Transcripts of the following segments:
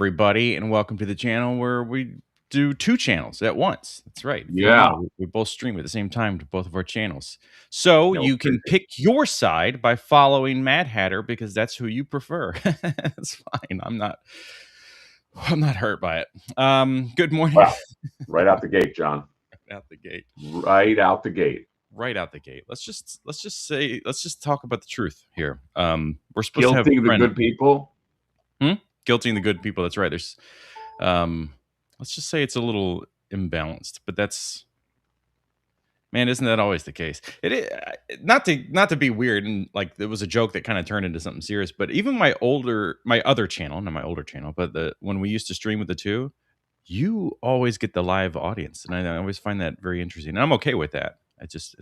Everybody, and welcome to the channel where we do two channels at once. That's right. If you don't Yeah. know, we both stream at the same time to both of our channels. So No, you can pick your side by following Mad Hatter because that's who you prefer. That's fine. I'm not hurt by it. Good morning. Wow. Right out the gate, John. Out the gate. Right out the gate. Right out the gate. Let's just talk about the truth here. We're supposed to have guilting the good people. Guilting the good people. That's right. There's let's just say it's a little imbalanced, but that's, man, isn't that always the case? It is, not to be weird, and like it was a joke that kind of turned into something serious, but even my other channel, not my older channel, but when we used to stream with the two, you always get the live audience, and I always find that very interesting, and I'm okay with that. It's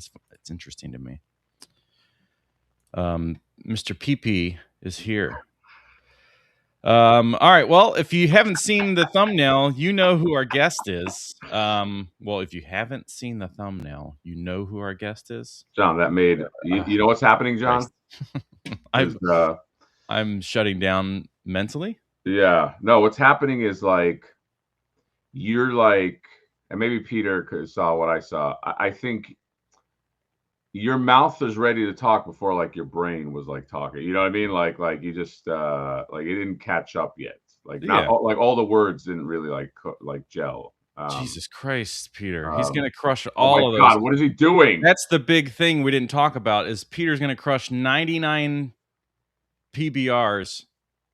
interesting to me. Mr. PP is here. All right. Well, if you haven't seen the thumbnail, you know who our guest is. Well, if you haven't seen the thumbnail, you know who our guest is. John, that made you know what's happening, John? I'm shutting down mentally. Yeah. No, what's happening is like you're like, and maybe Peter saw what I saw. I think your mouth is ready to talk before like your brain was like talking. You know what I mean? Like you just like it didn't catch up yet. Like not all the words didn't really like gel. Jesus Christ, Peter! He's gonna crush all of those. God, what is he doing? That's the big thing we didn't talk about. Is Peter's gonna crush 99 PBRs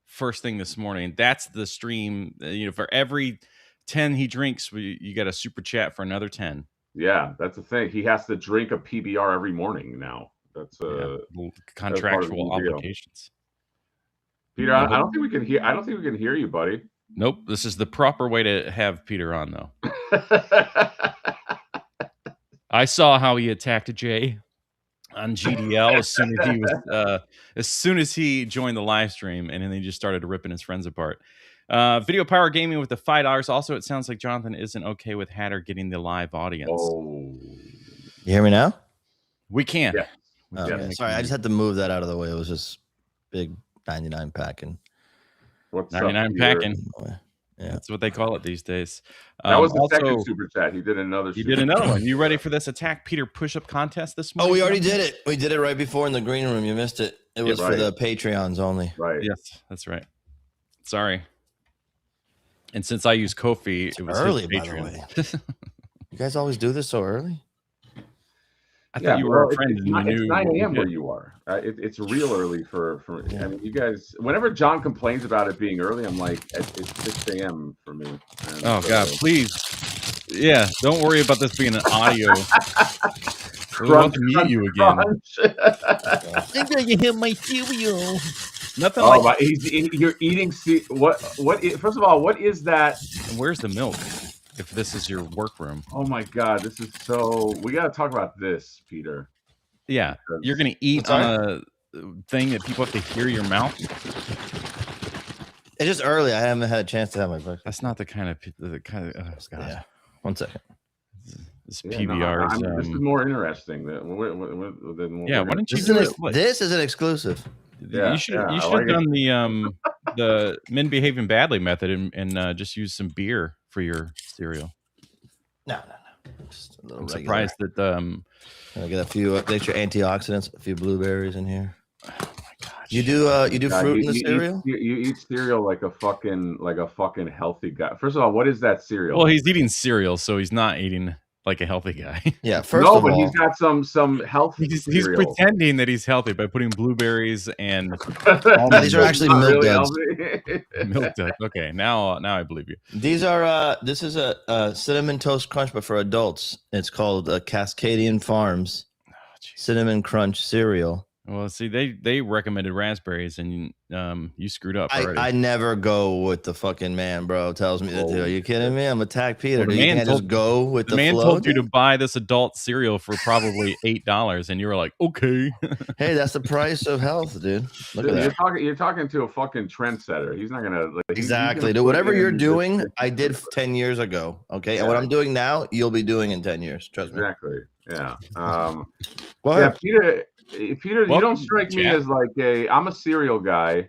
first thing this morning? That's the stream. You know, for every 10 he drinks, you got a super chat for another 10. Yeah, that's the thing. He has to drink a PBR every morning now. That's contractual obligations. Peter, I don't think we can hear. I don't think we can hear you, buddy. Nope. This is the proper way to have Peter on, though. I saw how he attacked Jay on GDL as soon as he joined the live stream, and then he just started ripping his friends apart. Video Power Gaming with the $5. Also, it sounds like Jonathan isn't okay with Hatter getting the live audience. Oh, you hear me now? We can. Yeah. Okay. Sorry, I just had to move that out of the way. It was just big 99 packing. What's 99 packing? Yeah, that's what they call it these days. That was the second super chat. He did another. He did another one. You ready for this Attack Peter push-up contest this morning? Oh, we already did it. We did it right before in the green room. You missed it. It was for the Patreons only. Right. Yes, that's right. Sorry. And since I use Ko-fi, it was early, by the way. You guys always do this so early? I thought you were a friend. It's 9 a.m. where you are. It's real early for I mean, you guys. Whenever John complains about it being early, I'm like, it's 6 a.m. for me. And oh God, please. Yeah, don't worry about this being an audio. We'll have to mute you again. I'm going to hit my cereal. Nothing like you're eating. What? First of all, what is that? And where's the milk? If this is your workroom. Oh my God, this is so. We got to talk about this, Peter. Yeah, you're gonna eat on a thing that people have to hear your mouth. It's just early. I haven't had a chance to have my breakfast. That's not the kind of. Oh God. Yeah. 1 second. This PBR this is more interesting than yeah. Why don't you this is an exclusive. Yeah, you should have done the men behaving badly method and just use some beer for your cereal. No. Just a little I'm regular. surprised that I get a few extra antioxidants, a few blueberries in here. Oh my gosh. You do fruit in the cereal? You eat cereal like a fucking healthy guy. First of all, what is that cereal? Well, he's eating cereal, so he's not eating like a healthy guy. Yeah, first of all, he's got some healthy. He's pretending that he's healthy by putting blueberries and these are actually milk duds. Milk duds. Okay, now I believe you. These are this is a cinnamon toast crunch, but for adults. It's called Cascadian Farms Cinnamon Crunch cereal. Well, see, they recommended raspberries, and you screwed up already. I never go with the fucking man, bro. Tells me to do. Are you kidding me? I'm Attack Peter. Well, you can't just go with the man flow, told you to buy this adult cereal for probably $8, and you were like, okay. Hey, that's the price of health, dude. Look at that. You're talking to a fucking trendsetter. He's not gonna exactly. Dude, whatever you're doing, I did 10 years ago. Okay, and what I'm doing now, you'll be doing in 10 years. Trust me. Exactly. Yeah. Yeah, Peter, you don't strike me as like I'm a cereal guy.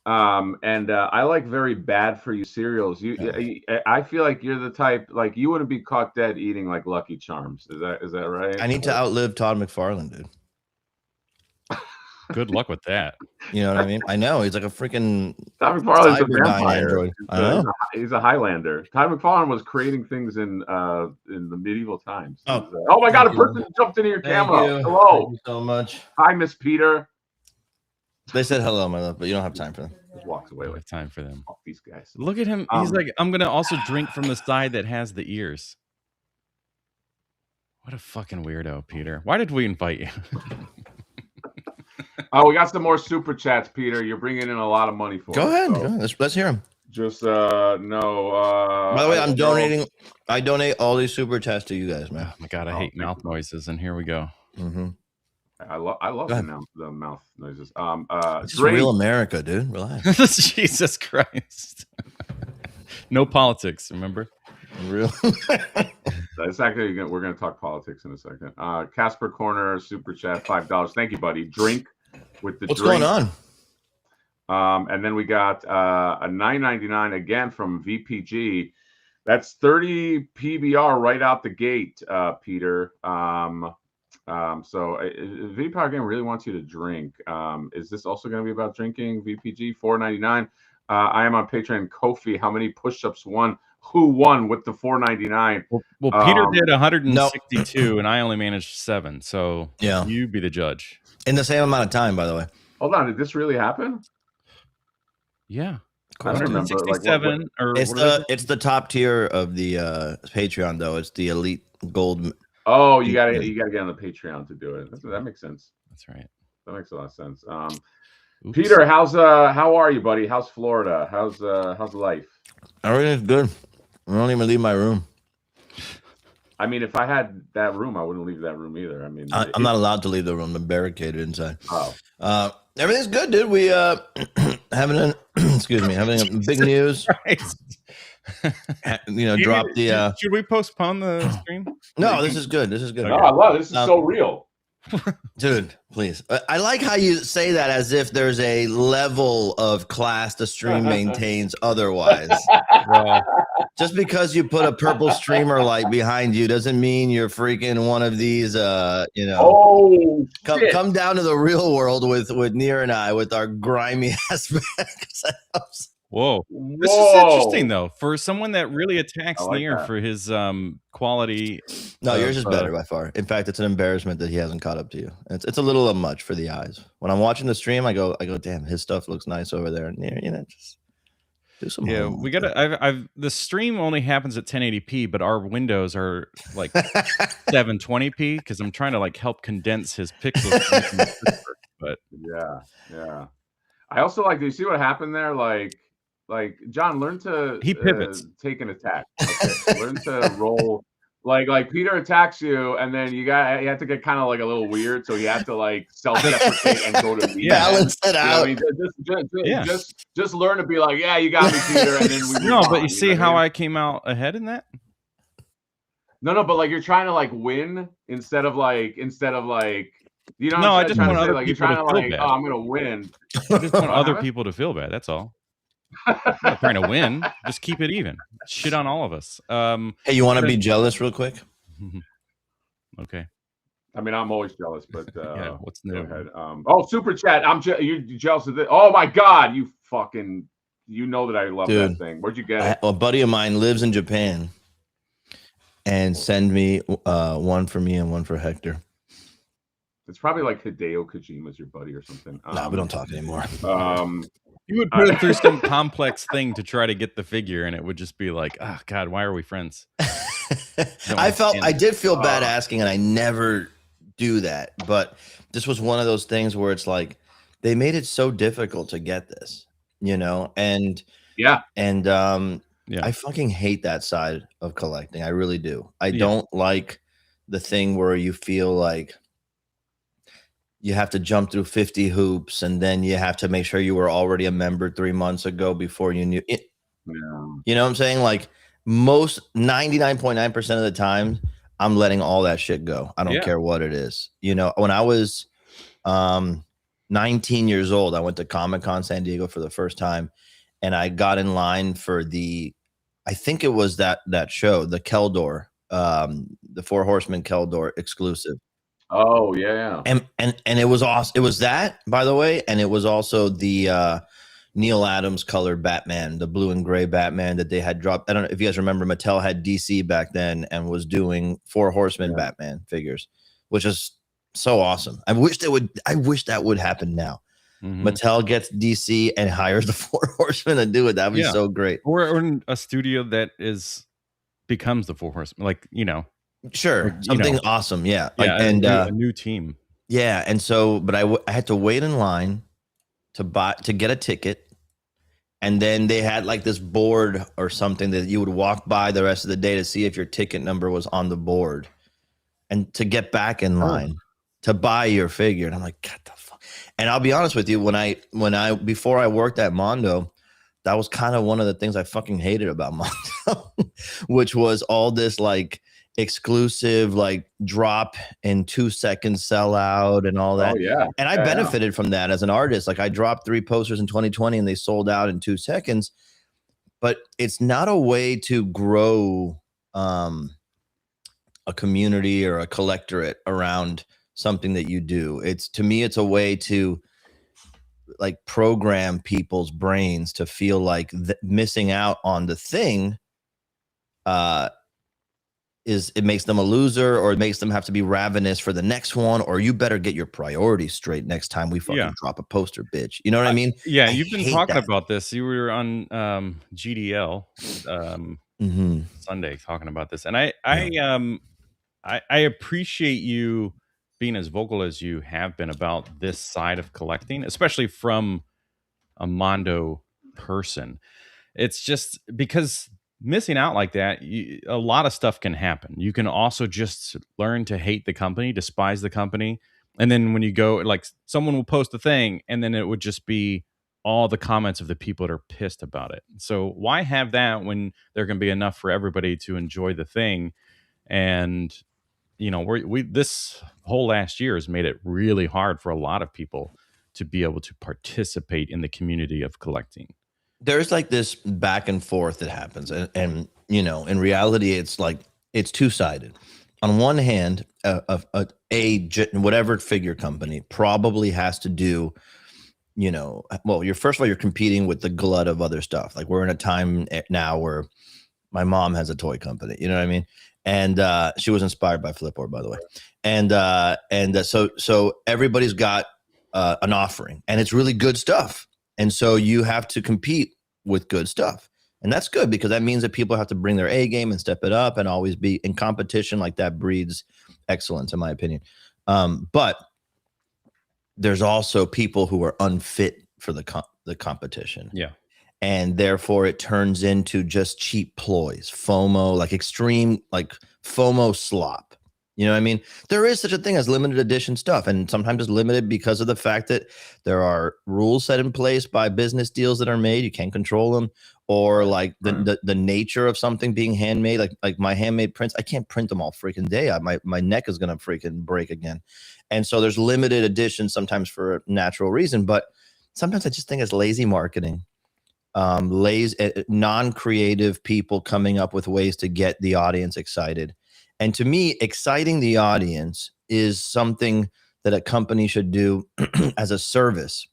And I like very bad for you cereals. I feel like you're the type like you wouldn't be caught dead eating like Lucky Charms. Is that right? I need to outlive Todd McFarlane, dude. Good luck with that. You know what I mean? I know he's like a freaking Todd McFarlane's a Cyberdyne vampire. android. I know. He's a Highlander. Todd McFarlane was creating things in the medieval times. Oh, oh my God! A you. person jumped into your Thank camera. you. Hello. Thank you so much. Hi, Miss Peter. They said hello, my love, but you don't have time for them. Just walks away. We have time for them. Fuck these guys. Look at him. He's like, I'm gonna also drink from the side that has the ears. What a fucking weirdo, Peter. Why did we invite you? Oh, we got some more super chats, Peter. You're bringing in a lot of money for. Go ahead. So. Go ahead. Let's hear them. Just no. By the way, I'm donating. I donate all these super chats to you guys, man. Oh my God, I hate mouth noises, and here we go. Mm-hmm. I love the mouth noises. It's real America, dude. Relax. Jesus Christ. No politics, remember? Real. That's actually we're gonna talk politics in a second. Casper Corner super chat $5. Thank you, buddy. Drink with the What's drink. going on? And then we got a $9.99 again from VPG. That's 30 PBR right out the gate, Peter. So VPG again really wants you to drink. Is this also going to be about drinking? VPG $4.99. I am on Patreon. Kofi, how many push-ups won? Who won with the $4.99? Well, Peter did 162, and I only managed 7. So yeah, you be the judge. In the same amount of time, by the way. Hold on, did this really happen? Yeah, I don't remember. 167 or it's the top tier of the Patreon, though. It's the elite gold. Oh, you gotta get on the Patreon to do it. That makes sense. That's right. That makes a lot of sense. Peter, how are you, buddy? How's Florida? How's life? Everything's good. I don't even leave my room. I mean, if I had that room, I wouldn't leave that room either. I mean, I'm not allowed to leave the room. I'm barricaded inside. Oh. Everything's good, dude. We having a big news. Drop the. Should we postpone the stream? No, this is good. This is good. No, I love it. This is so real. Dude, please. I like how you say that as if there's a level of class the stream maintains otherwise. Well, just because you put a purple streamer light behind you doesn't mean you're freaking one of these, Oh, come down to the real world with Near and I with our grimy ass setups. Whoa. This is interesting, though, for someone that really attacks Near for his quality. No, yours is better by far. In fact, it's an embarrassment that he hasn't caught up to you. It's a little much for the eyes. When I'm watching the stream, I go, damn, his stuff looks nice over there. Near, just do some. Yeah, we gotta. The stream only happens at 1080p, but our windows are like 720p because I'm trying to like help condense his pixels. But yeah. I also like. Do you see what happened there? Like John, learn to he pivots, take an attack. Okay? Learn to roll. Like Peter attacks you, and then you have to get kind of like a little weird, so you have to like self-deprecate and go to the balance it out. I mean, just learn to be like, yeah, you got me, Peter, and then we no. But you see how I came out ahead in that? No, but like you're trying to like win instead of like you know. No, I just want other like, people to feel bad. Oh, I'm gonna win. I just want other people to feel bad. That's all. I'm not trying to win. Just keep it even. Shit on all of us. Hey, you want to be jealous real quick? Okay. I mean, I'm always jealous, but yeah, what's new? Go ahead. Super chat. You're jealous of this. Oh my God, you know that I love that thing. Where'd you get it? A buddy of mine lives in Japan, and send me one for me and one for Hector. It's probably like Hideo Kojima's your buddy or something. No, we don't talk anymore. You would put him through some complex thing to try to get the figure, and it would just be like, oh God, why are we friends? I did feel bad asking, and I never do that. But this was one of those things where it's like they made it so difficult to get this, and I fucking hate that side of collecting. I really do. I don't like the thing where you feel like you have to jump through 50 hoops, and then you have to make sure you were already a member 3 months ago before you knew it. Yeah. You know what I'm saying? Like most 99.9% of the time, I'm letting all that shit go. I don't care what it is. When I was 19 years old. I went to Comic-Con San Diego for the first time, and I got in line for I think it was that show, the Keldor, the Four Horsemen Keldor exclusive. Oh yeah. And it was awesome. It was that, by the way, and it was also the Neil Adams colored Batman, the blue and gray Batman that they had dropped. I don't know if you guys remember, Mattel had DC back then and was doing Four Horsemen Batman figures, which is so awesome. I wish that would happen now. Mattel gets DC and hires the Four Horsemen to do it. That'd be so great. Or in a studio that becomes the Four Horsemen, like, sure, something awesome. Yeah, and a new team. Yeah, and so, but I had to wait in line to get a ticket, and then they had like this board or something that you would walk by the rest of the day to see if your ticket number was on the board, and to get back in line to buy your figure. And I'm like, God the fuck. And I'll be honest with you, before I worked at Mondo, that was kind of one of the things I fucking hated about Mondo, which was all this like exclusive, like drop in 2 seconds sellout and all that. Oh yeah. And I benefited from that as an artist. Like I dropped 3 posters in 2020 and they sold out in 2 seconds. But it's not a way to grow a community or a collectorate around something that you do. To me, it's a way to like program people's brains to feel like missing out on the thing it makes them a loser, or it makes them have to be ravenous for the next one, or you better get your priorities straight next time we fucking drop a poster, bitch. You know what I mean? Yeah, you've been talking about this. You were on GDL Sunday talking about this, and I appreciate you being as vocal as you have been about this side of collecting, especially from a Mondo person. It's just because missing out like that, a lot of stuff can happen. You can also just learn to hate the company, despise the company. And then when you go, like, someone will post a thing and then it would just be all the comments of the people that are pissed about it. So why have that when there can be enough for everybody to enjoy the thing? And, this whole last year has made it really hard for a lot of people to be able to participate in the community of collecting. There's like this back and forth that happens. And in reality, it's like, it's two-sided. On one hand, whatever figure company probably has to do, first of all, you're competing with the glut of other stuff. Like we're in a time now where my mom has a toy company, you know what I mean? And she was inspired by Flipboard, by the way. And so everybody's got an offering, and it's really good stuff. And so you have to compete with good stuff. And that's good, because that means that people have to bring their A game and step it up and always be in competition. Like that breeds excellence, in my opinion. But there's also people who are unfit for the competition. Yeah. And therefore it turns into just cheap ploys, FOMO, like extreme, like FOMO slop. You know what I mean? There is such a thing as limited edition stuff, and sometimes it's limited because of the fact that there are rules set in place by business deals that are made. You can't control them, or like the nature of something being handmade, like my handmade prints. I can't print them all freaking day. My neck is gonna freaking break again. And so there's limited editions sometimes for a natural reason, but sometimes I just think it's lazy marketing. Non-creative people coming up with ways to get the audience excited. And to me, exciting the audience is something that a company should do as a service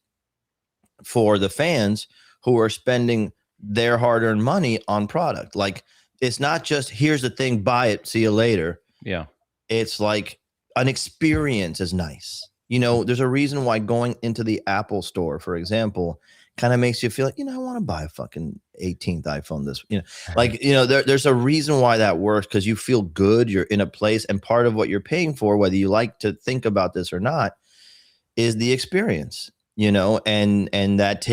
for the fans who are spending their hard-earned money on product. Like, it's not just, here's the thing, buy it, see you later. Yeah. It's like an experience is nice. There's a reason why going into the Apple store, for example, kind of makes you feel like, I want to buy a fucking 18th iPhone there's a reason why that works, because you feel good, you're in a place, and part of what you're paying for, whether you like to think about this or not, is the experience, and that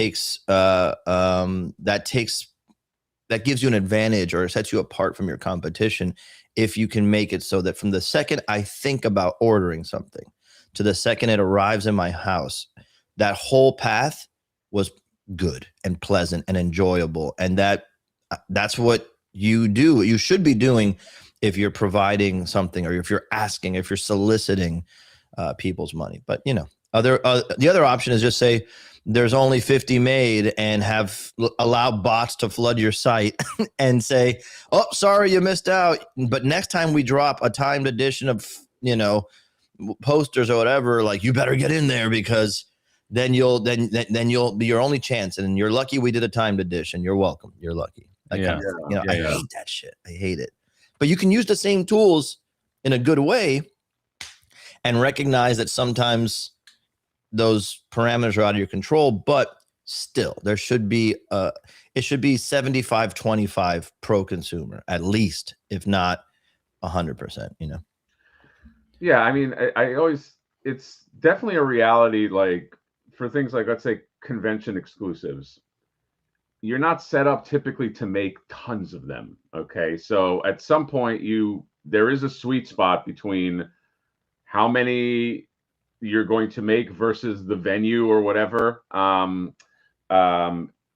gives you an advantage, or sets you apart from your competition, if you can make it so that from the second I think about ordering something to the second it arrives in my house, that whole path was good and pleasant and enjoyable. And that's what you do, what you should be doing if you're providing something, or if you're soliciting people's money. But The other option is just say there's only 50 made and allow bots to flood your site and say, oh, sorry, you missed out. But next time we drop a timed edition of, posters or whatever, like, you better get in there, because then you'll be your only chance. And you're lucky we did a timed edition. You're welcome. You're lucky. I hate that shit. I hate it. But you can use the same tools in a good way and recognize that sometimes those parameters are out of your control, but still there should be it should be 75-25 pro consumer, at least, if not 100%, Yeah, I mean, I always, it's definitely a reality, like for things like, let's say, convention exclusives, you're not set up typically to make tons of them. Okay, so at some point there is a sweet spot between how many you're going to make versus the venue or whatever.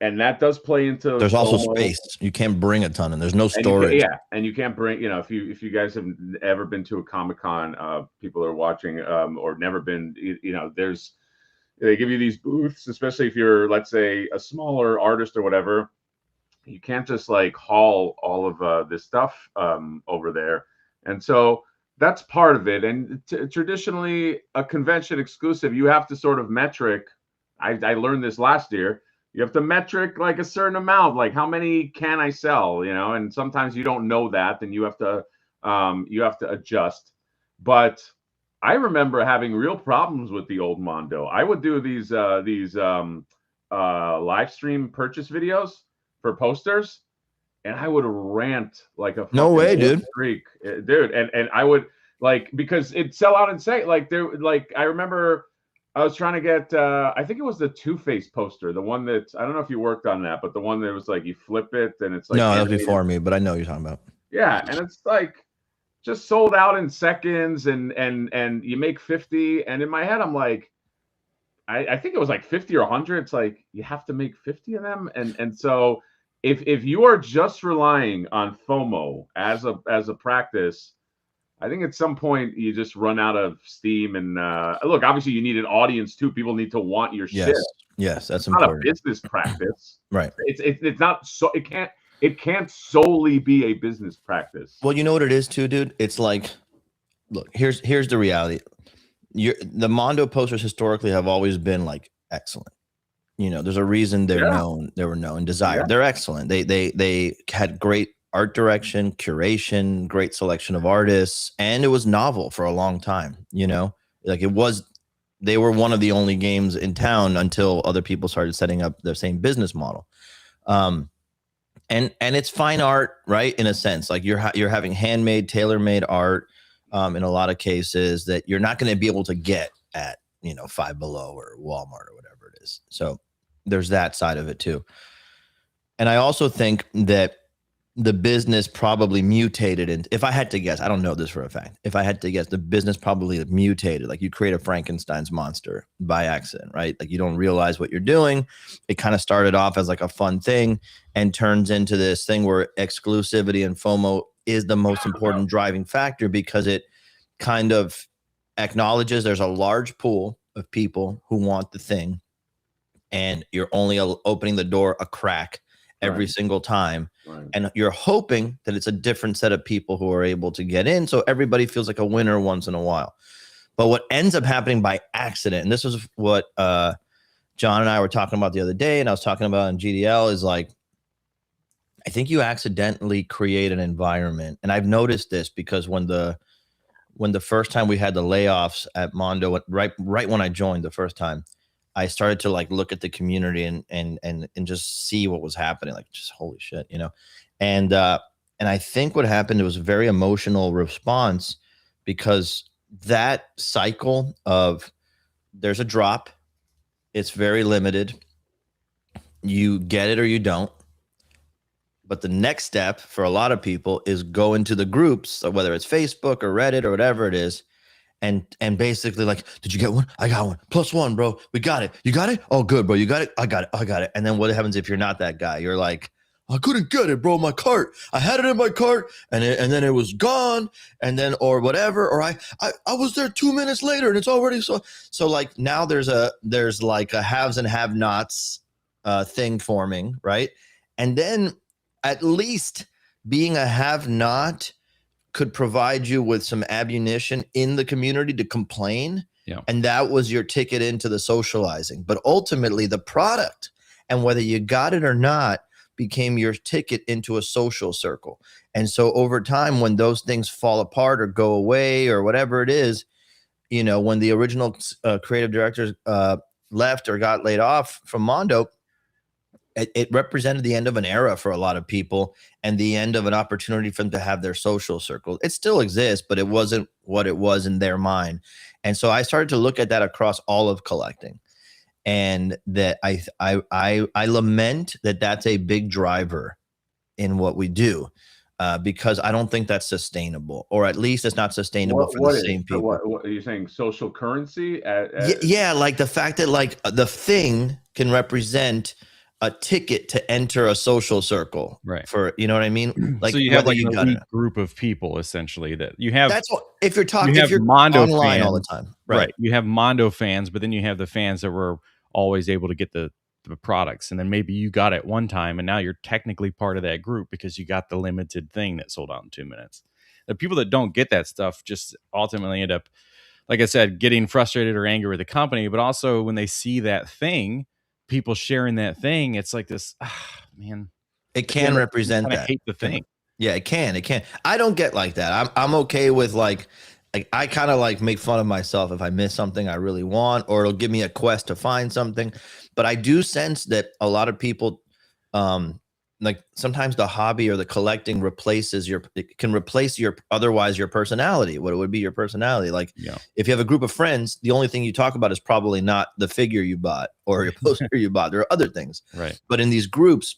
And that does play into. There's also space. You can't bring a ton, and there's no storage. And you can't bring. If you guys have ever been to a Comic-Con, people are watching, or never been. They give you these booths, especially if you're, let's say, a smaller artist or whatever. You can't just like haul all of this stuff over there, and so that's part of it. And traditionally, a convention exclusive, you have to sort of metric. I learned this last year. You have to metric like a certain amount, like how many can I sell, and sometimes you don't know that, and you have to adjust. But I remember having real problems with the old Mondo. I would do these live stream purchase videos for posters, and I would rant like a no way, dude. Freak, dude. And I would, like, because it'd sell out and say, like, I remember I was trying to get I think it was the Two-Face poster, the one that, I don't know if you worked on that, but the one that was like you flip it and it's like, no, that was before me, but I know what you're talking about. Yeah, and it's like just sold out in seconds, and you make 50, and in my head I'm like, I think it was like 50 or 100. It's like you have to make 50 of them, and so if you are just relying on FOMO as a practice, I think at some point you just run out of steam. And look, obviously you need an audience too. People need to want your shit. Yes, that's it's important. Not a business practice, right? It's not, so it can't solely be a business practice. Well, you know what it is too, dude. It's like, look, here's the reality. The Mondo posters historically have always been like excellent. There's a reason they're known. They were known, desired. Yeah. They're excellent. They had great art direction, curation, great selection of artists, and it was novel for a long time. Like they were one of the only games in town until other people started setting up the same business model. And it's fine art, right? In a sense, like you're having handmade, tailor-made art in a lot of cases that you're not going to be able to get at Five Below or Walmart or whatever it is. So there's that side of it too. And I also think that the business probably mutated. And if I had to guess, I don't know this for a fact. If I had to guess, the business probably mutated. Like you create a Frankenstein's monster by accident, right? Like you don't realize what you're doing. It kind of started off as like a fun thing and turns into this thing where exclusivity and FOMO is the most important driving factor, because it kind of acknowledges there's a large pool of people who want the thing, and you're only opening the door a crack every single time. Right. And you're hoping that it's a different set of people who are able to get in, so everybody feels like a winner once in a while. But what ends up happening by accident, and this is what John and I were talking about the other day, and I was talking about in GDL, is like, I think you accidentally create an environment. And I've noticed this because when the first time we had the layoffs at Mondo, right when I joined the first time, I started to like look at the community and just see what was happening. Like, just holy shit, And I think what happened, it was a very emotional response, because that cycle of there's a drop, it's very limited, you get it or you don't. But the next step for a lot of people is go into the groups, so whether it's Facebook or Reddit or whatever it is, and basically like, did you get one? I got one. +1, bro. We got it. You got it? Oh, good, bro. You got it? I got it. I got it. And then what happens if you're not that guy? You're like, I couldn't get it, bro. My cart. I had it in my cart, and then it was gone, and then or whatever. Or I was there 2 minutes later, and it's already so like now there's like a haves and have-nots thing forming, right? And then at least being a have-not could provide you with some ammunition in the community to complain. Yeah. And that was your ticket into the socializing. But ultimately, the product and whether you got it or not became your ticket into a social circle. And so over time, when those things fall apart or go away or whatever it is, you know, when the original creative directors left or got laid off from Mondo, it represented the end of an era for a lot of people and the end of an opportunity for them to have their social circle. It still exists, but it wasn't what it was in their mind. And so I started to look at that across all of collecting, and that I lament that that's a big driver in what we do, because I don't think that's sustainable, or at least it's not sustainable for the same people. What are you saying? Social currency? Yeah, like the fact that like the thing can represent a ticket to enter a social circle, right? For, you know what I mean? Like, so you have like an elite group of people essentially that you have. That's what, if you're talking, if you're Mondo online fans all the time, right? You have Mondo fans, but then you have the fans that were always able to get the products, and then maybe you got it one time, and now you're technically part of that group because you got the limited thing that sold out in 2 minutes. The people that don't get that stuff just ultimately end up, like I said, getting frustrated or angry with the company, but also when they see that thing, people sharing that thing, it's like this, man. It can represent that. Hate the thing. Yeah, it can. I don't get like that. I'm okay with like I kind of like make fun of myself if I miss something I really want, or it'll give me a quest to find something. But I do sense that a lot of people, like sometimes the hobby or the collecting it can replace your personality. What it would be your personality. Like, if you have a group of friends, the only thing you talk about is probably not the figure you bought or your poster you bought. There are other things. Right. But in these groups,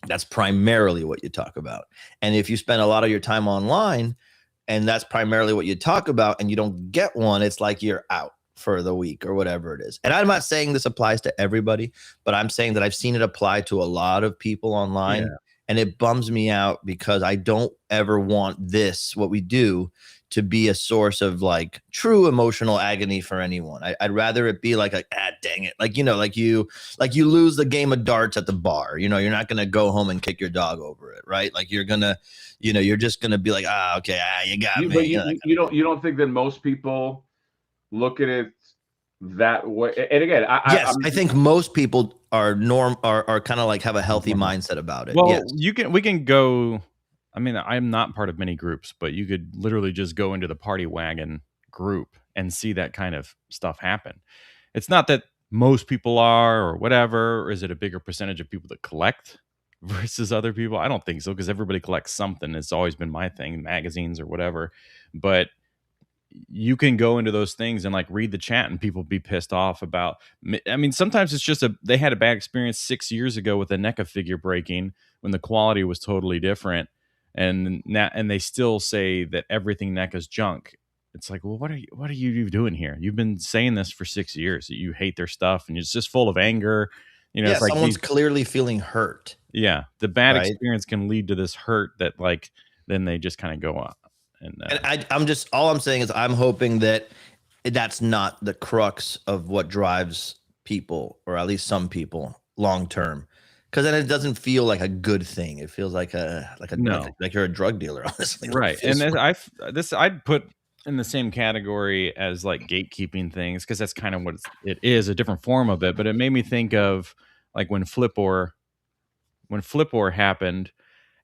that's primarily what you talk about. And if you spend a lot of your time online and that's primarily what you talk about, and you don't get one, it's like you're out for the week or whatever it is. And I'm not saying this applies to everybody, but I'm saying that I've seen it apply to a lot of people online. Yeah. And it bums me out because I don't ever want what we do, to be a source of like true emotional agony for anyone. I'd rather it be like dang it. Like, you know, like you lose the game of darts at the bar, you know, you're not going to go home and kick your dog over it. Right. Like you're going to, you know, you're just going to be like, okay. You got me. But you don't think that most people look at it that way? And again, I think most people are kind of like have a healthy mindset about it. Well, we can go. I mean, I'm not part of many groups, but you could literally just go into the Party Wagon group and see that kind of stuff happen. It's not that most people are or whatever, or is it a bigger percentage of people that collect versus other people? I don't think so, because everybody collects something. It's always been my thing, magazines or whatever. But you can go into those things and like read the chat and people be pissed off about. I mean, sometimes it's just they had a bad experience 6 years ago with a NECA figure breaking when the quality was totally different. And they still say that everything NECA's junk. It's like, well, what are you doing here? You've been saying this for 6 years that you hate their stuff, and it's just full of anger. You know, it's like someone's clearly feeling hurt. Yeah, the bad experience can lead to this hurt that like then they just kind of go on. And I'm just, all I'm saying is I'm hoping that that's not the crux of what drives people, or at least some people, long term. Because then it doesn't feel like a good thing. It feels like like you're a drug dealer, honestly. Right. And then I'd put in the same category as like gatekeeping things, because that's kind of what it is, a different form of it. But it made me think of like when Flip War happened,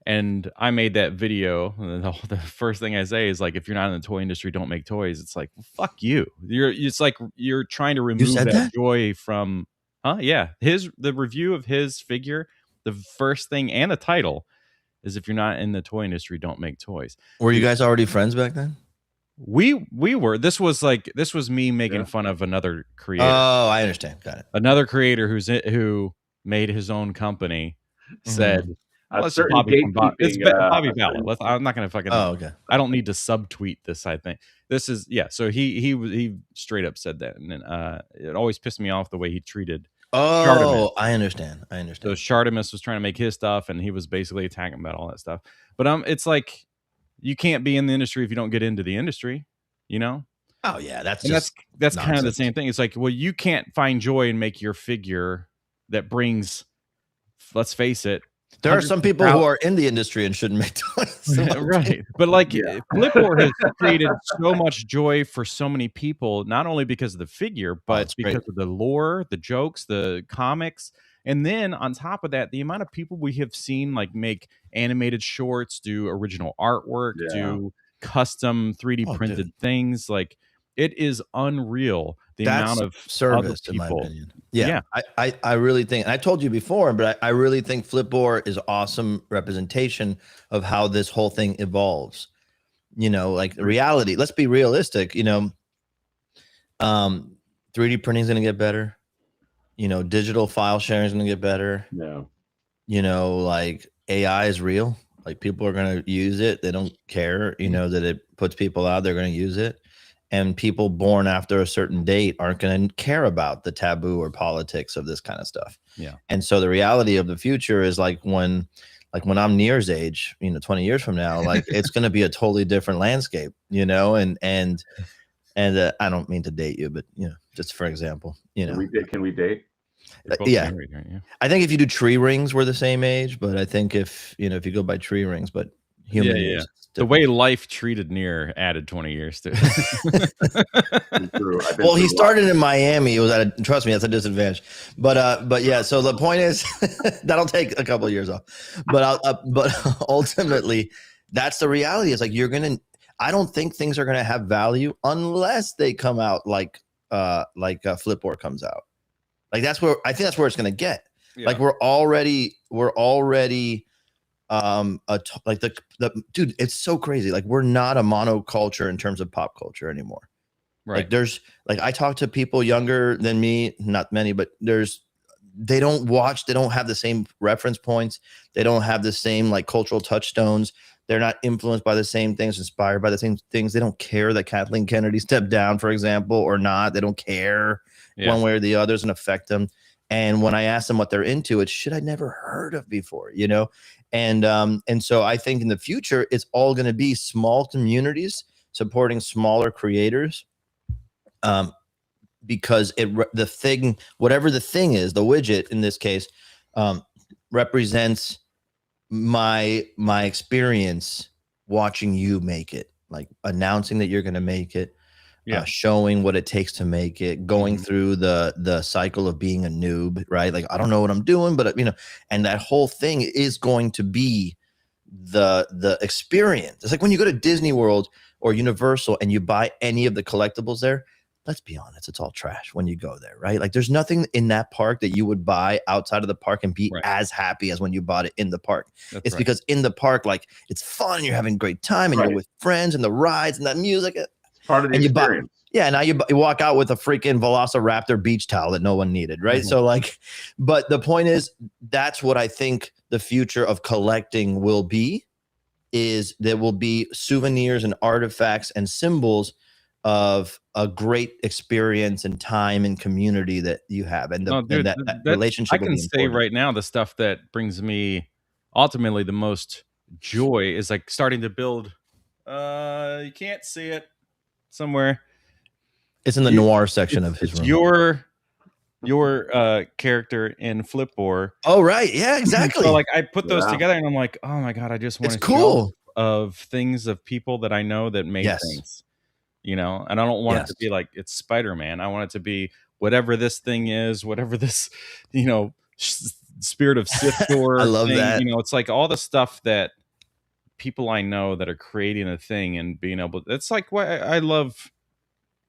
and I made that video. And the first thing I say is like, if you're not in the toy industry, don't make toys. It's like, well, fuck you. It's like you're trying to remove that joy from. Yeah. The review of his figure, the first thing and the title is, if you're not in the toy industry, don't make toys. Were you guys already friends back then? We were. This was me making fun of another creator. Oh, I understand. Got it. Another creator who made his own company said, well, it's Bobby Ballard. I'm not going to fucking. Oh, okay. I don't need to subtweet this. I think this is So he straight up said that, and it always pissed me off the way he treated. Oh, I understand. I So understand. Shartimus was trying to make his stuff, and he was basically attacking about all that stuff. But it's like you can't be in the industry if you don't get into the industry, you know? Oh yeah, that's And just that's kind of the nonsense. same thing. It's like, well, you can't find joy and make your figure that brings, let's face it, There are hundreds some of people who thou- are in the industry and shouldn't make toys. in my opinion. right. But like Yeah. Flipboard has created so much joy for so many people, not only because of the figure, but it's because great. of the lore, the jokes, the comics. And then on top of that, the amount of people we have seen like make animated shorts, do original artwork, Yeah. do custom 3D Oh, printed dude. things. Like it is unreal the That's amount of other service, in my people. opinion. Yeah, Yeah. I really think, and I told you before, but I really think Flipboard is awesome representation of how this whole thing evolves. You know, like the reality. Let's be realistic. You know, 3D printing is going to get better. You know, digital file sharing is going to get better. Yeah. You know, like AI is real. Like people are going to use it. They don't care, you know, that it puts people out. They're going to use it. And people born after a certain date aren't going to care about the taboo or politics of this kind of stuff. Yeah. And so the reality of the future is like when I'm Nier's age, you know, 20 years from now, like it's going to be a totally different landscape, you know, and I don't mean to date you, but you know, just for example, you know, Can we date? yeah. Married, right? Yeah. I think if you do tree rings, we're the same age, but I think if you go by tree rings, but human years, it's The way life treated Nier added 20 years to it. Well, he started in Miami. It was trust me, that's a disadvantage. But yeah. So the point is, that'll take a couple of years off. But ultimately, that's the reality. It's like I don't think things are gonna have value unless they come out like Flipboard comes out. Like I think that's where it's gonna get. Yeah. Like we're already like the dude, it's so crazy. Like we're not a monoculture in terms of pop culture anymore. Right. Like I talk to people younger than me, not many, but they don't have the same reference points. They don't have the same like cultural touchstones. They're not influenced by the same things, inspired by the same things. They don't care that Kathleen Kennedy stepped down, for example, or not. They don't care one way or the other. It's gonna affect them. And when I ask them what they're into, it's shit I'd never heard of before, you know? And so I think in the future, it's all going to be small communities supporting smaller creators. Because whatever the thing is, the widget in this case, represents my experience watching you make it, like announcing that you're going to make it. Showing what it takes to make it, going through the cycle of being a noob, right? Like I don't know what I'm doing, but you know, and that whole thing is going to be the experience. It's like when you go to Disney World or Universal and you buy any of the collectibles there. Let's be honest, it's all trash when you go there, right? Like there's nothing in that park that you would buy outside of the park and be as happy as when you bought it in the park. It's because in the park, like it's fun and you're having a great time and you're with friends and the rides and that music. Part of the experience. Now you walk out with a freaking Velociraptor beach towel that no one needed, right? So like, but the point is, that's what I think the future of collecting will be, is there will be souvenirs and artifacts and symbols of a great experience and time and community that you have. And, that relationship. I can say right now, the stuff that brings me ultimately the most joy is like starting to build, you can't see it somewhere. It's in the noir section of his room. Your character in Flipboard. Oh, right. Yeah, exactly. So like I put those together and I'm like, oh my God, I just want to cool of things of people that I know that made things, you know, and I don't want it to be like it's Spider-Man. I want it to be whatever this thing is, whatever this, you know, spirit of Sith-Door. I love that. You know, it's like all the stuff that people I know that are creating a thing and being able. It's like what I love.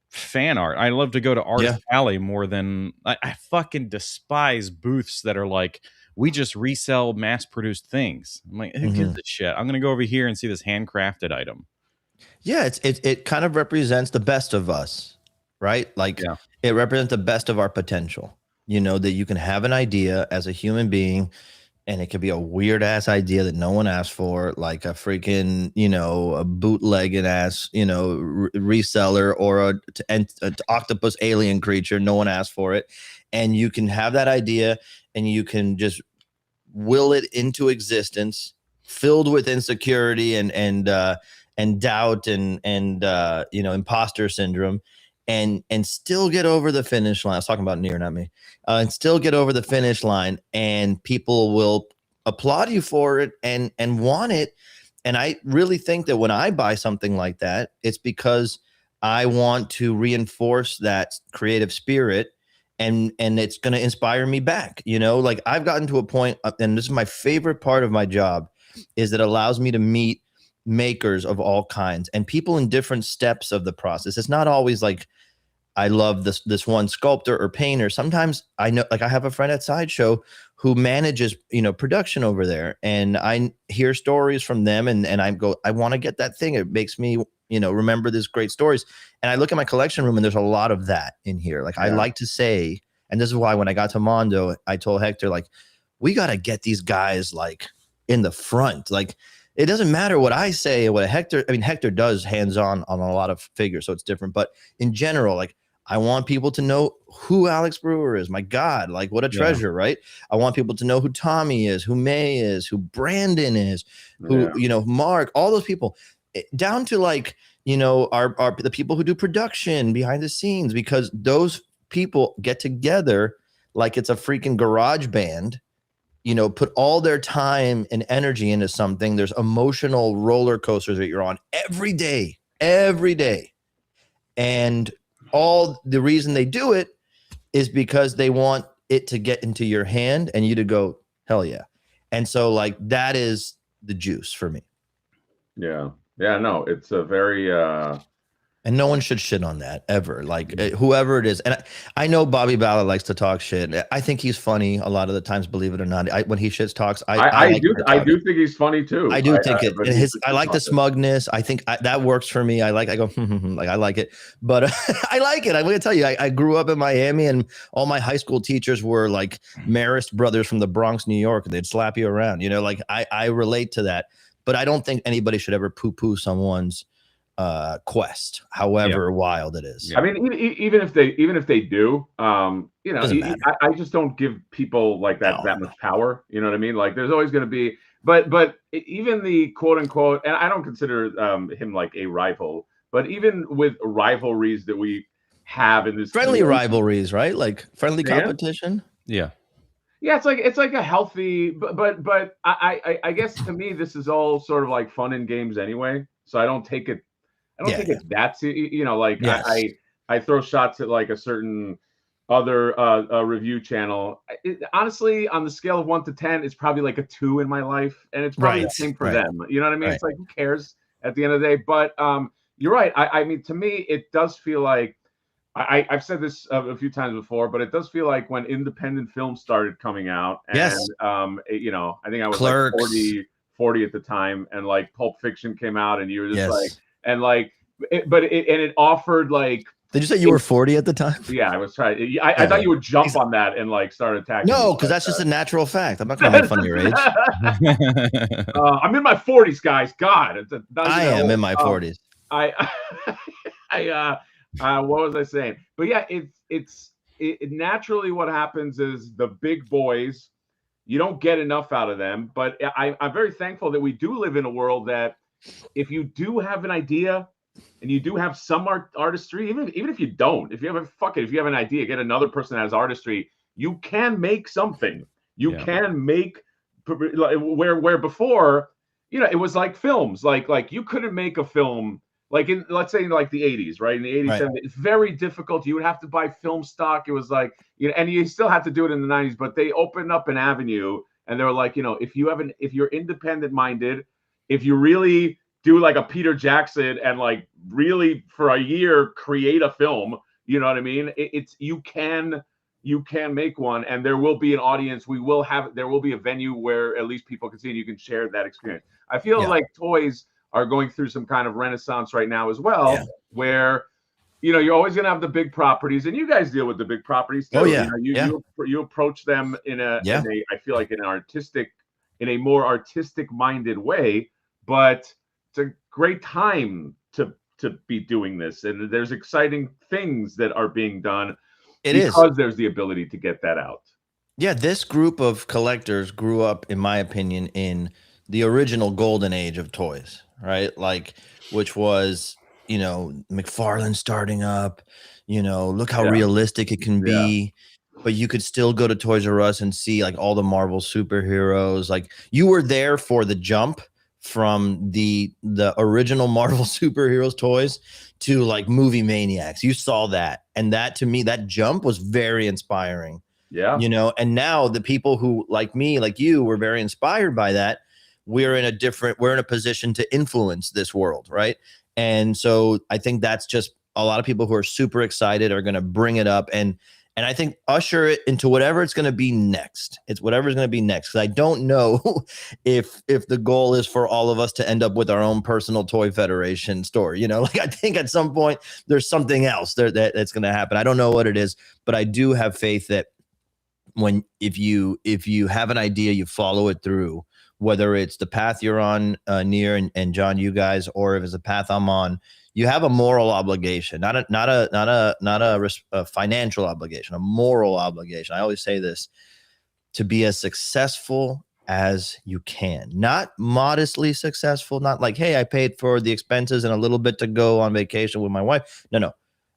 Fan art. I love to go to Art Alley more than I fucking despise booths that are like, we just resell mass-produced things. I'm like, who gives a shit? I'm gonna go over here and see this handcrafted item. Yeah, it kind of represents the best of us, right? Like it represents the best of our potential. You know, that you can have an idea as a human being, and it could be a weird ass idea that no one asked for, like a freaking, you know, a bootlegged ass, you know, reseller or an octopus alien creature. No one asked for it. and you can have that idea and you can just will it into existence, filled with insecurity and doubt and you know, imposter syndrome, and still get over the finish line. I was talking about Nier, not me. And still get over the finish line, and people will applaud you for it and want it. And I really think that when I buy something like that, it's because I want to reinforce that creative spirit, and it's going to inspire me back. You know, like I've gotten to a point, and this is my favorite part of my job, is that it allows me to meet makers of all kinds and people in different steps of the process. It's not always like I love this one sculptor or painter. Sometimes I know, like I have a friend at Sideshow who manages, you know, production over there, and I hear stories from them, and I go, I want to get that thing. It makes me, you know, remember these great stories. And I look at my collection room, and there's a lot of that in here. Like I like to say, and this is why when I got to Mondo, I told Hector, like, we got to get these guys like in the front. Like, it doesn't matter what I say or what Hector, I mean, Hector does hands-on on a lot of figures, so it's different. But in general, like, I want people to know who Alex Brewer is. My God, like what a treasure, right? I want people to know who Tommy is, who May is, who Brandon is, who, you know, Mark, all those people, down to like, you know, our the people who do production behind the scenes, because those people get together like it's a freaking garage band, you know, put all their time and energy into something. There's emotional roller coasters that you're on every day. And all the reason they do it is because they want it to get into your hand and you to go, hell yeah. And so like that is the juice for me. Yeah. Yeah, no, it's a very and no one should shit on that ever. Like whoever it is. And I know Bobby Ballard likes to talk shit. I think he's funny a lot of the times, believe it or not. When he shit talks, I do think he's funny too. I do think it. And I like the smugness. I think that works for me. I go, like I like it, but I like it. I'm going to tell you, I grew up in Miami, and all my high school teachers were like Marist brothers from the Bronx, New York. They'd slap you around, you know, like I relate to that, but I don't think anybody should ever poo-poo someone's quest, however wild it is. I mean, even if they do, you know, I just don't give people like that much power. You know what I mean? Like, there's always going to be, but even the quote unquote, and I don't consider him like a rival, but even with rivalries that we have in this friendly rivalries, right? Like friendly competition. Yeah. Yeah, it's like a healthy, but I guess to me this is all sort of like fun and games anyway. So I don't take it. I don't think it's that, you know, like I throw shots at like a certain other review channel. Honestly, on the scale of 1 to 10, it's probably like a 2 in my life, and it's probably the same for them. You know what I mean? It's like, who cares at the end of the day? But you're right. I mean, to me, it does feel like I've said this a few times before, but it does feel like when independent films started coming out, and you know, I think I was like 40 at the time, and like Pulp Fiction came out, and you were just like. And like, it offered like. Did you say you were 40 at the time? Yeah, I was trying. I thought you would jump on that and like start attacking. No, because that's just a natural fact. I'm not going to make fun of your age. I'm in my 40s, guys. God, I am in my 40s. What was I saying? But yeah, it's naturally what happens is the big boys, you don't get enough out of them. But I'm very thankful that we do live in a world that. If you do have an idea and you do have some artistry, even if you don't, if you have an idea, get another person that has artistry, you can make something. You can make where before, you know, it was like films, like you couldn't make a film like in, let's say in like the 80s, right? In the 80s, 70s, it's very difficult. You would have to buy film stock. It was like, you know, and you still have to do it in the 90s, but they opened up an avenue, and they were like, you know, if you're independent minded, if you really do like a Peter Jackson and like really for a year create a film, you know what I mean? You can make one, and there will be an audience. There will be a venue where at least people can see and you can share that experience. I feel like toys are going through some kind of renaissance right now as well, where, you know, you're always going to have the big properties, and you guys deal with the big properties too. You approach them in a I feel like in a more artistic minded way. But it's a great time to be doing this, and there's exciting things that are being done. It is. because there's the ability to get that out. Yeah, this group of collectors grew up, in my opinion, in the original golden age of toys, right? Like, which was, you know, McFarlane starting up, you know, look how Yeah. realistic it can Yeah. be. But you could still go to Toys R Us and see like all the Marvel superheroes. Like you were there for the jump from the original Marvel superheroes toys to like movie maniacs. You saw that. And that to me, that jump was very inspiring. Yeah. You know, and now the people who like me, like you, were very inspired by that. We're in a position to influence this world, right? And so I think that's just a lot of people who are super excited are going to bring it up and I think usher it into whatever it's going to be next. It's whatever's going to be next. Because I don't know if the goal is for all of us to end up with our own personal toy federation store. You know, like I think at some point there's something else that's going to happen. I don't know what it is, but I do have faith that if you have an idea, you follow it through, whether it's the path you're on, Near and John, you guys, or if it's the path I'm on, you have a moral obligation, not a financial obligation, a moral obligation. I always say this, to be as successful as you can, not modestly successful, not like, hey, I paid for the expenses and a little bit to go on vacation with my wife. No,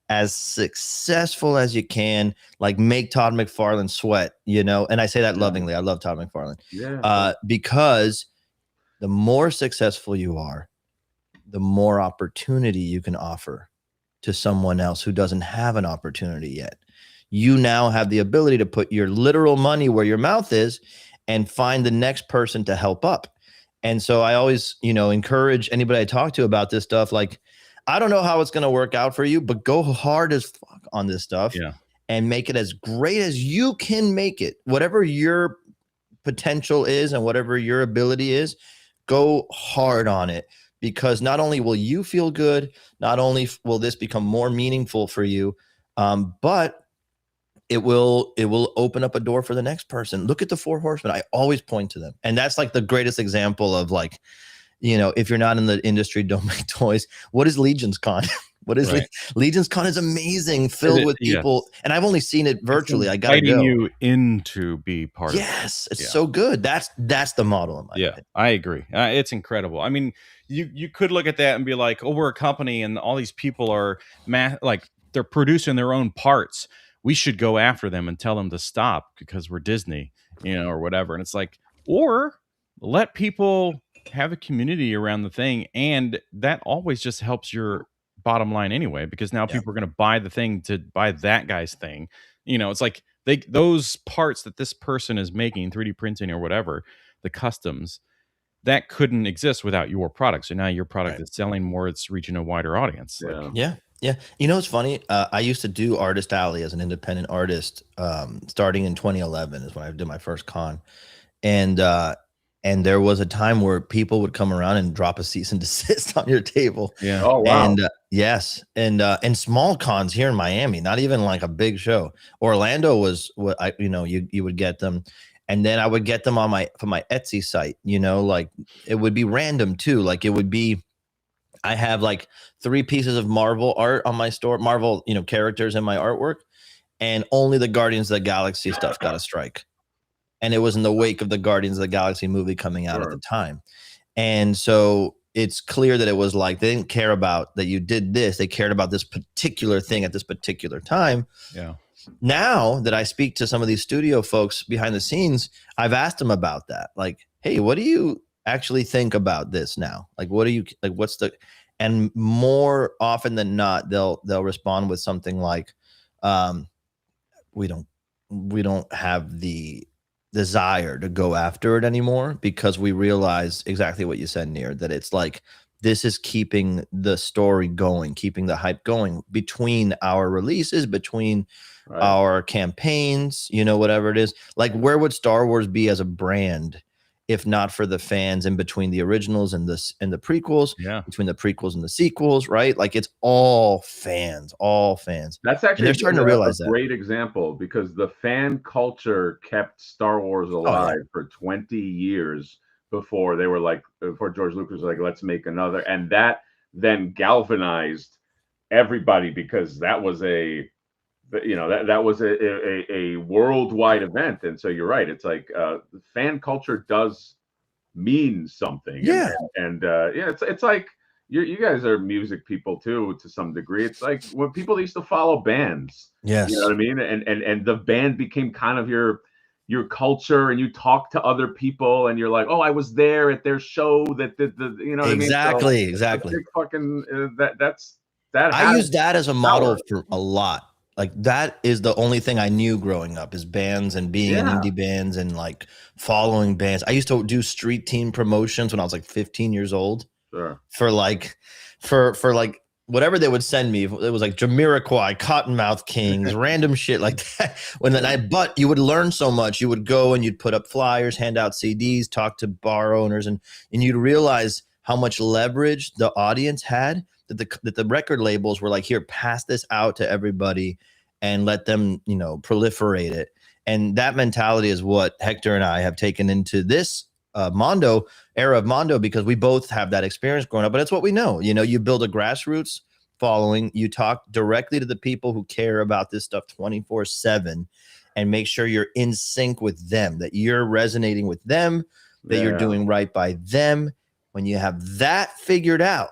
as successful as you can, like make Todd McFarlane sweat, you know? And I say that lovingly. I love Todd McFarlane. Yeah. Because the more successful you are, the more opportunity you can offer to someone else who doesn't have an opportunity yet. You now have the ability to put your literal money where your mouth is and find the next person to help up. And so I always, you know, encourage anybody I talk to about this stuff. Like, I don't know how it's going to work out for you, but go hard as fuck on this stuff and make it as great as you can make it. Whatever your potential is and whatever your ability is, go hard on it, because not only will you feel good, not only will this become more meaningful for you, but it will open up a door for the next person. Look at the Four Horsemen. I always point to them. And that's like the greatest example of like, you know, if you're not in the industry, don't make toys. What is Legion's Con? What is Legion's Con is amazing, filled with people. Yes. And I've only seen it virtually. I got to go. You in to be part of it. Yes, it's so good. That's the model in my opinion. I agree. It's incredible. I mean, you could look at that and be like, oh, we're a company and all these people are like they're producing their own parts. We should go after them and tell them to stop because we're Disney, you know, or whatever. And it's like, or let people have a community around the thing, and that always just helps your bottom line anyway, because now people are going to buy the thing to buy that guy's thing. You know, it's like those parts that this person is making, 3D printing or whatever, the customs, that couldn't exist without your product. So now your product is selling more, it's reaching a wider audience. Yeah. You know, it's funny. I used to do Artist Alley as an independent artist, starting in 2011 is when I did my first con. And there was a time where people would come around and drop a cease and desist on your table. Yeah. Oh, wow. And yes. And small cons here in Miami, not even like a big show. Orlando was what you would get them. And then I would get them on from my Etsy site, you know, like it would be random too. Like it would be, I have like 3 pieces of Marvel art on my store, Marvel, you know, characters in my artwork, and only the Guardians of the Galaxy stuff got a strike. And it was in the wake of the Guardians of the Galaxy movie coming out at the time. And so it's clear that it was like, they didn't care about that you did this. They cared about this particular thing at this particular time. Yeah. Now that I speak to some of these studio folks behind the scenes, I've asked them about that. Like, hey, what do you actually think about this now? Like, what do you, like, what's the, and more often than not, they'll respond with something like, we don't have the desire to go after it anymore, because we realize exactly what you said, Near, that it's like, this is keeping the story going, keeping the hype going between our releases, between our campaigns, you know, whatever it is. Like, where would Star Wars be as a brand if not for the fans in between the originals and the prequels, between the prequels and the sequels, right? Like, it's all fans. That's actually, they're starting to realize a great example, because the fan culture kept Star Wars alive for 20 years before they were like, before George Lucas was like, let's make another. And that then galvanized everybody, because that was you know, that was a worldwide event. And so you're right. It's like fan culture does mean something. Yeah. And yeah, it's like you guys are music people too to some degree. It's like when people used to follow bands. Yes. You know what I mean? And the band became kind of your culture, and you talk to other people and you're like, oh, I was there at their show that the you know what exactly, I mean? So, exactly. Fucking I use that as a model for a lot. Like that is the only thing I knew growing up is bands and being in indie bands and like following bands. I used to do street team promotions when I was like 15 years old. Sure. For like whatever they would send me. It was like Jamiroquai, Cottonmouth Kings, random shit like that. But you would learn so much. You would go and you'd put up flyers, hand out CDs, talk to bar owners, and you'd realize how much leverage the audience had. That the record labels were like, here, pass this out to everybody and let them, you know, proliferate it. And that mentality is what Hector and I have taken into this Mondo era of Mondo, because we both have that experience growing up. But it's what we know. You know, you build a grassroots following, you talk directly to the people who care about this stuff 24/7 and make sure you're in sync with them, that you're resonating with them, that you're doing right by them. When you have that figured out,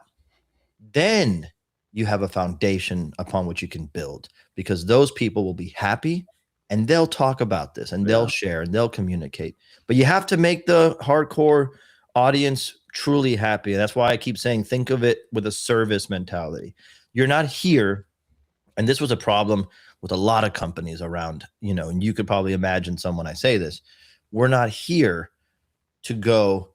then you have a foundation upon which you can build, because those people will be happy and they'll talk about this and they'll share and they'll communicate. But you have to make the hardcore audience truly happy. And that's why I keep saying, think of it with a service mentality. You're not here. And this was a problem with a lot of companies around, you know, and you could probably imagine some when I say this. We're not here to go,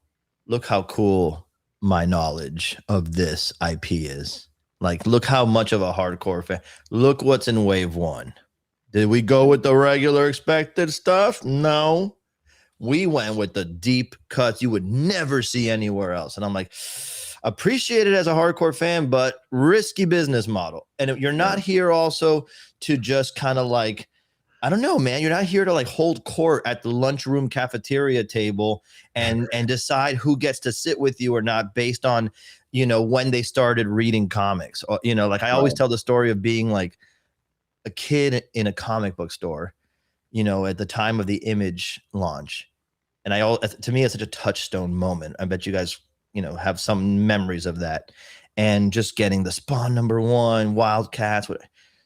look how cool my knowledge of this IP is. Like, look how much of a hardcore fan. Look what's in wave one. Did we go with the regular expected stuff? No. We went with the deep cuts you would never see anywhere else. And I'm like, appreciate it as a hardcore fan, but risky business model. And you're not here also to just kind of like, I don't know, man. You're not here to like hold court at the lunchroom cafeteria table and decide who gets to sit with you or not based on, you know, when they started reading comics. Or, you know, like I always tell the story of being like a kid in a comic book store, you know, at the time of the Image launch. And to me, it's such a touchstone moment. I bet you guys, you know, have some memories of that. And just getting the Spawn #1, Wildcats,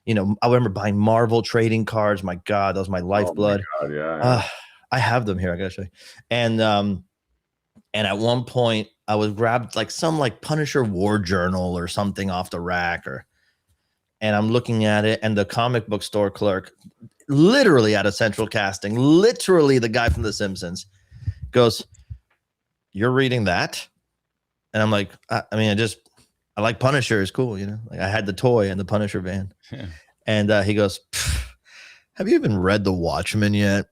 you know, I remember buying Marvel trading cards. My God, that was my lifeblood. Oh my God, I have them here. I gotta show you. And at one point, I was grabbed like some like Punisher War Journal or something off the rack, and I'm looking at it, and the comic book store clerk, literally out of Central Casting, literally the guy from The Simpsons, goes, "You're reading that?" And I'm like, I like Punisher. It's cool, you know. Like I had the toy and the Punisher van. Yeah. And he goes, "Have you even read The Watchmen yet?"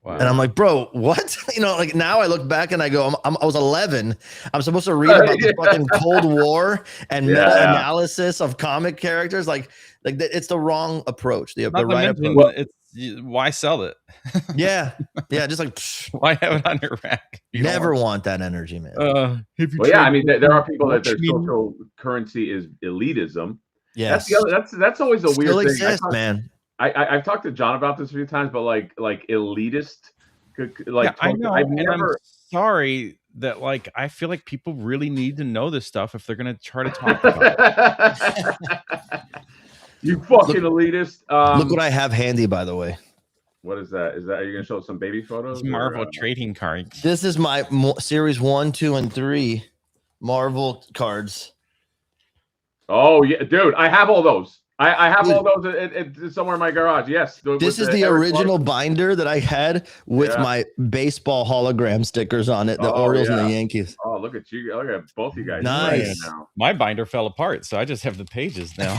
Wow. And I'm like, "Bro, what?" You know, like now I look back and I go, I was 11. I'm supposed to read about the fucking Cold War and meta-analysis of comic characters. Like it's the wrong approach. The right approach. Why sell it? Yeah, just like why have it on your rack? Never want that energy, man. Well, yeah, I mean, there are people that their social currency is elitism. Yes, that's always a weird thing. Exists, man. I've talked to John about this a few times, but like elitist, like I know. I'm sorry that like I feel like people really need to know this stuff if they're gonna try to talk about it. You fucking elitist. Look what I have handy, by the way. What is that? Are you gonna show some baby photos? It's Marvel trading cards. This is my series 1, 2, and 3 Marvel cards. Oh yeah, dude, I have all those. I have all those somewhere in my garage. Yes. This is the original binder that I had with my baseball hologram stickers on it, the Orioles and the Yankees. Oh, look at you. Look at both you guys. Nice. Now. My binder fell apart, so I just have the pages now,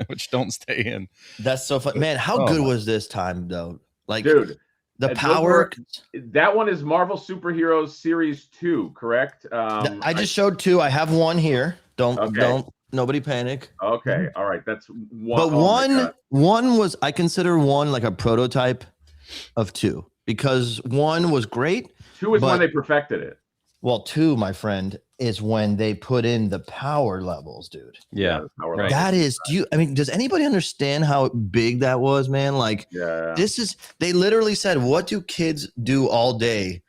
which don't stay in. That's so fun. Man, how good was this time, though? Like, dude, the power. That one is Marvel Superheroes Series 2, correct? I just showed 2. I have one here. Don't. Nobody panic. Okay, all right. That's one. But one was, I consider one like a prototype of 2, because 1 was great. 2 is when they perfected it. Well, 2, my friend, is when they put in the power levels, dude. Yeah, right. That is, I mean, does anybody understand how big that was, man? Like, they literally said, what do kids do all day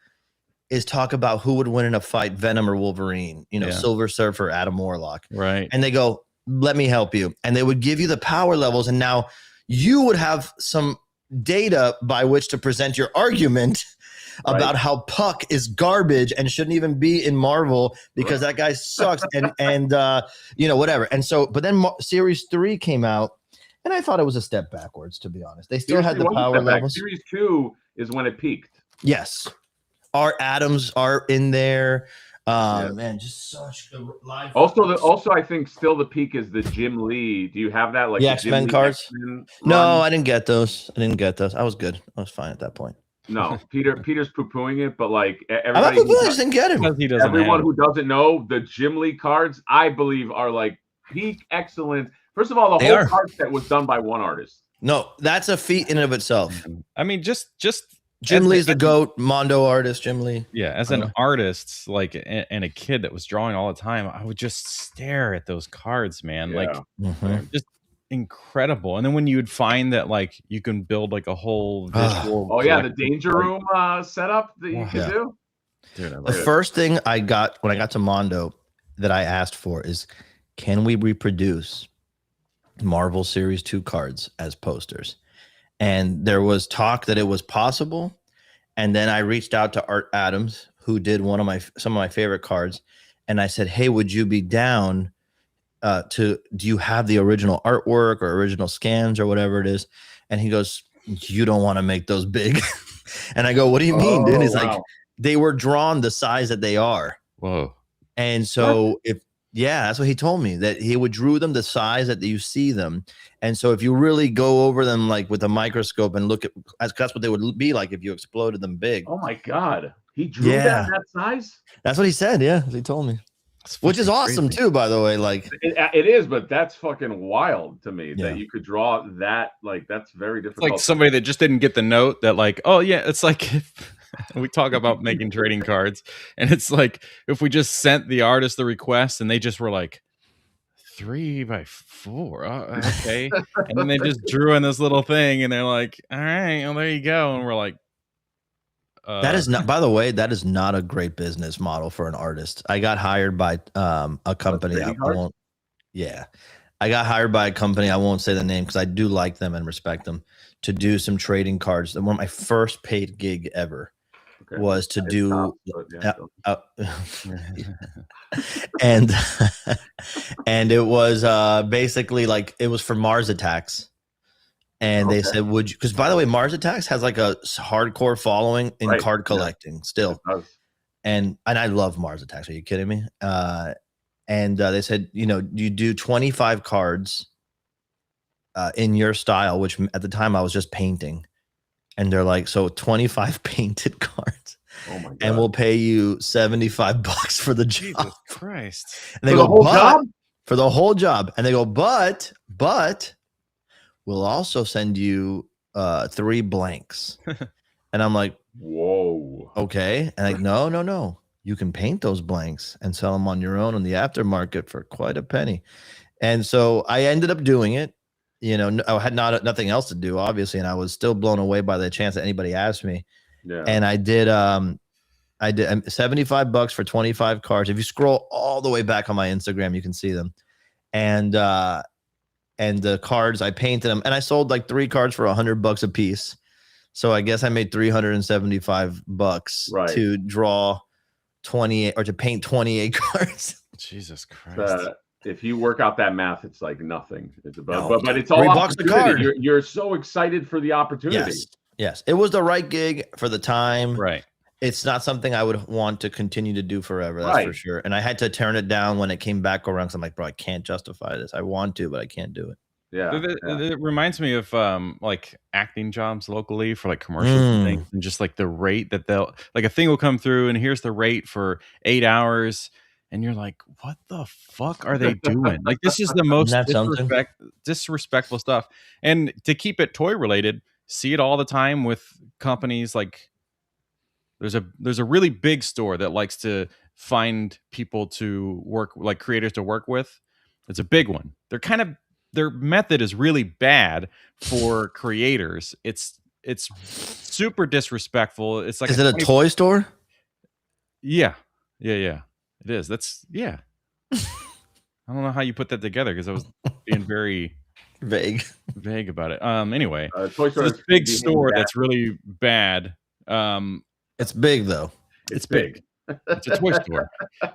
is talk about who would win in a fight, Venom or Wolverine, Silver Surfer, Adam Warlock. Right. And they go, let me help you. And they would give you the power levels. And now you would have some data by which to present your argument about how Puck is garbage and shouldn't even be in Marvel because that guy sucks and whatever. And so, but then Series 3 came out, and I thought it was a step backwards, to be honest. They still had the power levels. Series 2 is when it peaked. Yes, Art Adams are in there. Man, just such good live. Also, I think still the peak is the Jim Lee. Do you have that? Like the X-Men cards? No, I didn't get those. I was good. I was fine at that point. No, Peter's poo-pooing it, but like everybody just didn't get him. Everyone who doesn't know, the Jim Lee cards, I believe, are like peak excellence. First of all, the whole card set was done by one artist. No, that's a feat in and of itself. I mean, just Jim Lee's the GOAT, Mondo artist, Jim Lee. Yeah, as an artist, like, and a kid that was drawing all the time, I would just stare at those cards, man. Like, just incredible. And then when you would find that, like, you can build like a whole visual. The Danger Room setup that you can do. Dude, the first thing I got when I got to Mondo that I asked for is, can we reproduce Marvel Series 2 cards as posters? And there was talk that it was possible. And then I reached out to Art Adams, who did some of my favorite cards. And I said, hey, would you be down do you have the original artwork or original scans or whatever it is? And he goes, you don't want to make those big. And I go, what do you mean, dude? He's like, they were drawn the size that they are. Whoa. And so that's what he told me, that he would drew them the size that you see them. And so if you really go over them like with a microscope and look at, that's what they would be like if you exploded them big. Oh my God. He drew that size? That's what he said. Yeah. He told me. Which is awesome too, by the way. Like it is, but that's fucking wild to me that you could draw that. Like that's very difficult. It's like somebody that just didn't get the note that, like, oh yeah, it's like if we talk about making trading cards, and it's like if we just sent the artist the request and they just were like 3x4, okay, and then they just drew in this little thing, and they're like, all right, well there you go, and we're like. That is not, by the way, that is not a great business model for an artist. I got hired by a company. I got hired by a company. I won't say the name because I do like them and respect them, to do some trading cards. One of my first paid gig ever was to do, and it was basically like it was for Mars Attacks. And they said, would you, because by the way, Mars Attacks has like a hardcore following in card collecting still. And I love Mars Attacks. Are you kidding me? And they said, you do 25 cards in your style, which at the time I was just painting. And they're like, so 25 painted cards. Oh my God. And we'll pay you $75 for the job. Jesus Christ. And they go, for the whole job. And they go, but we'll also send you 3 blanks. And I'm like, whoa. Okay. And like, no. You can paint those blanks and sell them on your own in the aftermarket for quite a penny. And so I ended up doing it. I had nothing else to do, obviously. And I was still blown away by the chance that anybody asked me. Yeah. And I did $75 for 25 cards. If you scroll all the way back on my Instagram, you can see them. And the cards, I painted them, and I sold like 3 cards for $100 a piece. So I guess I made $375 to draw 28 or to paint 28 cards. Jesus Christ. If you work out that math, it's like nothing. But it's all $3 a card. You're so excited for the opportunity. Yes. It was the right gig for the time. Right. It's not something I would want to continue to do forever. That's for sure. And I had to turn it down when it came back around. Cause I'm like, bro, I can't justify this. I want to, but I can't do it. Yeah. It reminds me of like acting jobs locally for like commercials and things, and just like the rate that they'll, like, a thing will come through and here's the rate for 8 hours. And you're like, what the fuck are they doing? Like, this is the most disrespectful stuff. And to keep it toy related, see it all the time with companies like, there's a really big store that likes to find people to work, like creators to work with. It's a big one. Their method is really bad for creators. It's super disrespectful. It's like is it a toy store? Yeah. It is. Yeah. I don't know how you put that together because I was being very vague about it. Anyway, Toy Story this big store that's really bad. It's big though. It's big. It's a toy store.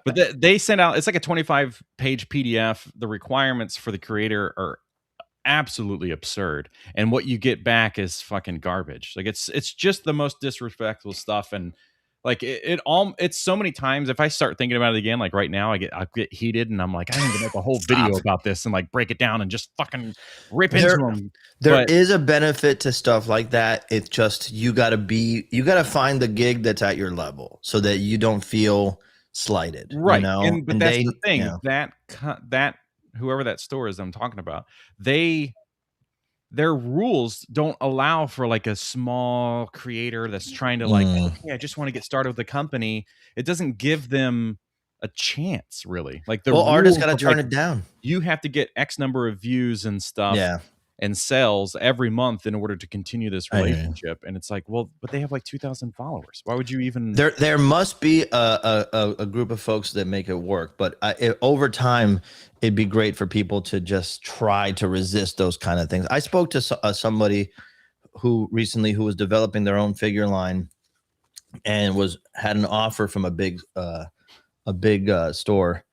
But they sent out, it's like a 25-page PDF. The requirements for the creator are absolutely absurd, and what you get back is fucking garbage. Like it's just the most disrespectful stuff. And like it's so many times, if I start thinking about it again, like right now, I get heated, and I'm like, I need to make a whole video about this and like break it down and just fucking rip into them. There is a benefit to stuff like that. It's just you gotta find the gig that's at your level so that you don't feel slighted, right? You know? But that's the thing, that whoever that store is I'm talking about, their rules don't allow for like a small creator that's trying to like, okay, I just want to get started with the company. It doesn't give them a chance, really. Like the artists got to turn it down. You have to get X number of views and stuff and sales every month in order to continue this relationship. And it's like, well, but they have like 2,000 followers. Why would you even? There must be a group of folks that make it work, but over time, it'd be great for people to just try to resist those kind of things. I spoke to somebody who was developing their own figure line and had an offer from a big store,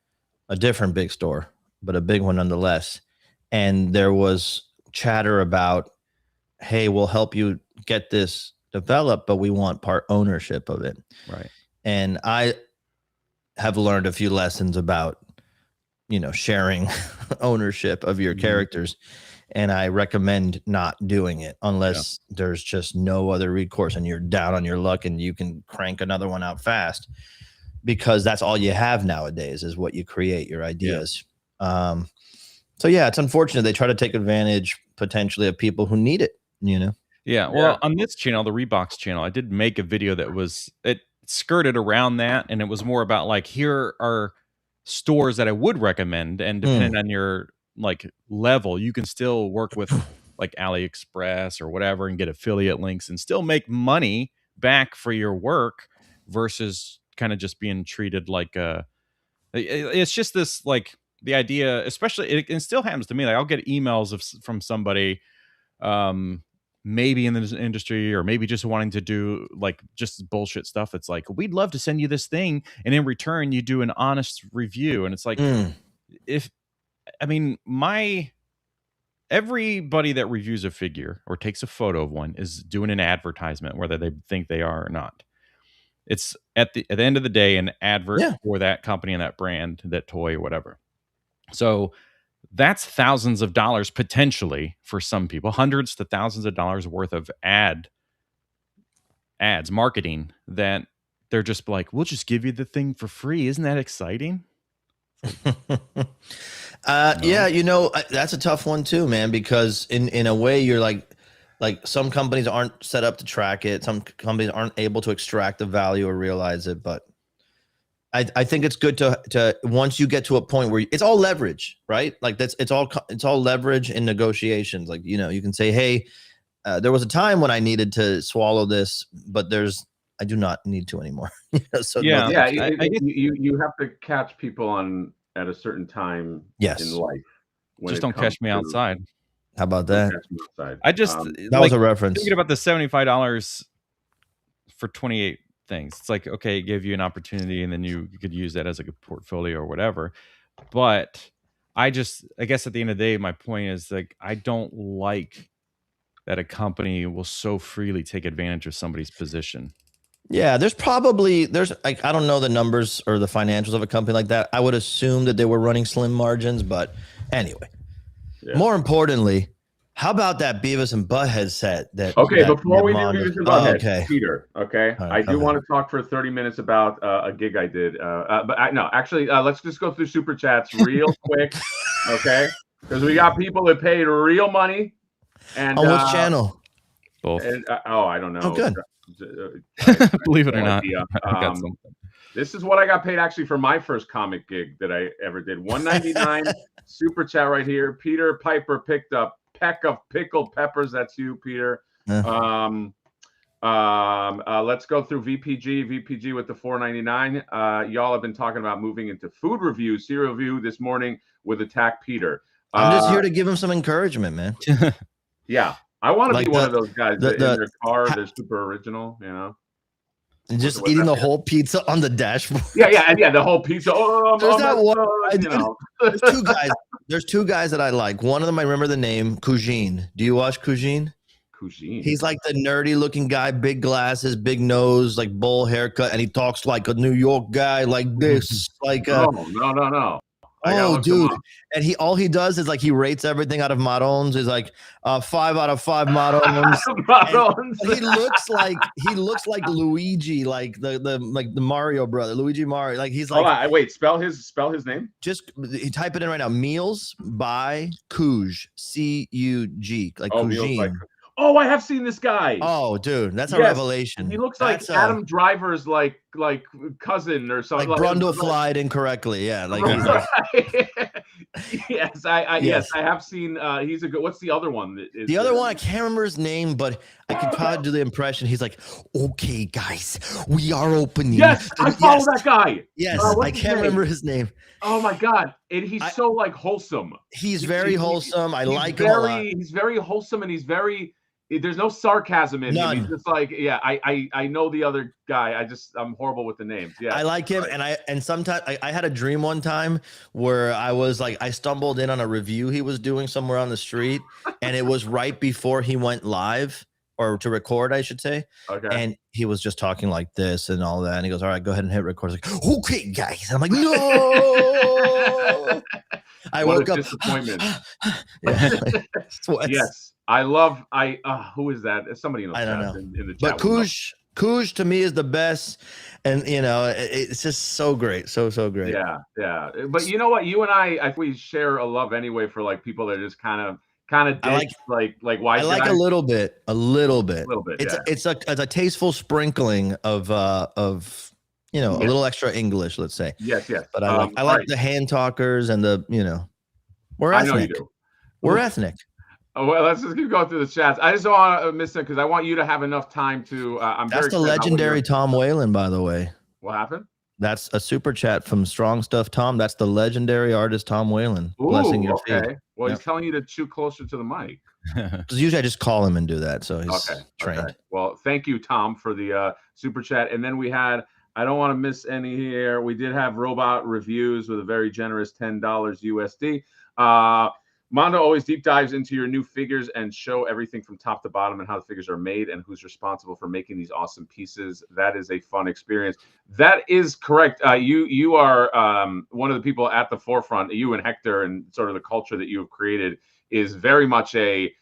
a different big store, but a big one nonetheless. And there was chatter about, hey, we'll help you get this developed, but we want part ownership of it. Right. And I have learned a few lessons about, sharing ownership of your characters. And I recommend not doing it unless there's just no other recourse and you're down on your luck and you can crank another one out fast, because that's all you have nowadays is what you create, your ideas. So yeah, it's unfortunate they try to take advantage potentially of people who need it, Yeah. Well, on this channel, the Reeboks channel, I did make a video that it skirted around that, and it was more about like, here are stores that I would recommend, and depending on your like level, you can still work with like AliExpress or whatever and get affiliate links and still make money back for your work versus kind of just being treated like it's just this like the idea, especially it still happens to me. Like I'll get emails from somebody maybe in this industry or maybe just wanting to do like just bullshit stuff. It's like, we'd love to send you this thing, and in return you do an honest review. And it's like, everybody that reviews a figure or takes a photo of one is doing an advertisement, whether they think they are or not. It's at the end of the day an advert for that company and that brand, that toy or whatever. So that's thousands of dollars potentially for some people, hundreds to thousands of dollars worth of ads, marketing, that they're just like, we'll just give you the thing for free. Isn't that exciting? Yeah, that's a tough one too, man, because in a way you're like some companies aren't set up to track it. Some companies aren't able to extract the value or realize it, but I think it's good to once you get to a point where it's all leverage, right? Like it's all leverage in negotiations. Like, you can say, hey, there was a time when I needed to swallow this, but I do not need to anymore. So you have to catch people at a certain time in life. Just don't catch me outside. How about that? I just that was a reference. Thinking about the $75 for 28 things. It's like, okay, it gave you an opportunity, and then you could use that as like a portfolio or whatever. But I guess at the end of the day, my point is like, I don't like that a company will so freely take advantage of somebody's position. Yeah, there's like, I don't know the numbers or the financials of a company like that. I would assume that they were running slim margins, but anyway. More importantly, how about that Beavis and Butthead set? Before we do Beavis and Butthead, Peter, right, I do want to talk for 30 minutes about a gig I did. Let's just go through super chats real quick, okay? Because we got people that paid real money. And on which channel? Both. I don't know. Oh, good. Believe it or no not, idea. I got something. This is what I got paid actually for my first comic gig that I ever did. $1.99 super chat right here. Peter Piper picked up peck of pickled peppers. That's you, Peter. Let's go through VPG with the $4.99. Y'all have been talking about moving into food review, cereal review this morning with Attack Peter. I'm just here to give him some encouragement, man. Yeah, I want to be one of those guys that in their car, they're super original, you know. And just eating the whole pizza on the dashboard. Yeah, the whole pizza. Oh, there's that one. You know. There's two guys. There's two guys that I like. One of them I remember the name, Cougine. Do you watch Cougine? Cougine. He's like the nerdy looking guy, big glasses, big nose, like bowl haircut, and he talks like a New York guy, like this, like no. Oh, dude! And all he does is like he rates everything out of Maroons. He's like 5 out of 5 Maroons. he looks like Luigi, like the Mario brother, Luigi Mario. Like he's like. Oh, wait, spell his name. Just type it in right now. Meals by Coug, C-U-G, like Cougine. Oh, I have seen this guy. Oh, dude, that's a revelation. He looks like Adam Driver's like cousin or something. Like Brundle-flied incorrectly. Yeah, like yes, I have seen. He's a good. What's the other one? The other one I can't remember his name, but I could probably do the impression. He's like, "Okay, guys, we are opening." Yes, I follow that guy. Yes, I can't remember his name. Oh my god, and he's so like wholesome. He's very wholesome. I like him a lot. He's very wholesome, and he's very. There's no sarcasm in him. He's just like, yeah, I know the other guy. I'm horrible with the names. Yeah, I like him, and sometimes I had a dream one time where I was like, I stumbled in on a review he was doing somewhere on the street, and it was right before he went live or to record, I should say. Okay. And he was just talking like this and all that, and he goes, "All right, go ahead and hit record." I was like, "Okay, guys," and I'm like, "No." I woke up. Disappointment. Yes. I love who is that? Somebody in the I don't know. In the But chat. Coug to me is the best, and you know it's just so great, so great. Yeah. But you know what? You and I we share a love anyway for like people that are just kind of like why? I like a little bit. It's yeah. a tasteful sprinkling of you know, a little extra English, let's say. Yes. But I like the hand talkers and the we're ethnic. I know you do. We're ethnic. Oh, well, let's just keep going through the chats. I just don't want to miss it because I want you to have enough time to. That's the legendary Tom Whalen, by the way. What happened? That's a super chat from Strong Stuff Tom. That's the legendary artist Tom Whalen. Blessing your feet. Well, he's telling you to chew closer to the mic. Because usually I just call him and do that, so he's trained. Okay. Well, thank you, Tom, for the super chat. And then we had. I don't want to miss any here. We did have robot reviews with a very generous $10 USD. Mondo always deep dives into your new figures and show everything from top to bottom and how the figures are made and who's responsible for making these awesome pieces. That is a fun experience. That is correct. You are one of the people at the forefront. You and Hector and sort of the culture that you have created is very much a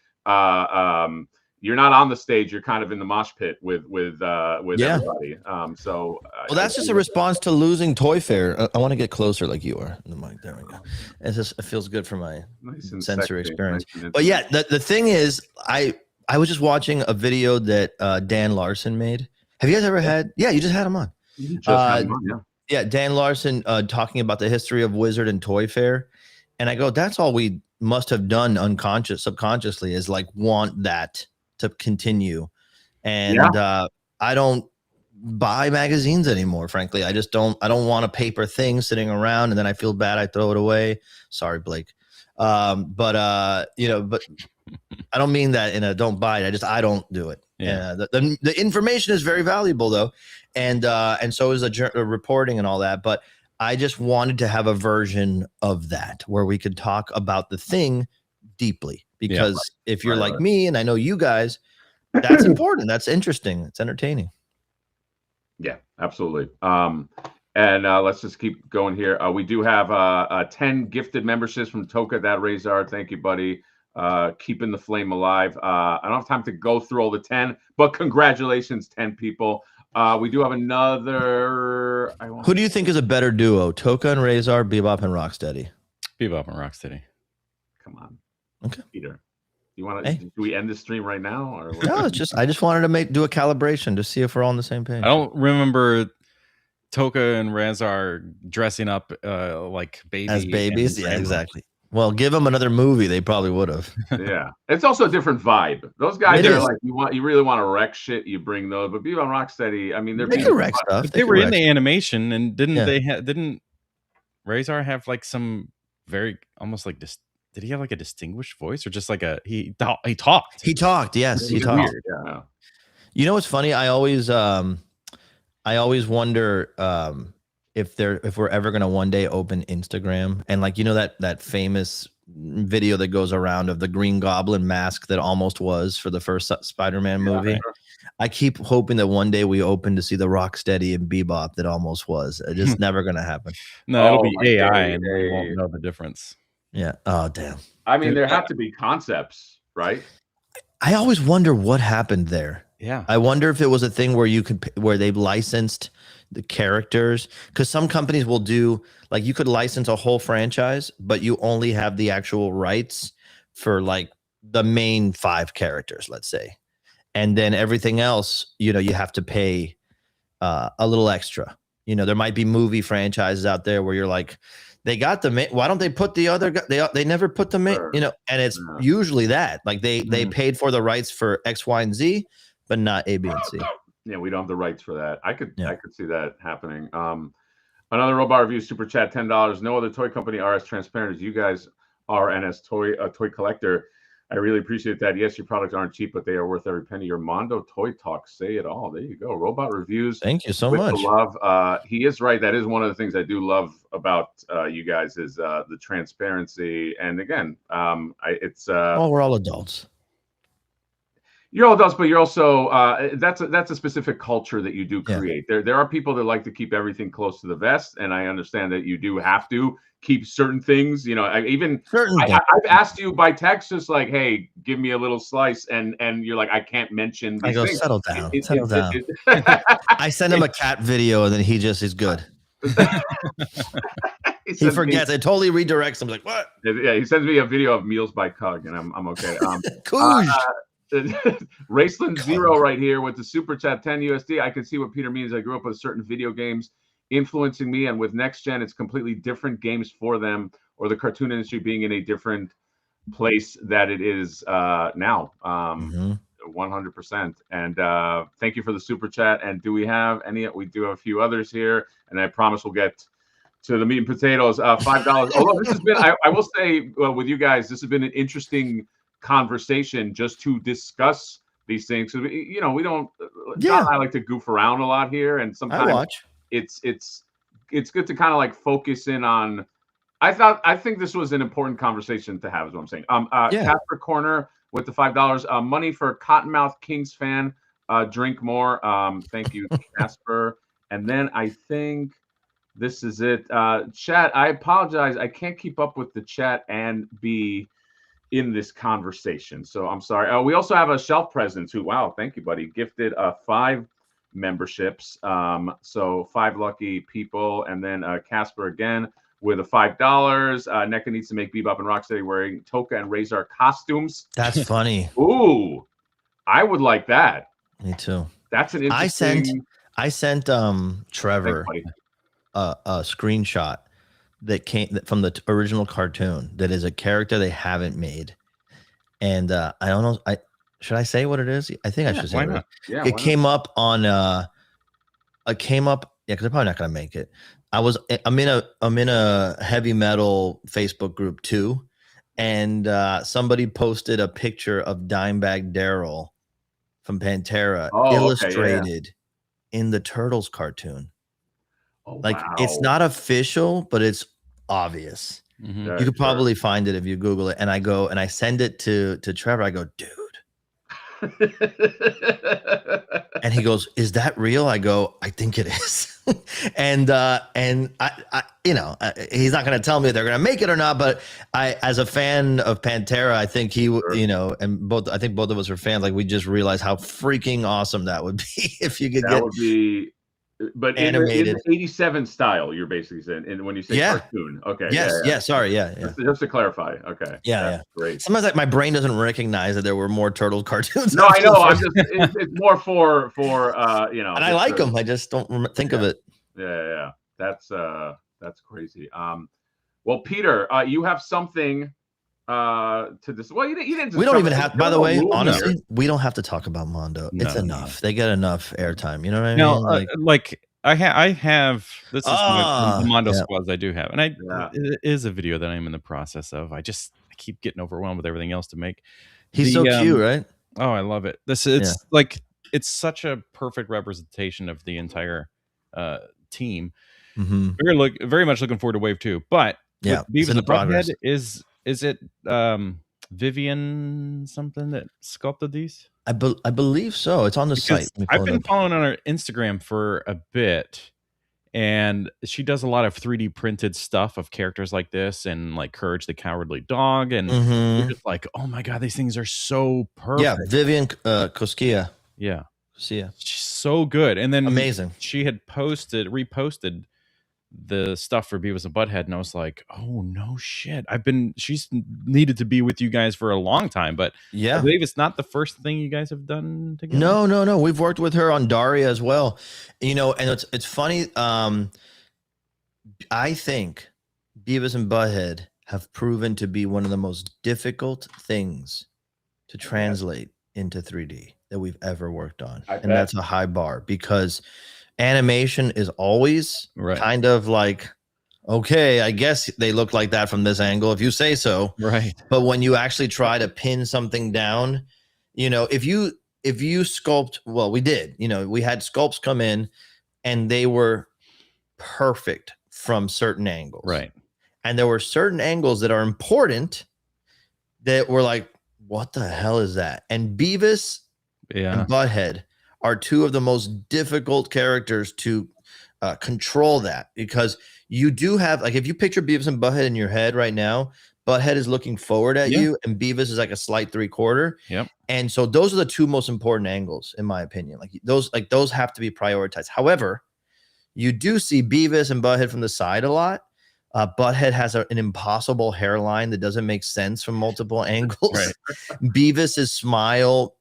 you're not on the stage. You're kind of in the mosh pit with everybody. Well, that's just a response to losing Toy Fair. I want to get closer, like you are. The mic. There we go. It feels good for my sensory experience. But yeah, the thing is, I was just watching a video that Dan Larson made. Have you guys ever had? Yeah, you just had him on. Yeah, Dan Larson talking about the history of Wizard and Toy Fair, and I go, that's all we must have done subconsciously is like want that to continue. And I don't buy magazines anymore, frankly. I don't want a paper thing sitting around and then I feel bad I throw it away. Sorry, Blake. But I don't mean that in a don't buy it. I don't do it. Yeah. The information is very valuable though. And so is a reporting and all that, but I just wanted to have a version of that where we could talk about the thing deeply. Because if you're like me, and I know you guys, that's important. That's interesting. It's entertaining. Yeah, absolutely. And let's just keep going here. We do have 10 gifted memberships from Toka That Razor. Thank you, buddy. Keeping the flame alive. I don't have time to go through all the 10, but congratulations, 10 people. We do have another. Who do you think is a better duo, Toka and Razor, Bebop and Rocksteady? Bebop and Rocksteady. Come on. Okay. Peter. You want to? Hey. Do we end the stream right now, or what? No, it's just I just wanted to do a calibration to see if we're all on the same page. I don't remember Toka and Razar dressing up like baby As babies. and Yeah, grandma. exactly. Well, give them another movie, they probably would have. Yeah, it's also a different vibe. Those guys It are is. like you really want to wreck shit, you bring those. But Bebop and Rocksteady, I mean, they're They being can wreck fun. stuff. But they were in the animation, and didn't Yeah. they? Didn't Razor have like some very almost like this? Did he have like a distinguished voice, or just like he talked? He talked. Yes, he It's talked. weird. Yeah. You know what's funny? I always wonder if we're ever gonna one day open Instagram, and like, you know, that famous video that goes around of the Green Goblin mask that almost was for the first Spider-Man movie. Right. I keep hoping that one day we open to see the Rocksteady and Bebop that almost was. It's just never gonna happen. No, it'll Oh, be my AI, God. and we won't know the difference. Yeah. Oh, damn. I mean, there have to be concepts, right? I always wonder what happened there. Yeah. I wonder if it was a thing where they've licensed the characters, because some companies will do, like, you could license a whole franchise, but you only have the actual rights for like the main 5 characters, let's say, and then everything else, you know, you have to pay a little extra. You know, there might be movie franchises out there where you're like, they got the main, why don't they put the other guy? They never put the main, you know, and it's usually that, like, they paid for the rights for X, Y, and Z, but not A, B, and C. Yeah, we don't have the rights for that. I could see that happening. Another robot review super chat, $10. No other toy company are as transparent as you guys are, and as a toy collector, I really appreciate that. Yes, your products aren't cheap, but they are worth every penny. Your Mondo Toy Talk, say it all. There you go. Robot reviews. Thank you so with much. the love. He is right. That is one of the things I do love about you guys is the transparency. And again, Oh, we're all adults. You're all adults, but you're also that's a specific culture that you do create. Yeah. There are people that like to keep everything close to the vest, and I understand that you do have to keep certain things. You know, I've asked you by text, just like, hey, give me a little slice, and you're like, I can't mention these things. Settle down, settle down. I send him a cat video, and then he just is good. He forgets. It totally redirects him. Like, what? Yeah, he sends me a video of Meals by Cug, and I'm okay. Raceland Zero right here with the super chat, 10 USD. I can see what Peter means. I grew up with certain video games influencing me, and with next gen, it's completely different games for them, or the cartoon industry being in a different place that it is now. 100%. And thank you for the super chat. And do we have any? We do have a few others here, and I promise we'll get to the meat and potatoes. $5. Although this has been, I will say, with you guys, this has been an interesting conversation just to discuss these things, because we don't. John and I like to goof around a lot here, and sometimes it's good to kind of like focus in on. I think this was an important conversation to have, is what I'm saying. Casper Corner with the $5. Money for Cottonmouth Kings fan. Drink more. Thank you, Casper. And then I think this is it. Chat, I apologize. I can't keep up with the chat and be in this conversation, so I'm sorry. We also have a shelf presence who, wow, thank you, buddy, gifted 5 memberships. So 5 lucky people. And then Casper again with a $5. NECA needs to make Bebop and Rocksteady wearing Toka and Razor costumes. That's funny. Ooh, I would like that. Me too. That's an interesting. I sent Trevor a screenshot that came from the original cartoon that is a character they haven't made, and I don't know. Should I say what it is? I think I should say. Why not? Yeah, it came up on. It came up. Yeah, because they're probably not gonna make it. I'm in a heavy metal Facebook group too, and somebody posted a picture of Dimebag Daryl from Pantera illustrated in the Turtles cartoon. Oh, like, wow. It's not official, but it's obvious. Mm-hmm. You could probably find it if you Google it. And I go and I send it to Trevor. I go, dude. And he goes, is that real? I go, I think it is. and I he's not going to tell me if they're going to make it or not, but as a fan of Pantera, I think he, and I think both of us are fans. Like, we just realized how freaking awesome that would be if you could that would be but animated in the 87 style, you're basically saying, and when you say cartoon, okay, yes, sorry, yeah. Just to clarify, okay, yeah. Great. Sometimes like my brain doesn't recognize that there were more turtle cartoons. No, I know. I'm just it's more for you know. And I like them. I just don't think of it. Yeah. That's crazy. Well, Peter, you have something to this. Well, you didn't. We don't even have. By the way, honestly, we don't have to talk about Mondo. It's enough. They get enough airtime. You know what I mean? Like I have. This is the Mondo squads I do have, and it is a video that I'm in the process of. I keep getting overwhelmed with everything else to make. He's so cute, right? Oh, I love it. It's like it's such a perfect representation of the entire team. Very much looking forward to Wave 2. But Beavis and Butthead, is it Vivian something that sculpted these? I believe so. It's on the site. I've been following on her Instagram for a bit, and she does a lot of 3D printed stuff of characters like this, and like Courage the Cowardly Dog, and you're just like, oh my god, these things are so perfect. Yeah, Vivian Koskia. Yeah, she's so good. And then amazing. She had reposted the stuff for Beavis and Butthead, and I was like, oh no shit, she's needed to be with you guys for a long time, but I believe it's not the first thing you guys have done together. No, we've worked with her on Daria as well, you know. And it's funny, I think Beavis and Butthead have proven to be one of the most difficult things to translate into 3D that we've ever worked on. And that's a high bar, because animation is always kind of like, okay, I guess they look like that from this angle, if you say so. Right. But when you actually try to pin something down, you know, if you sculpt, well, we did, you know, we had sculpts come in and they were perfect from certain angles. Right. And there were certain angles that are important that were like, what the hell is that? And Beavis and Butthead are two of the most difficult characters to control that, because you do have, like, if you picture Beavis and Butthead in your head right now, Butthead is looking forward at you and Beavis is like a slight 3/4. Yep. And so those are the two most important angles, in my opinion. Like those have to be prioritized. However, you do see Beavis and Butthead from the side a lot. Butthead has an impossible hairline that doesn't make sense from multiple angles. Right. Beavis's smile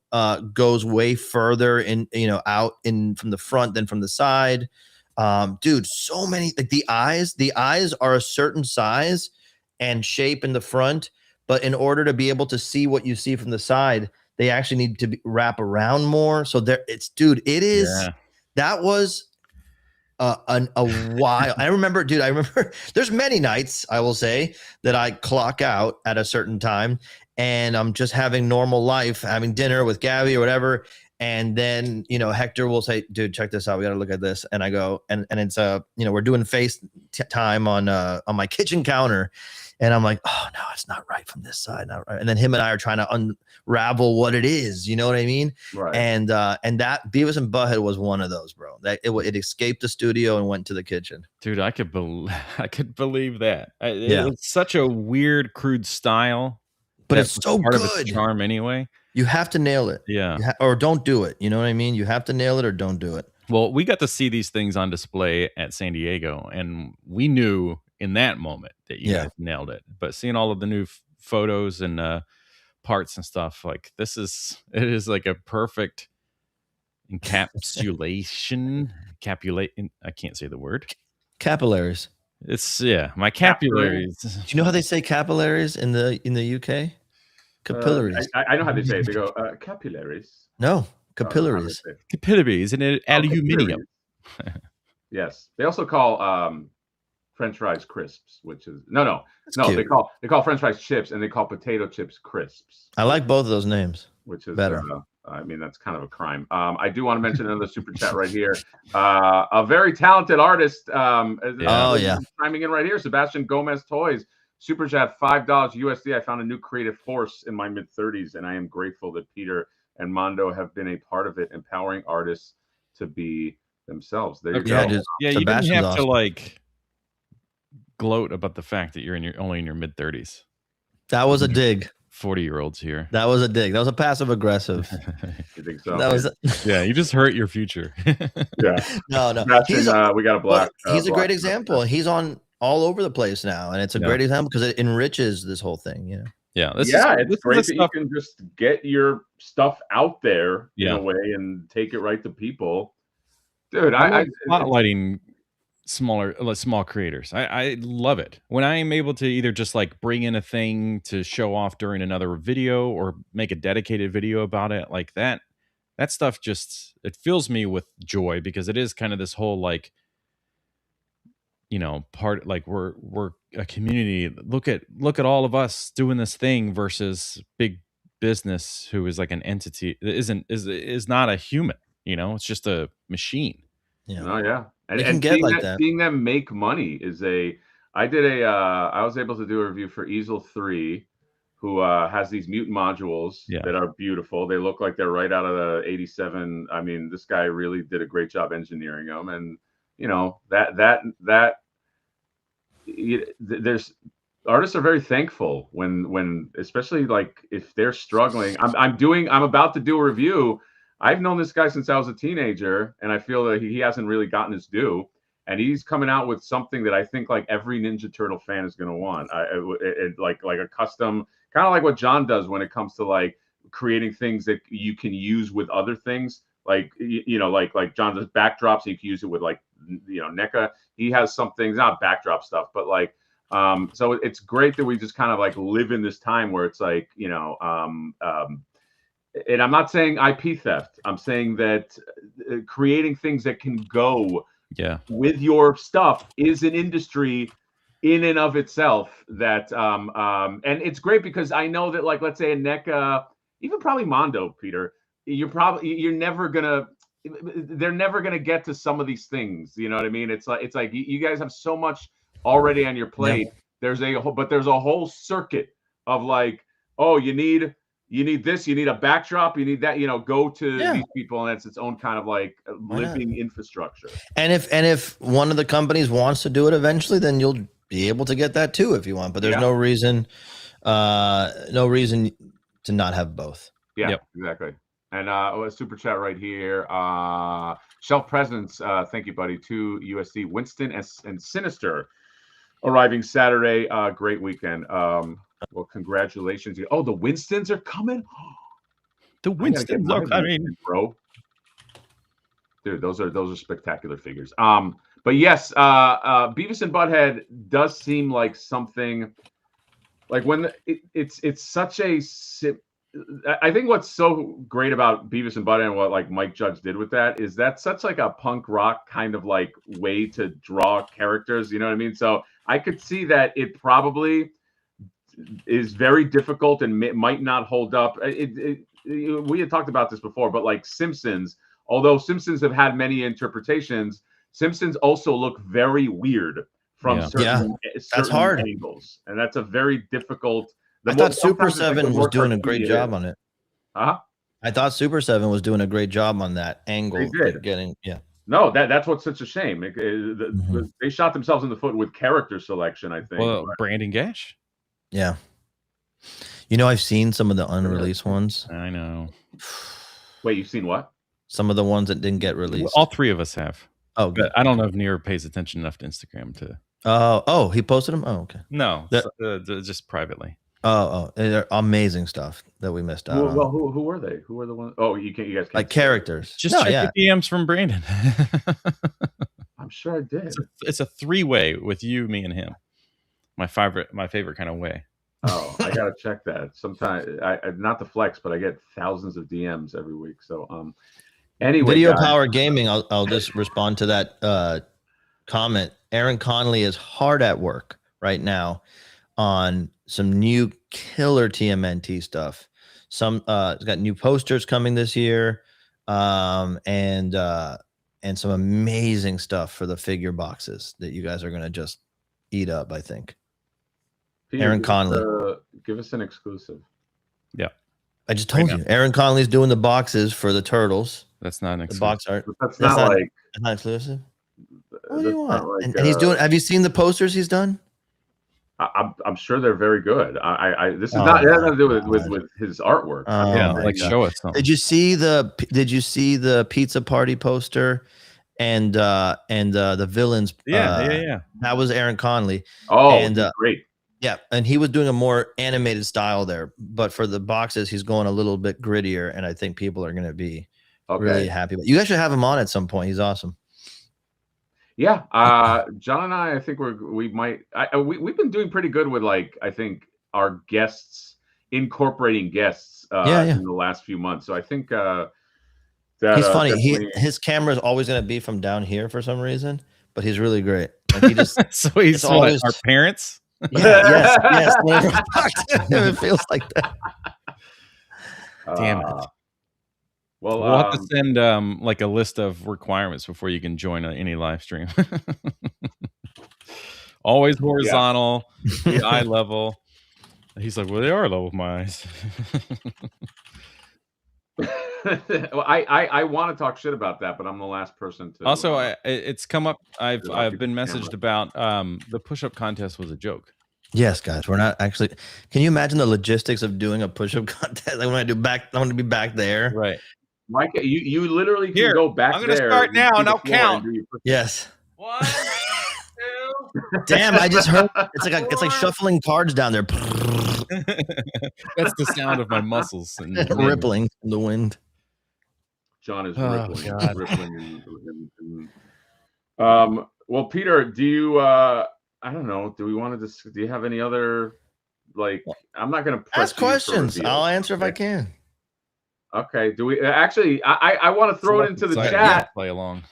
goes way further in, you know, out in from the front than from the side. Dude, so many, like the eyes are a certain size and shape in the front, but in order to be able to see what you see from the side, they actually need to wrap around more. So there, that was a while. I remember there's many nights, I will say, that I clock out at a certain time and I'm just having normal life, having dinner with Gabby or whatever. And then, you know, Hector will say, dude, check this out. We got to look at this. And I go, and it's, you know, we're doing FaceTime on my kitchen counter. And I'm like, oh no, it's not right from this side. Not right. And then him and I are trying to unravel what it is. You know what I mean? Right. And that Beavis and Butthead was one of those, bro. That it escaped the studio and went to the kitchen. Dude, I could believe that. It's such a weird, crude style, but it's so part good. Of its charm anyway. You have to nail it. Yeah. Or don't do it. You know what I mean? You have to nail it or don't do it. Well, we got to see these things on display at San Diego, and we knew in that moment that you guys nailed it. But seeing all of the new photos and parts and stuff, like it is like a perfect encapsulation. I can't say the word. Capillaries. It's my capillaries. Do you know how they say capillaries in the UK? Capillaries. I know how they say it. They go capillaries. No, capillaries. Capillaries and aluminium. Yes, they also call French fries crisps, which is no. They call French fries chips, and they call potato chips crisps. I like both of those names. Which is better. I mean, that's kind of a crime. I do want to mention another super chat right here. A very talented artist. Chiming in right here. Sebastian Gomez Toys. Super chat, $5 USD. I found a new creative force in my mid-30s, and I am grateful that Peter and Mondo have been a part of it, empowering artists to be themselves. There you go. You didn't have to like gloat about the fact that you're only in your mid-30s. That was a dig. 40-year-olds here. That was a dig. That was a passive aggressive. You think so? That was Yeah, you just hurt your future. Yeah. no. He's we got a black. He's a great example. He's on all over the place now, and it's a great example because it enriches this whole thing. You know. Yeah, it's great that you can just get your stuff out there in a way and take it right to people. Dude, I spotlighting small creators. I love it when I am able to either just like bring in a thing to show off during another video or make a dedicated video about it. Like that stuff just, it fills me with joy because it is kind of this whole like, you know, part, like we're a community. Look at all of us doing this thing versus big business who is like an entity that is not a human, you know, it's just a machine. Yeah. Oh yeah. And that. Seeing them make money is I was able to do a review for Easel 3, who has these mutant modules that are beautiful. They look like they're right out of the 87. I mean, this guy really did a great job engineering them. And you know, there's artists are very thankful when especially like if they're struggling. I'm about to do a review. I've known this guy since I was a teenager, and I feel that he hasn't really gotten his due. And he's coming out with something that I think like every Ninja Turtle fan is going to want. Like a custom, kind of like what John does when it comes to like creating things that you can use with other things. Like you know, like John does backdrops, and you can use it with like NECA. He has some things, not backdrop stuff, but like so it's great that we just kind of like live in this time where it's like and I'm not saying IP theft. I'm saying that creating things that can go with your stuff is an industry in and of itself. That and it's great because I know that like let's say a NECA, even probably Mondo, Peter, they're never gonna get to some of these things. You know what I mean? It's like you guys have so much already on your plate. Yeah. There's a whole circuit of like, oh, you need this, you need a backdrop, you need that, go to these people, and it's its own kind of like living infrastructure. And if one of the companies wants to do it eventually, then you'll be able to get that too if you want. But there's no reason to not have both. Yeah, exactly. And a super chat right here. Shelf Presence, thank you, buddy. 2 USD. Winston and Sinister arriving Saturday. Great weekend. Well, congratulations. Oh, the Winstons are coming. The Winstons are coming, bro. Dude, those are spectacular figures. But yes, Beavis and Butthead does seem like something. Like when it's such a. I think what's so great about Beavis and Butthead and what like Mike Judge did with that is that's such like a punk rock kind of like way to draw characters. You know what I mean? So I could see that it probably is very difficult and might not hold up. We had talked about this before, but like Simpsons, although Simpsons have had many interpretations, Simpsons also look very weird from certain hard angles, and that's a very difficult. I thought Super 7 was doing a great job on it. Huh? I thought Super 7 was doing a great job on that angle. They did. No, that's what's such a shame. They shot themselves in the foot with character selection, I think. Well, Brandon Gash. Yeah. I've seen some of the unreleased ones. I know. Wait, you've seen what? Some of the ones that didn't get released. Well, all three of us have. Oh, good. But I don't know if Near pays attention enough to Instagram to. Oh, he posted them? Oh, okay. No, just privately. They're amazing stuff that we missed out on. Well, who were they? Who were the ones? Oh, you guys can't like characters. Just check the DMs from Brandon. I'm sure I did. It's a 3-way with you, me, and him. My favorite kind of way. Oh, I gotta check that. Sometimes I not the flex, but I get thousands of DMs every week. So anyway, Video Power Gaming. I'll just respond to that comment. Aaron Conley is hard at work right now on some new killer TMNT stuff. It's got new posters coming this year, and some amazing stuff for the figure boxes that you guys are gonna just eat up, I think. Peter, Aaron Conley, give us an exclusive. Yeah, I just told you. Aaron Conley's doing the boxes for the Turtles. That's not an exclusive. The box art. That's not exclusive. What do you want? And he's doing. Have you seen the posters he's done? I'm sure they're very good. This is not, it has nothing to do with his artwork. Yeah, like show us something. Did you see the pizza party poster and the villains? Yeah. That was Aaron Conley. Oh, and great. Yeah, and he was doing a more animated style there, but for the boxes, he's going a little bit grittier, and I think people are going to be really happy. But you guys should have him on at some point. He's awesome. Yeah, John and I think we've been doing pretty good with, like, I think our guests, incorporating guests in the last few months. So I think that he's funny. His camera is always going to be from down here for some reason, but he's really great. Like he just so he's always our parents. Yes. It feels like that. Damn it. Well, we'll have to send like a list of requirements before you can join any live stream. Always horizontal, the eye level. He's like, well, they are level with my eyes. Well, I want to talk shit about that, but I'm the last person to. Also, it's come up. I've been messaged about the push-up contest was a joke. Yes, guys, we're not actually. Can you imagine the logistics of doing a push-up contest? I want to be back there. Right. Mike, you literally can go back there. I'm going to start now and I'll count. Yes. 1, 2. Damn! I just heard it's like shuffling cards down there. That's the sound of my muscles and rippling in the wind. John is rippling. Well, Peter, do you? I don't know. Do we want to just? Do you have any other? Like, I'm not going to ask questions. I'll answer if I can. Okay. Do we actually? I want to throw it into the chat. Play along.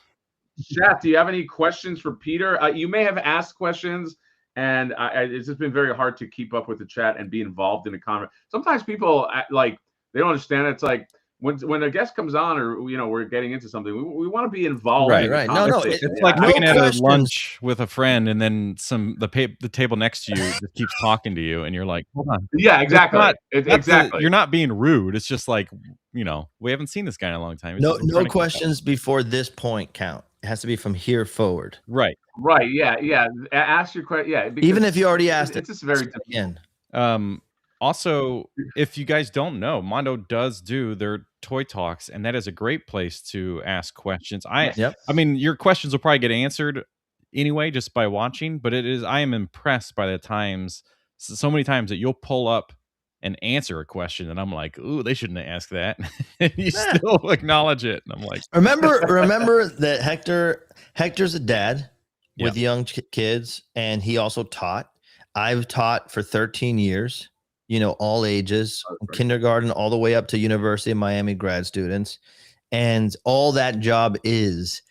Chat. Do you have any questions for Peter? You may have asked questions, and it's just been very hard to keep up with the chat and be involved in the comment. Sometimes people like they don't understand. It's like when a guest comes on, or we're getting into something, we want to be involved. Right. No. It's like being at a lunch with a friend, and then the table next to you just keeps talking to you, and you're like, hold on. Yeah, exactly. Exactly. You're not being rude. It's just like, we haven't seen this guy in a long time. No questions before this point count. It has to be from here forward. Right. Yeah. Ask your question. Yeah. Even if you already asked it. It's just very again. Also, if you guys don't know, Mondo does do their toy talks, and that is a great place to ask questions. I mean, your questions will probably get answered anyway just by watching, but I am impressed by the times, so many times that you'll pull up and answer a question, and I'm like, ooh, they shouldn't have asked that. And you still acknowledge it. And I'm like, remember that Hector's a dad with young kids, and he also taught. I've taught for 13 years. All ages, kindergarten all the way up to University of Miami grad students. And all that job is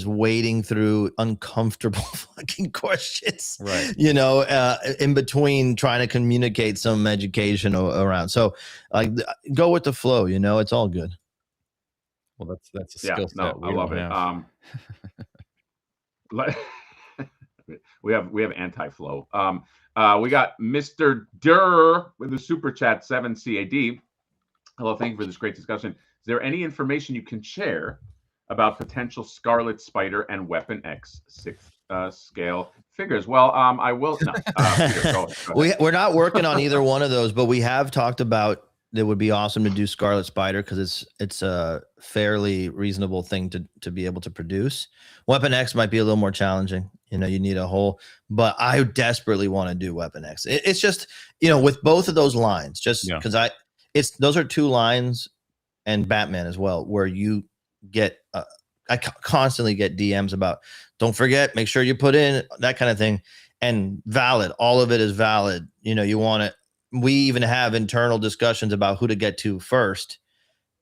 wading through uncomfortable fucking questions, right? In between trying to communicate some education around. So like, go with the flow, it's all good. Well, that's a skill set. I love it. We have anti-flow. We got Mr. Durr with the super chat 7CAD. Hello, thank you for this great discussion. Is there any information you can share about potential Scarlet Spider and Weapon X 6th scale figures? Well, I will. No, Peter, go ahead. We're not working on either one of those, but we have talked about it would be awesome to do Scarlet Spider because it's a fairly reasonable thing to be able to produce. Weapon X might be a little more challenging. You need a whole, but I desperately want to do Weapon X. It's just, with both of those lines, just because those are two lines, and Batman as well, where you get, I constantly get DMs about, don't forget, make sure you put in that kind of thing, and valid. All of it is valid. You want it. We even have internal discussions about who to get to first.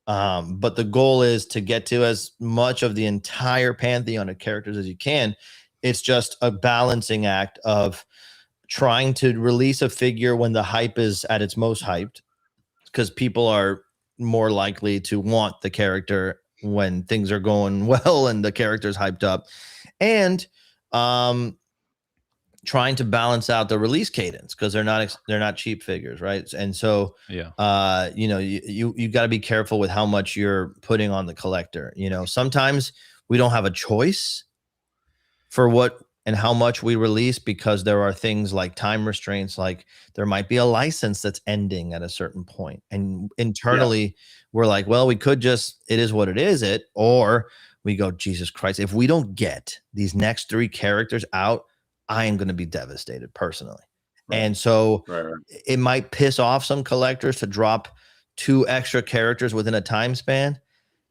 But the goal is to get to as much of the entire pantheon of characters as you can. It's just a balancing act of trying to release a figure when the hype is at its most hyped, because people are more likely to want the character when things are going well and the character's hyped up, and trying to balance out the release cadence because they're not cheap figures, right? And so you got to be careful with how much you're putting on the collector. Sometimes we don't have a choice for what and how much we release, because there are things like time restraints, like there might be a license that's ending at a certain point, and internally we're like, well, we could just, it is what it is, or we go, Jesus Christ, if we don't get these next 3 characters out, I am going to be devastated personally. And so it might piss off some collectors to drop 2 extra characters within a time span,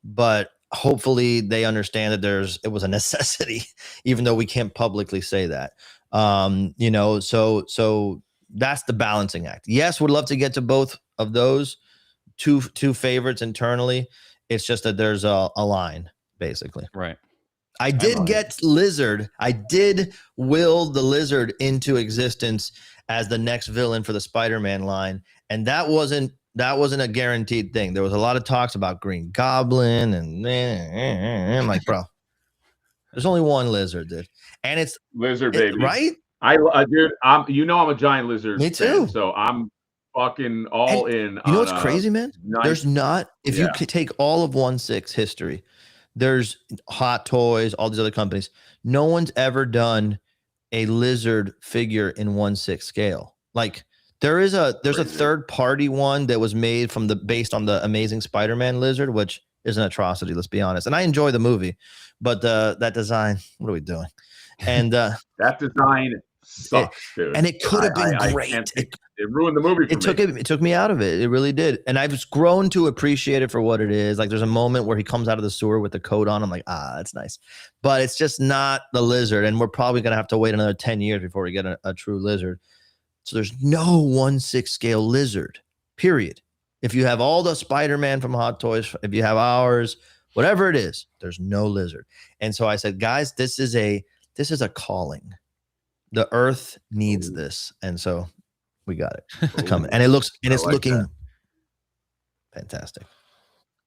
but hopefully they understand that it was a necessity, even though we can't publicly say that. You know, so that's the balancing act. Yes, would love to get to both of those two favorites internally. It's just that there's a line, basically. Right. I did get Lizard. I did will the Lizard into existence as the next villain for the Spider-Man line, and that wasn't a guaranteed thing. There was a lot of talks about Green Goblin, and I'm like, bro, there's only one Lizard, dude, and it's Lizard, baby, right? Dude, I'm a giant Lizard. Me too. Fan, so I'm fucking all in. You know what's crazy, man? There's not, if you could take all of 1/6 history, there's Hot Toys, all these other companies. No one's ever done a Lizard figure in 1/6 scale. Like there's a third party one that was made based on the Amazing Spider-Man Lizard, which is an atrocity, let's be honest. And I enjoy the movie, but that design, what are we doing? And that design sucks, dude. And it could have been great. It ruined the movie for me. It took me out of it. It really did. And I've just grown to appreciate it for what it is. Like there's a moment where he comes out of the sewer with the coat on. I'm like, that's nice. But it's just not the Lizard. And we're probably going to have to wait another 10 years before we get a true Lizard. So there's no 1/6 scale Lizard, period. If you have all the Spider-Man from Hot Toys, if you have ours, whatever it is, there's no Lizard. And so I said, guys, this is a calling. The earth needs this. And so we got it coming. And it's looking fantastic.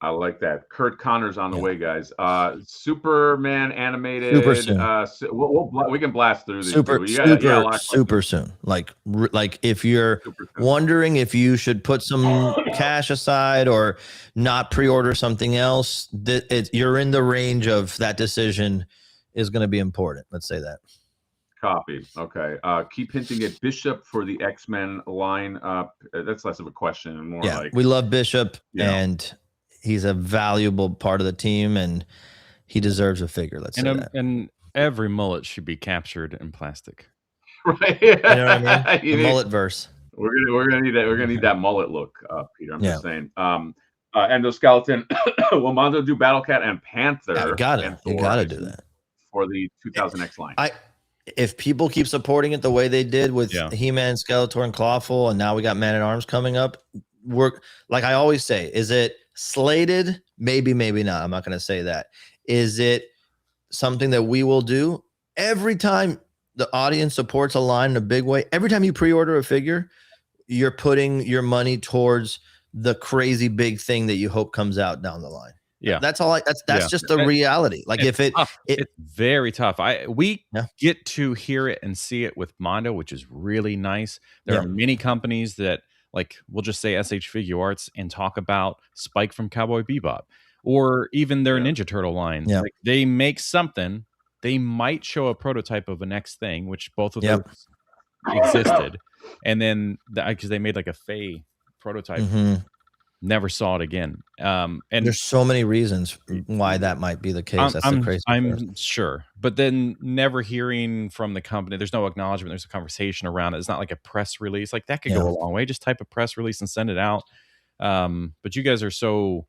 I like that. Kurt Connor's on the way, guys. Superman animated. Super soon. We can blast through these. Super soon. Like if you're wondering if you should put some cash aside or not pre-order something else, you're in the range of that decision is going to be important. Let's say that. Copy. Okay. Keep hinting at Bishop for the X-Men line. That's less of a question and more like we love Bishop and he's a valuable part of the team and he deserves a figure. Let's say that. And every mullet should be captured in plastic. Right. You know what I mean? The mullet verse. We're gonna need that. We're gonna need that mullet look, Peter. I'm just saying. Endoskeleton. Will Mondo do Battle Cat and Panther? You gotta do that for the 2000X line. If people keep supporting it the way they did with He-Man, Skeletor, and Clawful, and now we got Man-at-Arms coming up, like I always say, is it slated? Maybe, maybe not. I'm not going to say that. Is it something that we will do? Every time the audience supports a line in a big way, every time you pre-order a figure, you're putting your money towards the crazy big thing that you hope comes out down the line. Yeah, that's all. That's just the reality. Like it's very tough. We get to hear it and see it with Mondo, which is really nice. There are many companies that, like, we'll just say SH Figure Arts and talk about Spike from Cowboy Bebop, or even their Ninja Turtle line. Yeah. Like, they make something. They might show a prototype of the next thing, which both of those existed, and then because they made like a Faye prototype. Never saw it again. And there's so many reasons why that might be the case. That's the crazy part. I'm sure. But then never hearing from the company, there's no acknowledgement, there's a conversation around it. It's not like a press release. Like that could go a long way. Just type a press release and send it out. But you guys are so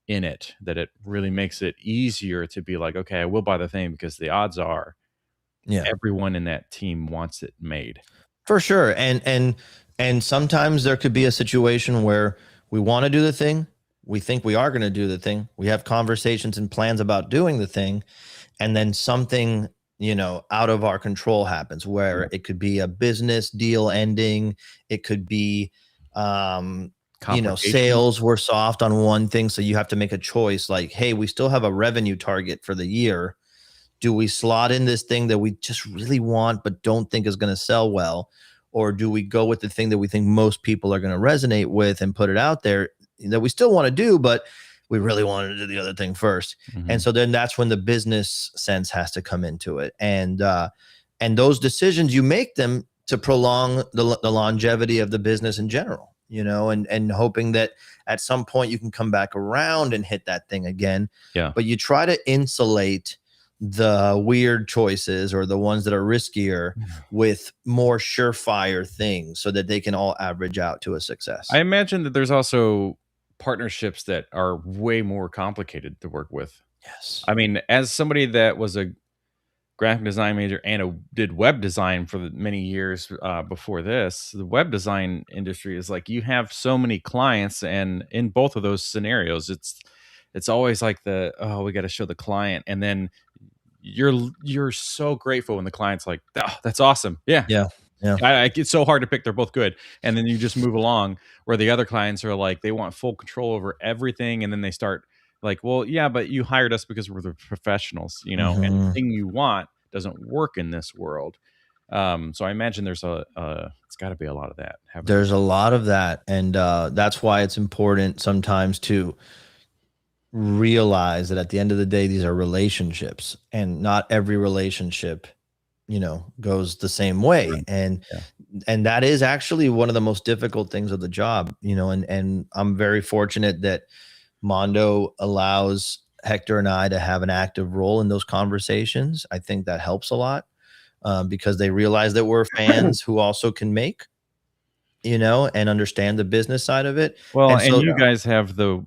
in it that it really makes it easier to be like, okay, I will buy the thing because the odds are everyone in that team wants it made. For sure. And sometimes there could be a situation where we want to do the thing. We think we are going to do the thing. We have conversations and plans about doing the thing. And then something, out of our control happens where it could be a business deal ending. It could be, sales were soft on one thing. So you have to make a choice like, hey, we still have a revenue target for the year. Do we slot in this thing that we just really want, but don't think is going to sell well? Or do we go with the thing that we think most people are going to resonate with and put it out there that we still want to do, but we really wanted to do the other thing first? And so then that's when the business sense has to come into it. And And those decisions, you make them to prolong the longevity of the business in general, you know, and hoping that at some point you can come back around and hit that thing again. Yeah. But you try to insulate the weird choices or the ones that are riskier with more surefire things so that they can all average out to a success. I imagine that there's also partnerships that are way more complicated to work with. Yes. I mean, as somebody that was a graphic design major and did web design for many years before this, the web design industry is like, you have so many clients, and in both of those scenarios, it's always like we got to show the client, and then you're so grateful when the client's like, oh, that's awesome. Yeah. It's so hard to pick. They're both good. And then you just move along, where the other clients are like, they want full control over everything. And then they start like, well, yeah, but you hired us because we're the professionals, you know, and the thing you want doesn't work in this world. So I imagine there's it's got to be a lot of that. There's a lot of that. And that's why it's important sometimes to realize that at the end of the day, these are relationships, and not every relationship, you know, goes the same way. Right. And that is actually one of the most difficult things of the job, you know, and I'm very fortunate that Mondo allows Hector and I to have an active role in those conversations. I think that helps a lot because they realize that we're fans who also can make, you know, and understand the business side of it. Well, and so, you guys have the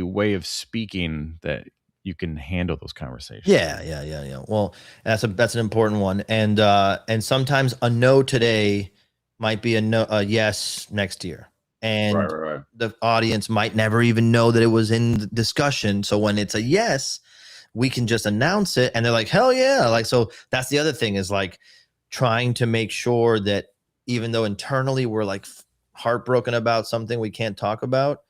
way of speaking that you can handle those conversations. Yeah. Well, that's an important one. And sometimes a no today might be a yes next year. And the audience might never even know that it was in the discussion. So when it's a yes, we can just announce it, and they're like, hell yeah. Like, so that's the other thing, is like trying to make sure that even though internally we're like heartbroken about something we can't talk about,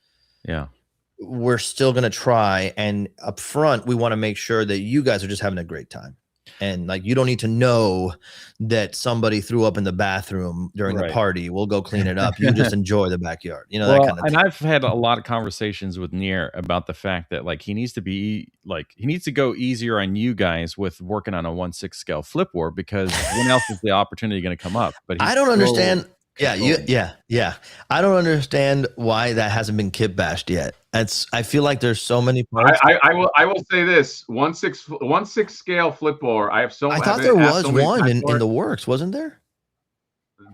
we're still going to try. And up front, we want to make sure that you guys are just having a great time. And like, you don't need to know that somebody threw up in the bathroom during the party. We'll go clean it up. You just enjoy the backyard, you know, that kind of thing. And I've had a lot of conversations with Nier about the fact that like, he needs to go easier on you guys with working on a 1/6 scale flip war, because when else is the opportunity going to come up? But I don't understand. Yeah. I don't understand why that hasn't been kit bashed yet. I feel like there's so many parts. I will say this: 1/6 scale flip board. I thought there was one in the works, wasn't there?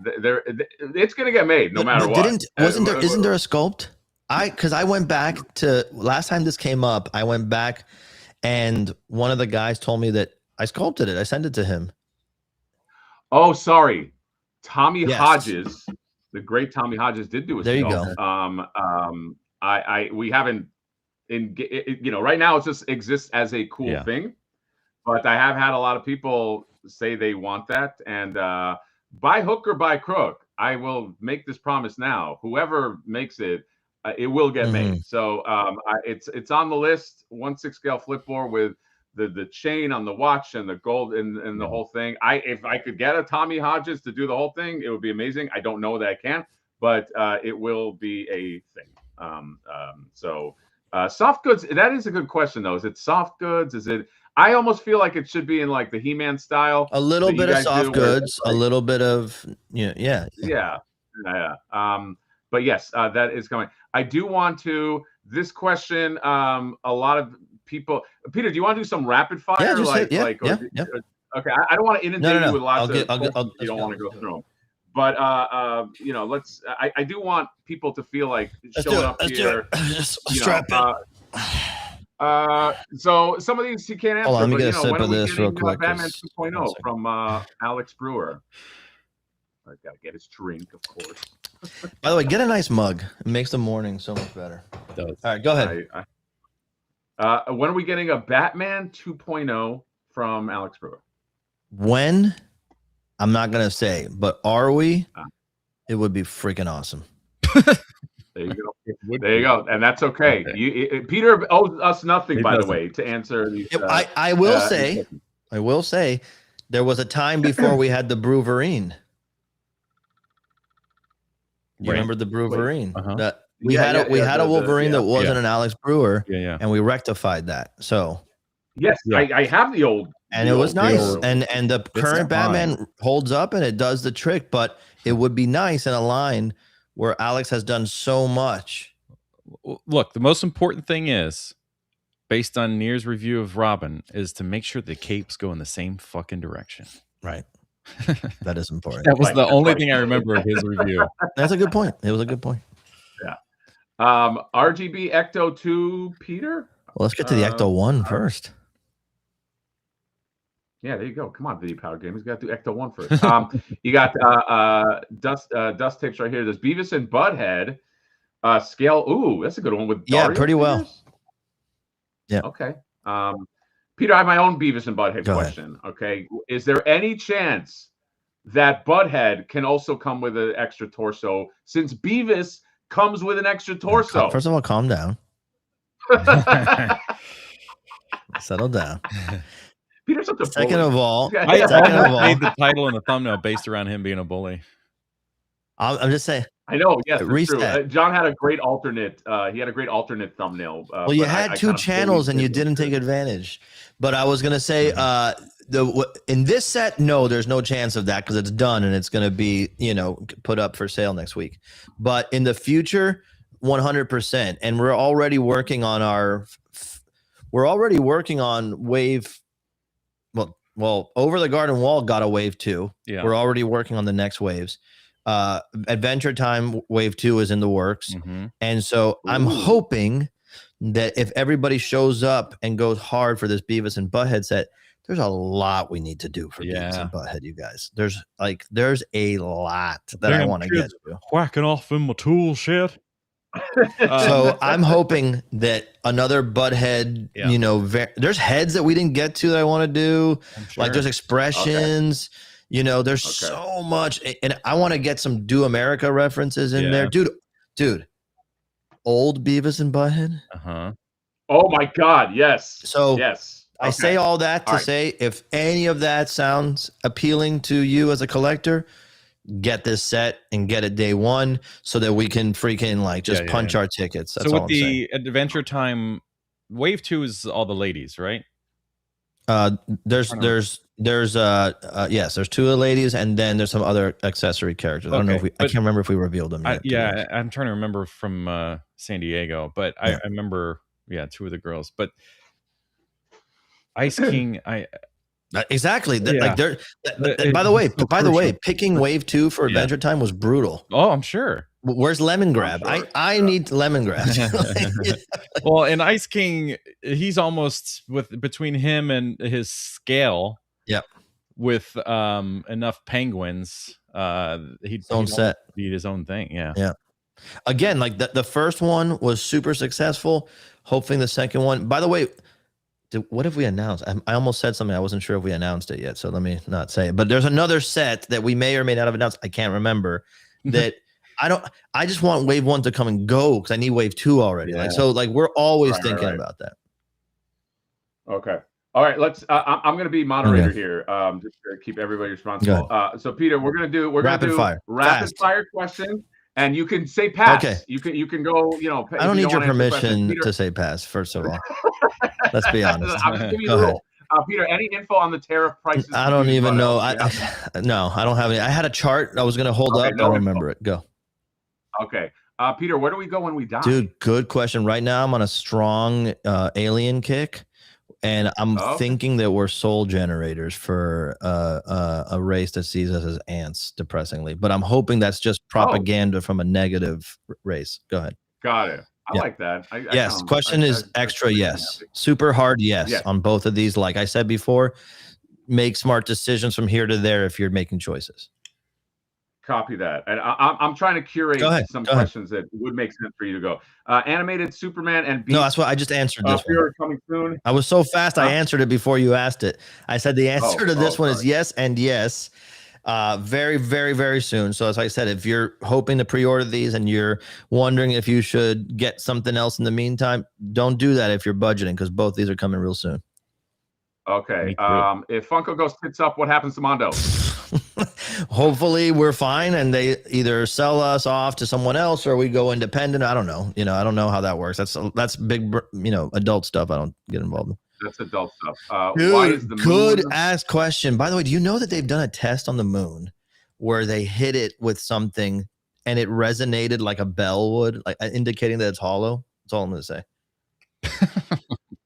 It's gonna get made no matter what. Isn't there a sculpt? Because I went back to last time this came up. I went back, and one of the guys told me that I sculpted it. I sent it to him. Oh, sorry. Tommy Hodges, the great Tommy Hodges, did do a there sculpt. You go. We haven't, you know, right now it just exists as a cool thing, but I have had a lot of people say they want that, and by hook or by crook, I will make this promise now: whoever makes it, it will get made. So it's on the list. 1/6 scale flip board with the chain on the watch and the gold and the whole thing. If I could get a Tommy Hodges to do the whole thing, it would be amazing. I don't know that I can, but it will be a thing. So soft goods, that is a good question though. Is it soft goods? Is it, I almost feel like it should be in like the He-Man style. A little bit of soft goods, a little bit of, yeah. But yes, that is coming. I do want to, this question, a lot of people, Peter, do you want to do some rapid fire? Yeah, Okay, I don't want to inundate you with lots of you don't want to go through them. But you know, I do want people to feel like showing up here. Strap so some of these he can't answer. Hold on, let me get a you know, sip of this real quick. Batman 2.0 from Alex Brewer. I gotta get his drink, of course. By the way, get a nice mug. It makes the morning so much better. It does. All right, go ahead. When are we getting a Batman 2.0 from Alex Brewer? When? I'm not gonna say, but are we? It would be freaking awesome. There you go. There you go, and that's okay. Peter owes us nothing, by the way, to answer these. I will say, there was a time before we had the Bruverine. You remember the Bruverine? That we had a Wolverine that wasn't an Alex Brewer, and we rectified that. So yes, I have the old And it was nice. And the It's current not mine. Batman holds up and it does the trick, but it would be nice in a line where Alex has done so much. Look, the most important thing is, based on Nier's review of Robin, is to make sure the capes go in the same fucking direction. Right. That is important. That was the only thing I remember of his review. That's a good point. It was a good point. Yeah. RGB Ecto 2, Peter? Well, let's get to the Ecto 1 first. Yeah, there you go. Come on, Video Power Gamers. Got to do Ecto 1 first. You got dust tips right here. There's Beavis and Butthead. Scale. Ooh, that's a good one with Dario pretty well. figures? Yeah. Okay. Peter, I have my own Beavis and Butthead Go question. Ahead. Okay. Is there any chance that Butthead can also come with an extra torso, since Beavis comes with an extra torso? First of all, calm down. Settle down. Peter's such a Second of all, I made the title and the thumbnail based around him being a bully. I'm just saying. I know. Yes, it's reset. true. John had a great alternate. He had a great alternate thumbnail. Well, you had two channels and you didn't take advantage. But I was gonna say, in this set, no, there's no chance of that because it's done and it's gonna be, put up for sale next week. But in the future, 100%. And we're already working on wave. Well, Over the Garden Wall got a wave 2. Yeah. We're already working on the next waves. Adventure Time wave 2 is in the works. Mm-hmm. And so I'm hoping that if everybody shows up and goes hard for this Beavis and Butthead set, there's a lot we need to do for Beavis and Butthead, you guys. There's a lot that I want to get to. Whacking off in my tool shed. So I'm hoping that another Butthead, there's heads that we didn't get to that I want to do. Sure. Like there's expressions, there's so much. And I want to get some Do America references in there. Dude, old Beavis and Butthead. Uh-huh. Oh my God. Yes. So yes. I say all that to say, if any of that sounds appealing to you as a collector, get this set and get it day one so that we can freaking punch our tickets. That's all I'm saying. Adventure Time wave 2 is all the ladies, right? There's 2 of the ladies and then there's some other accessory characters. I don't know if I can't remember if we revealed them yet. I'm trying to remember from San Diego, but I remember 2 of the girls, but Ice King, exactly. By the way, picking wave 2 for Adventure Time was brutal. Oh, I'm sure. Where's Lemon Grab? I need Lemon Grab. Well, and Ice King, he's almost between him and his scale. Yep. With enough penguins, he'd be his own thing. Yeah. Yeah. Again, like the first one was super successful. Hoping the second one. By the way, what have we announced? I almost said something. I wasn't sure if we announced it yet, so let me not say it. But there's another set that we may or may not have announced. I can't remember. That I just want wave 1 to come and go because I need wave 2 already. Yeah. We're always thinking about that. Okay. All right. Let's. I'm going to be moderator here. Just to keep everybody responsible. So Peter, we're going to do rapid fire question. And you can say pass. Okay. You can go. I don't need your permission to say pass. First of all, let's be honest. I'm just giving you the rule. Peter, any info on the tariff prices? I don't even know. No, I don't have any. I had a chart I was going to hold up. I don't remember it. Go. Okay. Peter, where do we go when we die? Dude, good question. Right now, I'm on a strong alien kick. And I'm thinking that we're soul generators for a race that sees us as ants, depressingly. But I'm hoping that's just propaganda from a negative race. Go ahead. Got it. I like that. Yes. Question is extra yes. Super hard yes on both of these. Like I said before, make smart decisions from here to there if you're making choices. Copy that. And I'm trying to curate some questions that would make sense for you to go. Animated Superman and Beast. No, that's what I just answered. This one. Coming soon. I was so fast. I answered it before you asked it. I said the answer to this one is yes and yes. Very, very, very soon. So as I said, if you're hoping to pre-order these and you're wondering if you should get something else in the meantime, don't do that if you're budgeting because both these are coming real soon. Okay. If Funko goes tits up, what happens to Mondo? Hopefully we're fine and they either sell us off to someone else or we go independent. I don't know. I don't know how that works. That's big, adult stuff I don't get involved in. That's adult stuff. Dude, why is the good moon? ass question. By the way, do you know that they've done a test on the moon where they hit it with something and it resonated like a bell would, like indicating that it's hollow? That's all I'm gonna say.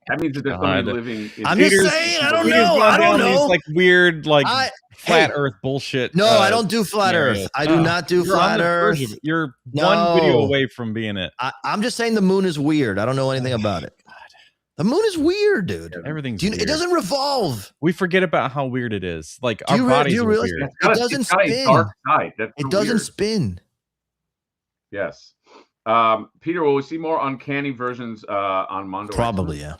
That means that there's somebody living in I'm just saying, I don't know. I don't know. These like weird, like flat Earth bullshit. No, I don't do flat Earth. I do not do flat Earth. You're one video away from being it. I'm just saying the moon is weird. I don't know anything about it. The moon is weird, dude. Everything's weird. It doesn't revolve. We forget about how weird it is. Like our bodies are weird. It doesn't spin. Dark side. That's it doesn't spin. Yes. Peter, will we see more uncanny versions on Mondo? Probably, yeah.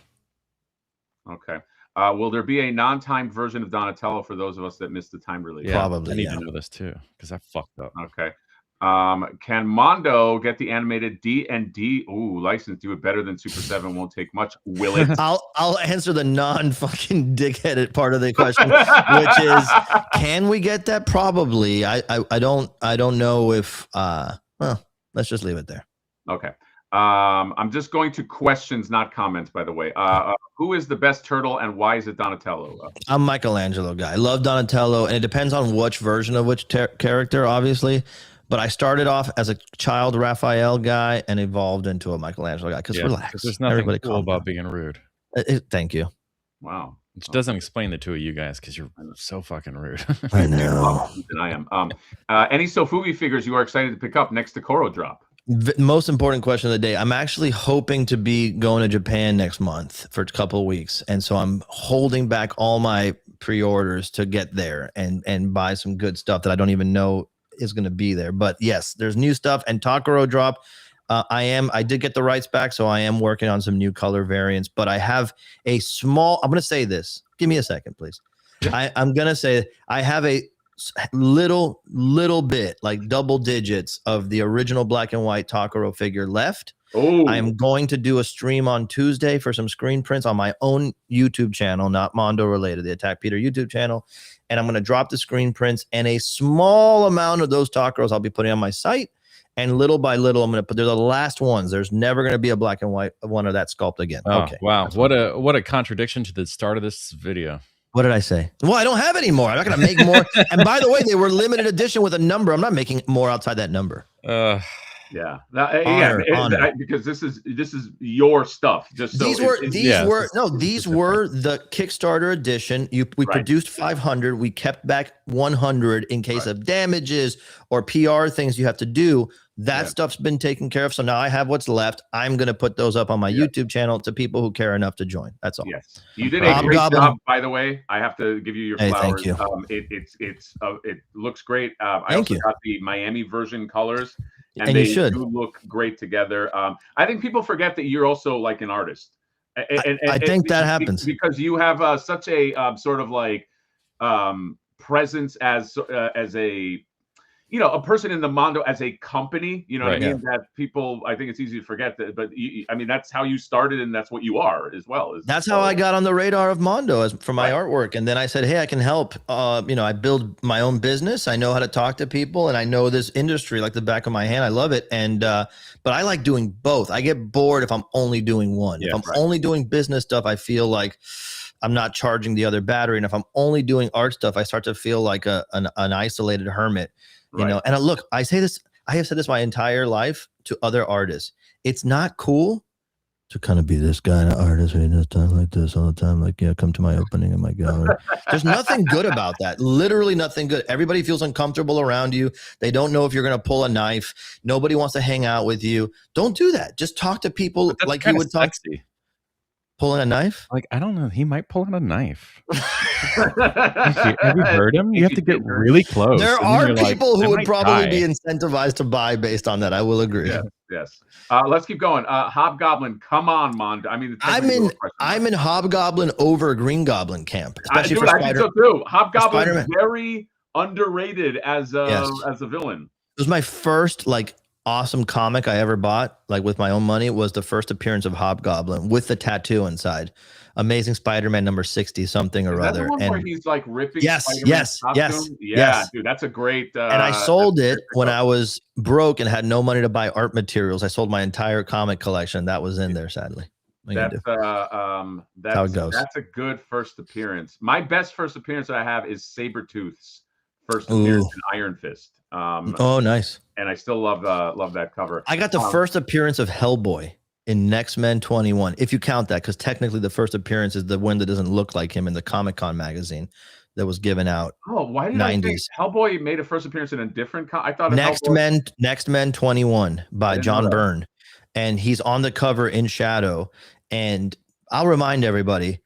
Okay. Will there be a non-timed version of Donatello for those of us that missed the time release? Yeah, probably. I need to know this too because I fucked up. Okay. Can Mondo get the animated D&D license? Do it better than Super 7. Won't take much. Will it? I'll answer the non-fucking dickheaded part of the question, which is, can we get that? Probably. I don't know if. Well, let's just leave it there. Okay. I'm just going to questions, not comments, by the way. Who is the best turtle and why is it Donatello? I'm Michelangelo guy. I love Donatello, and it depends on which version of which character, obviously. But I started off as a child Raphael guy and evolved into a Michelangelo guy. Because relax, there's nothing cool about being rude. Thank you. Wow. Which doesn't explain the two of you guys because you're so fucking rude. I know. And I am. Any Sofubi figures you are excited to pick up next to Koro drop? Most important question of the day. I'm actually hoping to be going to Japan next month for a couple of weeks. And so I'm holding back all my pre-orders to get there and buy some good stuff that I don't even know is going to be there. But yes, there's new stuff and Takaro drop. I did get the rights back, so I am working on some new color variants, but I have a small, I'm going to say this. Give me a second, please. I'm going to say I have a little bit, like double digits of the original black and white Takaro figure left. I am going to do a stream on Tuesday for some screen prints on my own YouTube channel, not Mondo related, the Attack Peter YouTube channel. And I'm going to drop the screen prints and a small amount of those Takaros I'll be putting on my site. And little by little, I'm going to put, they're the last ones. There's never going to be a black and white one of that sculpt again. Oh, okay. Wow. What a contradiction to the start of this video. What did I say? Well, I don't have any more. I'm not going to make more. And by the way, they were limited edition with a number. I'm not making more outside that number. Yeah. Because this is your stuff. Just so these were the Kickstarter edition. We produced 500. We kept back 100 in case of damages or PR things you have to do. That stuff's been taken care of. So now I have what's left. I'm going to put those up on my YouTube channel to people who care enough to join. That's all. Yes. You did a great job, by the way. I have to give you your flowers. Thank you. It looks great. I Thank also you. got the Miami version colors. And they do look great together. I think people forget that you're also like an artist. I think that happens because you have such a sort of like presence as a a person in the Mondo as a company. You know what I mean? That people, I think it's easy to forget that, but I mean that's how you started, and that's what you are as well. That's how I got on the radar of Mondo for my artwork, and then I said, hey, I can help. I build my own business. I know how to talk to people, and I know this industry like the back of my hand. I love it, and but I like doing both. I get bored if I'm only doing one. If I'm only doing business stuff, I feel like I'm not charging the other battery, and if I'm only doing art stuff, I start to feel like an isolated hermit. You know, and look, I say this, I have said this my entire life to other artists. It's not cool to kind of be this kind of artist who does stuff like this all the time. Like, come to my opening in my gallery. There's nothing good about that. Literally nothing good. Everybody feels uncomfortable around you. They don't know if you're going to pull a knife. Nobody wants to hang out with you. Don't do that. Just talk to people like you would talk. Pulling a knife? Like, I don't know. He might pull out a knife. Have you heard him? You have to get really close. There are people who would probably be incentivized to buy based on that. I will agree. Yes. Let's keep going. Hobgoblin, come on, Mondo. I mean, I'm in Hobgoblin over Green Goblin camp, especially for Spider. I think so too. Hobgoblin very underrated as a villain. It was my first awesome comic I ever bought, like with my own money. It was the first appearance of Hobgoblin with the tattoo inside. Amazing Spider-Man number 60 something or other. The one where he's like ripping yes, dude, that's a great and I sold it when I was broke and had no money to buy art materials. I sold my entire comic collection. That was in there, sadly. That's how it goes. That's a good first appearance. My best first appearance that I have is Sabretooth's first appearance in Iron Fist. Oh, nice. And I still love that cover. I got the first appearance of Hellboy in Next Men 21, if you count that, because technically the first appearance is the one that doesn't look like him in the Comic-Con magazine that was given out. Oh, why did 90s. I think Hellboy made a first appearance in a different I thought Next Men 21 by John Byrne, and he's on the cover in shadow. And I'll remind everybody,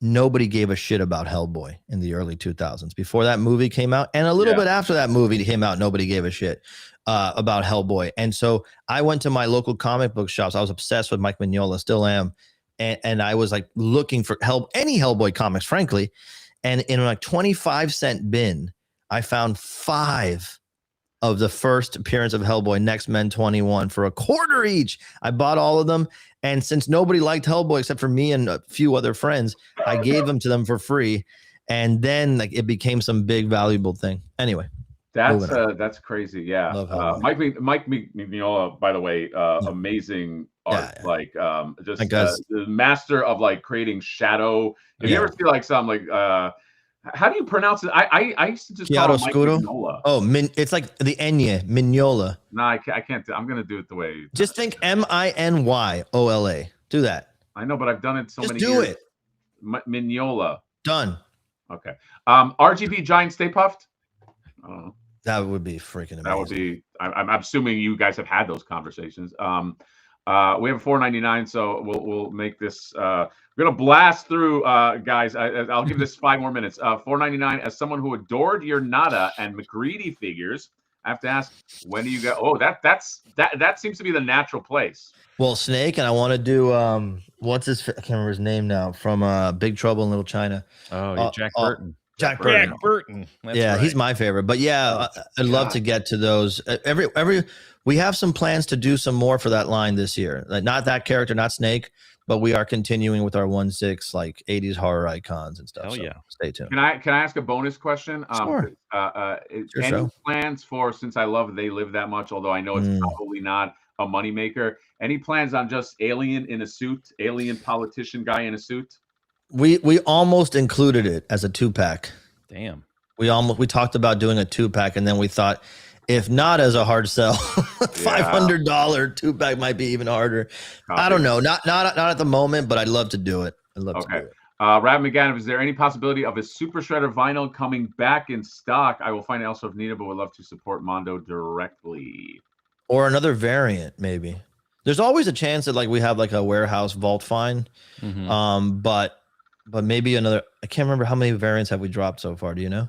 nobody gave a shit about Hellboy in the early 2000s. Before that movie came out, and a little bit after that movie came out, nobody gave a shit about Hellboy. And so I went to my local comic book shops. I was obsessed with Mike Mignola, still am. And I was like looking for any Hellboy comics, frankly. And in like 25-cent bin, I found 5 of the first appearance of Hellboy, Next Men 21, for $0.25 each. I bought all of them. And since nobody liked Hellboy except for me and a few other friends, I gave them to them for free. And then like it became some big valuable thing. Anyway. That's crazy. Yeah. Mike Mignola, by the way, amazing art. Like just the master of like creating shadow. If you ever see like some like how do you pronounce it? I used to just call it Mike Mignola. Oh, it's like the Enya, Mignola. No, I can't. I'm gonna do it the way. Just think Minyola. Do that. I know, but I've done it so many years. Do it. Mignola. Done. Okay. RGB Giant Stay Puffed. I don't know. That would be freaking amazing. That would be. I'm assuming you guys have had those conversations. We have $4.99, so we'll make this. We're gonna blast through, guys. I'll give this 5 more minutes. $4.99. As someone who adored your Nada and McGreedy figures, I have to ask, when do you go? Oh, that seems to be the natural place. Well, Snake, and I want to do what's his? I can't remember his name now. From Big Trouble in Little China. Oh, Jack Burton. Jack Burton. That's right. He's my favorite. But yeah, I'd love to get to those. We have some plans to do some more for that line this year. Like not that character, not Snake, but we are continuing with our 1/6 like 80s horror icons and stuff. Hell yeah. Stay tuned. Can I ask a bonus question? Sure. Any plans for, since I love They Live That Much, although I know it's probably not a moneymaker, any plans on just alien in a suit, alien politician guy in a suit? We almost included it as a 2-pack. Damn. We talked about doing a 2-pack, and then we thought, if not as a hard sell, $500 2-pack might be even harder. I don't know. Not at the moment, but I'd love to do it. I'd love to do it. Rab McGann, is there any possibility of a Super Shredder vinyl coming back in stock? I will find it elsewhere if needed, but would love to support Mondo directly. Or another variant, maybe. There's always a chance that like we have like a warehouse vault find. But maybe another. I can't remember how many variants have we dropped so far. Do you know?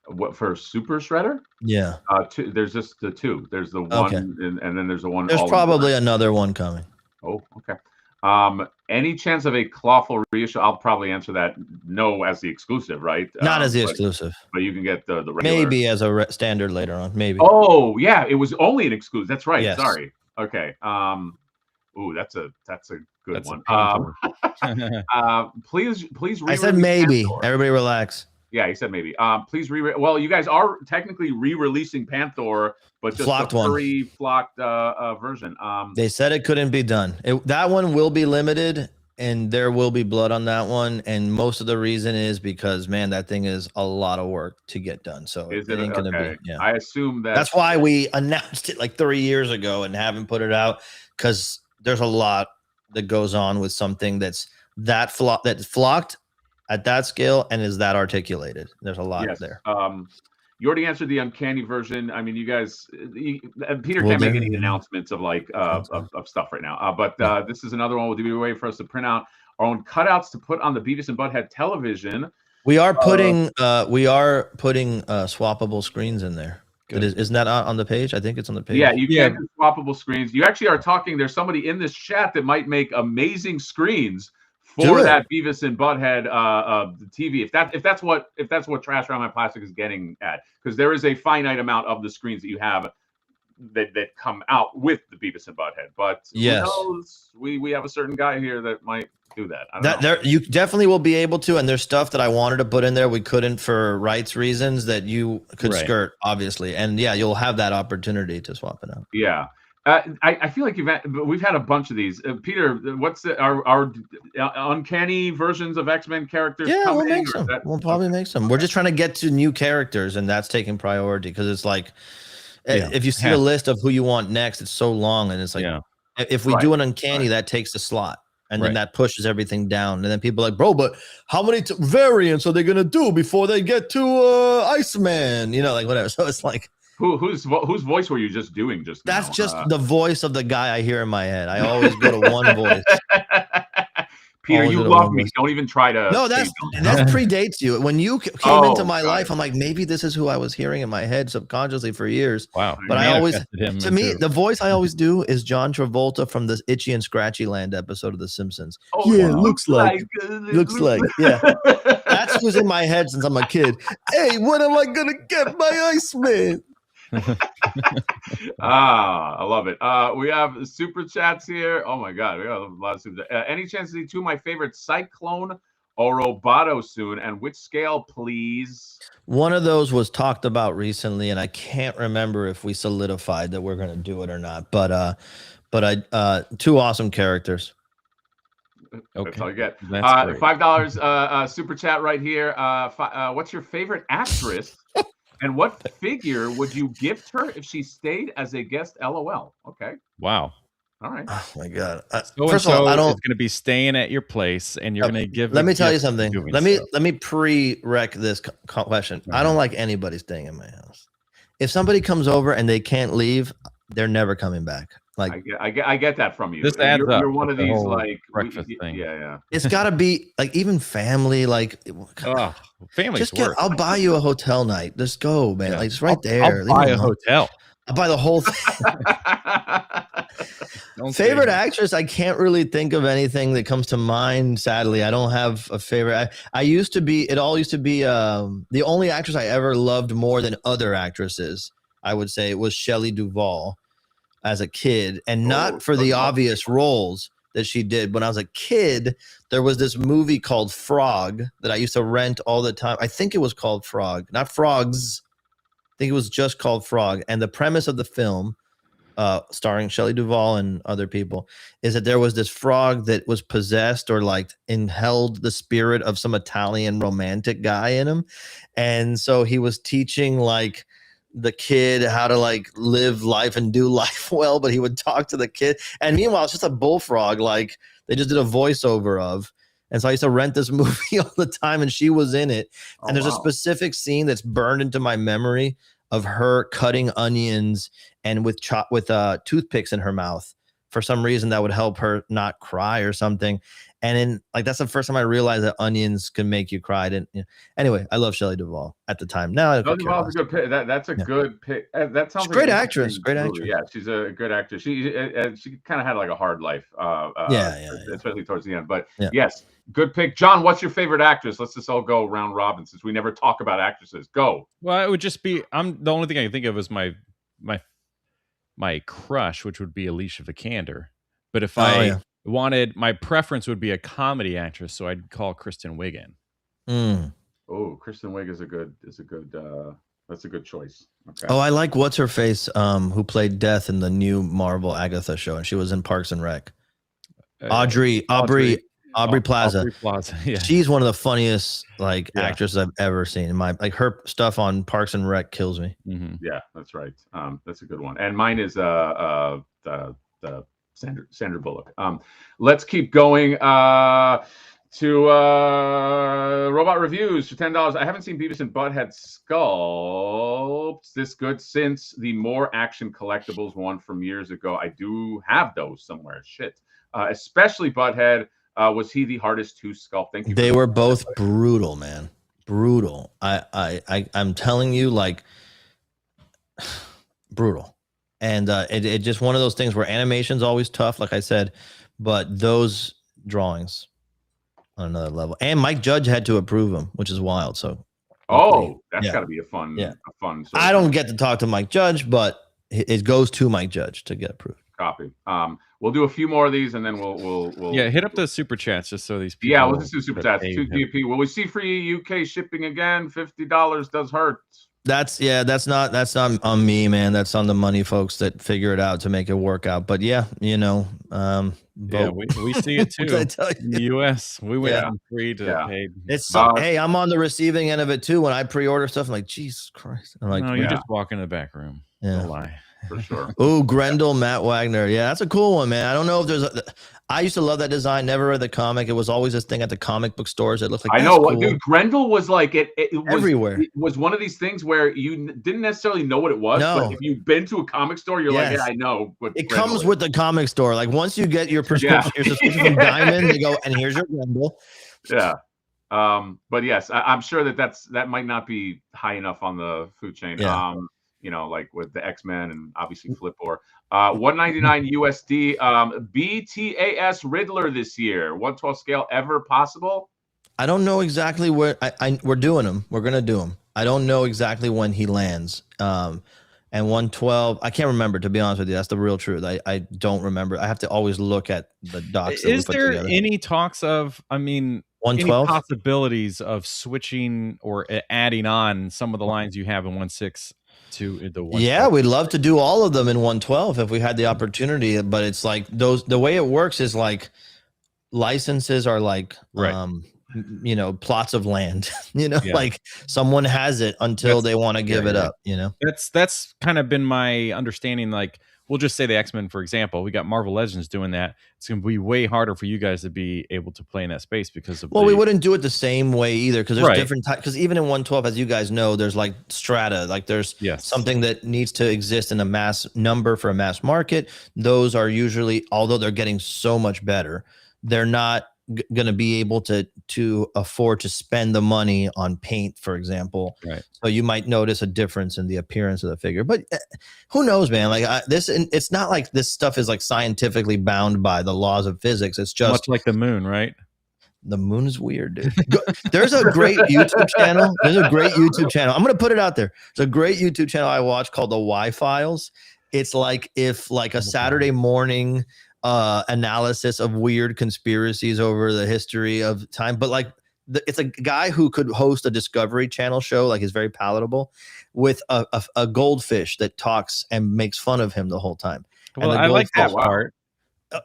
What for Super Shredder? Yeah. There's just the 2. There's the one, and then there's the one. There's probably another one coming. Oh, okay. Any chance of a clawful reissue? I'll probably answer that no as the exclusive, right? Not as the exclusive. But you can get the regular. Maybe as a standard later on. Maybe. Oh yeah, it was only an exclusive. That's right. Yes. Sorry. Okay. Ooh, that's a good one. Please. I said maybe. Panther. Everybody relax. Yeah, he said maybe. Please well, you guys are technically re-releasing Panther, but just flocked a flocked version. They said it couldn't be done. That one will be limited, and there will be blood on that one. And most of the reason is because, man, that thing is a lot of work to get done. So it ain't gonna be. Yeah. I assume that's why we announced it like 3 years ago and haven't put it out, because there's a lot that goes on with something that's flocked at that scale and is that articulated. There's a lot there. You already answered the uncanny version. I mean, you guys, Peter can't make any announcements of like of stuff right now. But this is another one. Will be a way for us to print out our own cutouts to put on the Beavis and Butthead television. We are putting swappable screens in there. Isn't that on the page? I think it's on the page. Yeah, you can do swappable screens. You actually are talking. There's somebody in this chat that might make amazing screens for that Beavis and Butthead TV. If that's what Trash Around My Plastic is getting at, because there is a finite amount of the screens that you have that come out with the Beavis and Butthead. But who knows? We have a certain guy here that might do that. I don't know. You definitely will be able to, and there's stuff that I wanted to put in there we couldn't for rights reasons that you could skirt, obviously. And yeah, you'll have that opportunity to swap it out. Yeah. I feel like we've had a bunch of these. Peter, what's our uncanny versions of X-Men characters Yeah, coming? we'll make some. We'll probably make some. We're just trying to get to new characters, and that's taking priority because it's like, if you see the list of who you want next, it's so long, and it's like, if we do an uncanny, that takes a slot. And then that pushes everything down. And then people are like, bro, but how many variants are they going to do before they get to Iceman? You know, like whatever. So it's like, whose voice were you just doing just now? That's just the voice of the guy I hear in my head. I always go to one voice. Peter, you love me. Don't even try to. No, that predates you. When you came into my life, I'm like, maybe this is who I was hearing in my head subconsciously for years. Wow. But I always, to me, the voice I always do is John Travolta from the Itchy and Scratchy Land episode of The Simpsons. Oh, yeah, looks like. Yeah. That's who's in my head since I'm a kid. Hey, when am I going to get my Iceman? I love it. We have super chats here. Oh my god, we got a lot of super chats. Any chance to see two of my favorite, Cyclone or Roboto soon, and which scale, please? One of those was talked about recently, and I can't remember if we solidified that we're going to do it or not. But I two awesome characters. Okay. That's all you get. $5 super chat right here. What's your favorite actress? And what figure would you gift her if she stayed as a guest? LOL. Okay. Wow. All right. Oh my god. First of all, I don't. It's going to be staying at your place, and you're going to give. Let me tell you something. Let me pre-rec this question. I don't like anybody staying in my house. If somebody comes over and they can't leave, they're never coming back. Like I get that from you. This adds up. You're one of these like breakfast thing. Yeah. It's got to be like even family. Like family. Just I'll buy you a hotel night. Just go, man. Like it's right there. I'll buy a hotel. I'll buy the whole thing. Favorite actress? I can't really think of anything that comes to mind. Sadly, I don't have a favorite. I used to be. It all used to be. The only actress I ever loved more than other actresses, I would say, was Shelley Duvall. As a kid, and not for the obvious roles that she did. When I was a kid, there was this movie called Frog that I used to rent all the time. I think it was called Frog, not Frogs. I think it was just called Frog. And the premise of the film, starring Shelley Duvall and other people, is that there was this frog that was possessed or like held the spirit of some Italian romantic guy in him. And so he was teaching like the kid how to like live life and do life well, but he would talk to the kid. And meanwhile, it's just a bullfrog, like they just did a voiceover of. And so I used to rent this movie all the time, and she was in it. And there's a specific scene that's burned into my memory of her cutting onions and with toothpicks in her mouth. For some reason, that would help her not cry or something. And in like that's the first time I realized that onions can make you cry. Anyway, I love Shelley Duvall at the time. Now Duvall's a good pick. That's a good pick. That sounds like great actress. Great actress. Yeah, she's a good actress. She kind of had like a hard life. Especially towards the end. But yes, good pick. John, what's your favorite actress? Let's just all go round robin since we never talk about actresses. Go. Well, it would just be. The only thing I can think of is my crush, which would be Alicia Vikander. But if I wanted, my preference would be a comedy actress, so I'd call Kristen Wiig in. Oh, Kristen Wiig is a good that's a good choice. Okay. Oh, I like what's her face, who played Death in the new Marvel Agatha show, and she was in Parks and Rec. Aubrey Plaza. Aubrey Plaza, yeah. She's one of the funniest actresses I've ever seen. Her stuff on Parks and Rec kills me. Mm-hmm. Yeah, that's right. That's a good one. And mine is the Sandra Bullock. Let's keep going to Robot Reviews for $10. I haven't seen Beavis and Butthead sculpts this good since the More Action Collectibles one from years ago. I do have those somewhere. Shit. Especially Butthead. Was he the hardest to sculpt? Thank you. They were both brutal, man. Brutal. I'm telling you, like, brutal. And it just one of those things where animation's always tough, like I said, but those drawings on another level. And Mike Judge had to approve them, which is wild. So that's got to be a fun. I don't get to talk to Mike Judge, but it goes to Mike Judge to get approved. Copy. We'll do a few more of these, and then we'll hit up the super chats just so these people. We'll just do super chats. 2 DP. Will we see free UK shipping again? $50 does hurt. That's not on me, man. That's on the money folks that figure it out to make it work out. But yeah, Yeah, we see it What can I too. tell In the you? US, we went Yeah. from free to Yeah. paid. It's So, hey, I'm on the receiving end of it too. When I pre-order stuff, I'm like, Jesus Christ. I'm like, no, you Yeah. just walk in the back room. Yeah. Don't lie. For sure. Oh, Grendel, Matt Wagner. Yeah, that's a cool one, man. I don't know if there's I used to love that design. Never read the comic. It was always this thing at the comic book stores. It looked like I know what, cool. dude. Grendel was like it was Everywhere. It was one of these things where you didn't necessarily know what it was, No. but if you've been to a comic store, you're like, Yes. yeah, I know what It Grendel comes is. with the comic store. Like once you get your prescription, your subscription from Diamond, they go, and here's your Grendel. Yeah. But yes, I'm sure that might not be high enough on the food chain. Yeah. Like with the X-Men and obviously Flipboard. 199 USD. BTAS Riddler this year. 1/12 scale ever possible? I don't know exactly where we're doing them. We're gonna do them. I don't know exactly when he lands. And 112, I can't remember, to be honest with you. That's the real truth. I don't remember. I have to always look at the docs. Is there any talks of, any 112 possibilities of switching or adding on some of the lines you have in 1/6 to the 112? Yeah, we'd love to do all of them in 112 if we had the opportunity, but it's like the way it works is like licenses are like plots of land. Like someone has it until they want to give it up. That's kind of been my understanding. Like, we'll just say the X-Men, for example. We got Marvel Legends doing that. It's going to be way harder for you guys to be able to play in that space because of. Well, we wouldn't do it the same way either, because there's different types. Because even in 112, as you guys know, there's like strata. Like there's something that needs to exist in a mass number for a mass market. Those are usually, although they're getting so much better, they're not going to be able to afford to spend the money on paint, for example. Right. So you might notice a difference in the appearance of the figure, but who knows, man? Like it's not like this stuff is like scientifically bound by the laws of physics. It's just much like the moon, right? The moon is weird, dude. There's a great YouTube channel. I'm going to put it out there. There's a great YouTube channel I watch called the Y-Files. It's like if like a Saturday morning analysis of weird conspiracies over the history of time, but like it's a guy who could host a Discovery Channel show, like is very palatable, with a goldfish that talks and makes fun of him the whole time. Well, I like that part.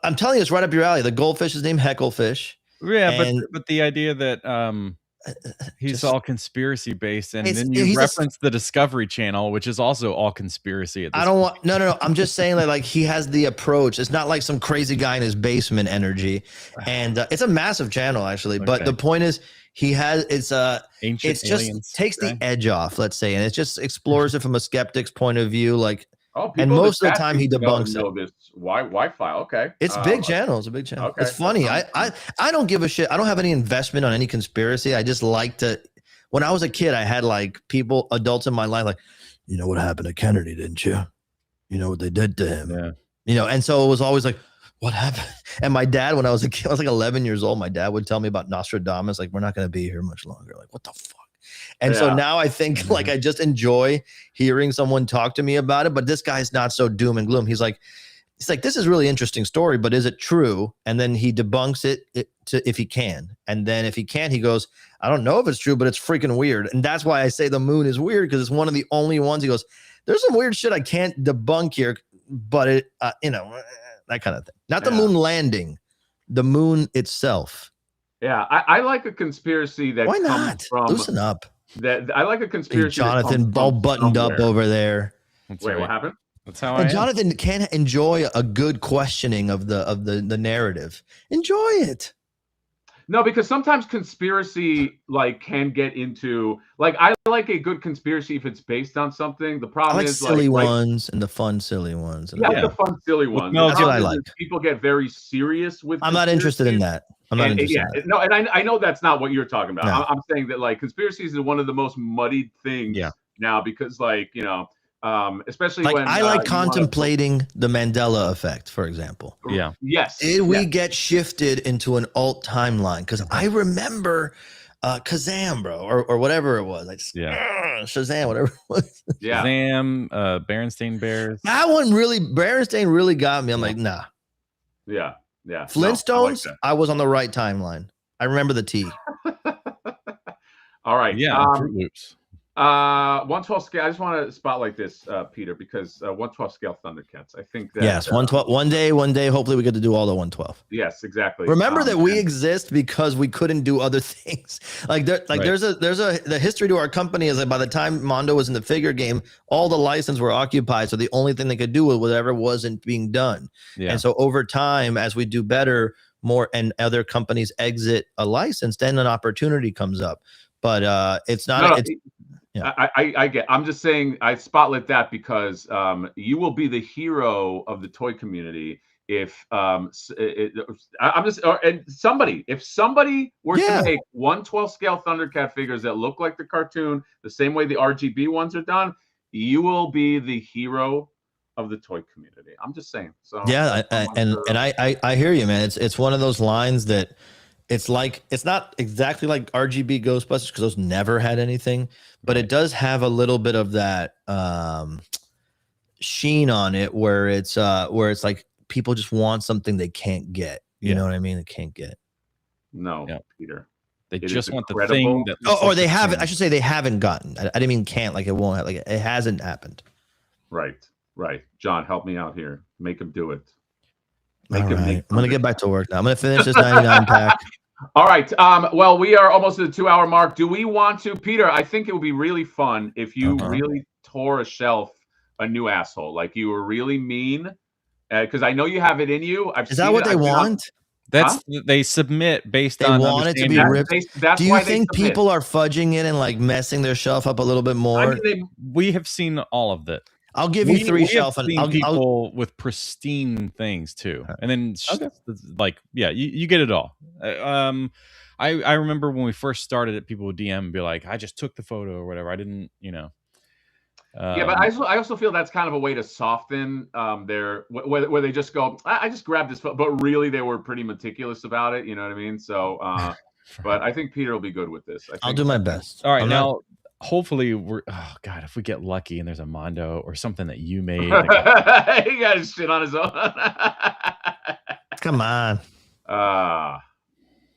I'm telling you, it's right up your alley. The goldfish is named Hecklefish. Yeah, but the idea that he's all conspiracy based, and then you reference the Discovery Channel, which is also all conspiracy. At this point. No. I'm just saying that like he has the approach. It's not like some crazy guy in his basement energy, and it's a massive channel actually. But the point is, he has ancient it's just takes the edge off, let's say, and it just explores it from a skeptic's point of view, like. And most of the time he debunks it. This Wi-Fi, okay. It's a big channel. It's a big channel. Okay. It's funny. I don't give a shit. I don't have any investment on any conspiracy. I just like to. When I was a kid, I had like adults in my life, like, you know what happened to Kennedy, didn't you? You know what they did to him. Yeah. And so it was always like, what happened? And my dad, when I was a kid, I was like 11 years old. My dad would tell me about Nostradamus. Like, we're not going to be here much longer. Like, what the fuck? And so now I think like I just enjoy hearing someone talk to me about it. But this guy's not so doom and gloom. He's like, this is a really interesting story, but is it true? And then he debunks it if he can. And then if he can't, he goes, I don't know if it's true, but it's freaking weird. And that's why I say the moon is weird, because it's one of the only ones. He goes, there's some weird shit I can't debunk here, but it, that kind of thing. Not the moon landing, the moon itself. Yeah, I like a conspiracy that comes from loosen up. That I like a conspiracy. Jonathan, all buttoned up over there. Wait, what happened? That's how Jonathan can enjoy a good questioning of the narrative. Enjoy it. No, because sometimes conspiracy like can get into like I like a good conspiracy if it's based on something. The problem is silly ones and the fun silly ones. Yeah, the fun silly ones. That's what I like. People get very serious with. I'm not interested in that. I'm not interested in that. No, and I know that's not what you're talking about. No. I'm saying that like conspiracies are one of the most muddied things now, because like especially like when I like contemplating the Mandela effect, for example. Yeah. Yes. Did we get shifted into an alt timeline? Because I remember Kazam, bro, or whatever it was. Like Shazam, whatever it was. Yeah. Shazam, Berenstain Bears. That one really, Berenstain really got me. I'm like, nah. Yeah. Yeah. Flintstones, no, I was on the right timeline. I remember the T. All right. Yeah. Fruit Loops. 1/12 scale. I just want to spotlight this, Peter, because 1/12 scale Thundercats. I think that yes, 1/12. One day, hopefully, we get to do all the 1/12. Yes, exactly. Remember that we exist because we couldn't do other things. Like there's the history to our company is like by the time Mondo was in the figure game, all the license were occupied. So the only thing they could do was whatever wasn't being done. Yeah. And so over time, as we do better, more and other companies exit a license, then an opportunity comes up. But it's not. Yeah. I'm just saying I spotlight that because you will be the hero of the toy community if if somebody were to make 1/12 scale Thundercat figures that look like the cartoon the same way the RGB ones are done, you will be the hero of the toy community. I'm just saying. So yeah, I hear you, man. It's one of those lines that it's like it's not exactly like RGB Ghostbusters because those never had anything, but it does have a little bit of that sheen on it where it's like people just want something they can't get. You know what I mean? They can't get. No, Peter. They just want the thing that. Or they haven't. I should say they haven't gotten. I didn't mean can't. Like it won't. Like it hasn't happened. Right. John, help me out here. Make them do it. All right. I'm gonna get back to work now. I'm gonna finish this 99 pack. All right. Well, we are almost at the 2-hour mark. Do we want to, Peter? I think it would be really fun if you really tore a shelf a new asshole. Like you were really mean, because I know you have it in you. Is that what they want? That's they submit based on. They want it to be ripped. Do you think people are fudging it and like messing their shelf up a little bit more? I mean, we have seen all of that. I'll give you 3 shelf and people with pristine things too. And then like, yeah, you get it all. I remember when we first started it, people would DM and be like, I just took the photo or whatever. I didn't, yeah, but I also feel that's kind of a way to soften their where they just go, I just grabbed this photo, but really they were pretty meticulous about it. You know what I mean? So, but I think Peter will be good with this. I'll do my best. All right, now. Hopefully oh god, if we get lucky and there's a Mondo or something that you made. Like he got his shit on his own. Come on. All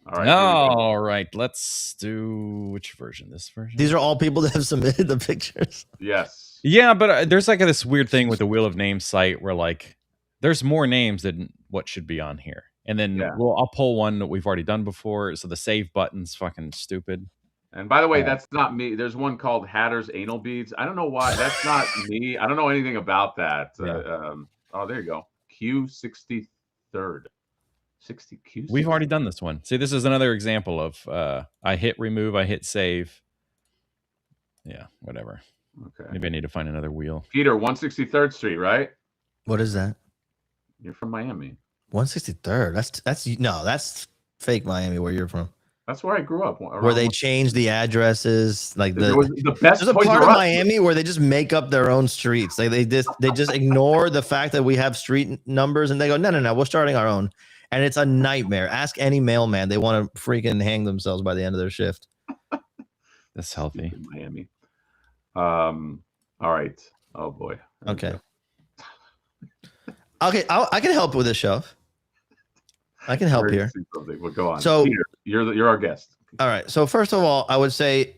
right. All right. Let's do which version? This version? These are all people that have submitted the pictures. Yes. Yeah, but there's like this weird thing with the Wheel of Names site where like there's more names than what should be on here. And then I'll pull one that we've already done before. So the save button's fucking stupid. And by the way, that's not me. There's one called Hatter's Anal Beads. I don't know why. That's not me. I don't know anything about that. Oh, there you go. Q63rd. 60Q. We've already done this one. See, this is another example of I hit remove, I hit save. Yeah, whatever. Okay. Maybe I need to find another wheel. Peter, 163rd Street, right? What is that? You're from Miami. 163rd. That's fake Miami where you're from. That's where I grew up. Where they changed the addresses, like the best. There's a part of Miami where they just make up their own streets. Like they just ignore the fact that we have street numbers, and they go, no, we're starting our own, and it's a nightmare. Ask any mailman; they want to freaking hang themselves by the end of their shift. That's healthy. Miami. All right. Oh boy. Okay. Okay, I can help with this shelf. I can help here. Well, go on. So Peter, you're our guest. All right. So first of all, I would say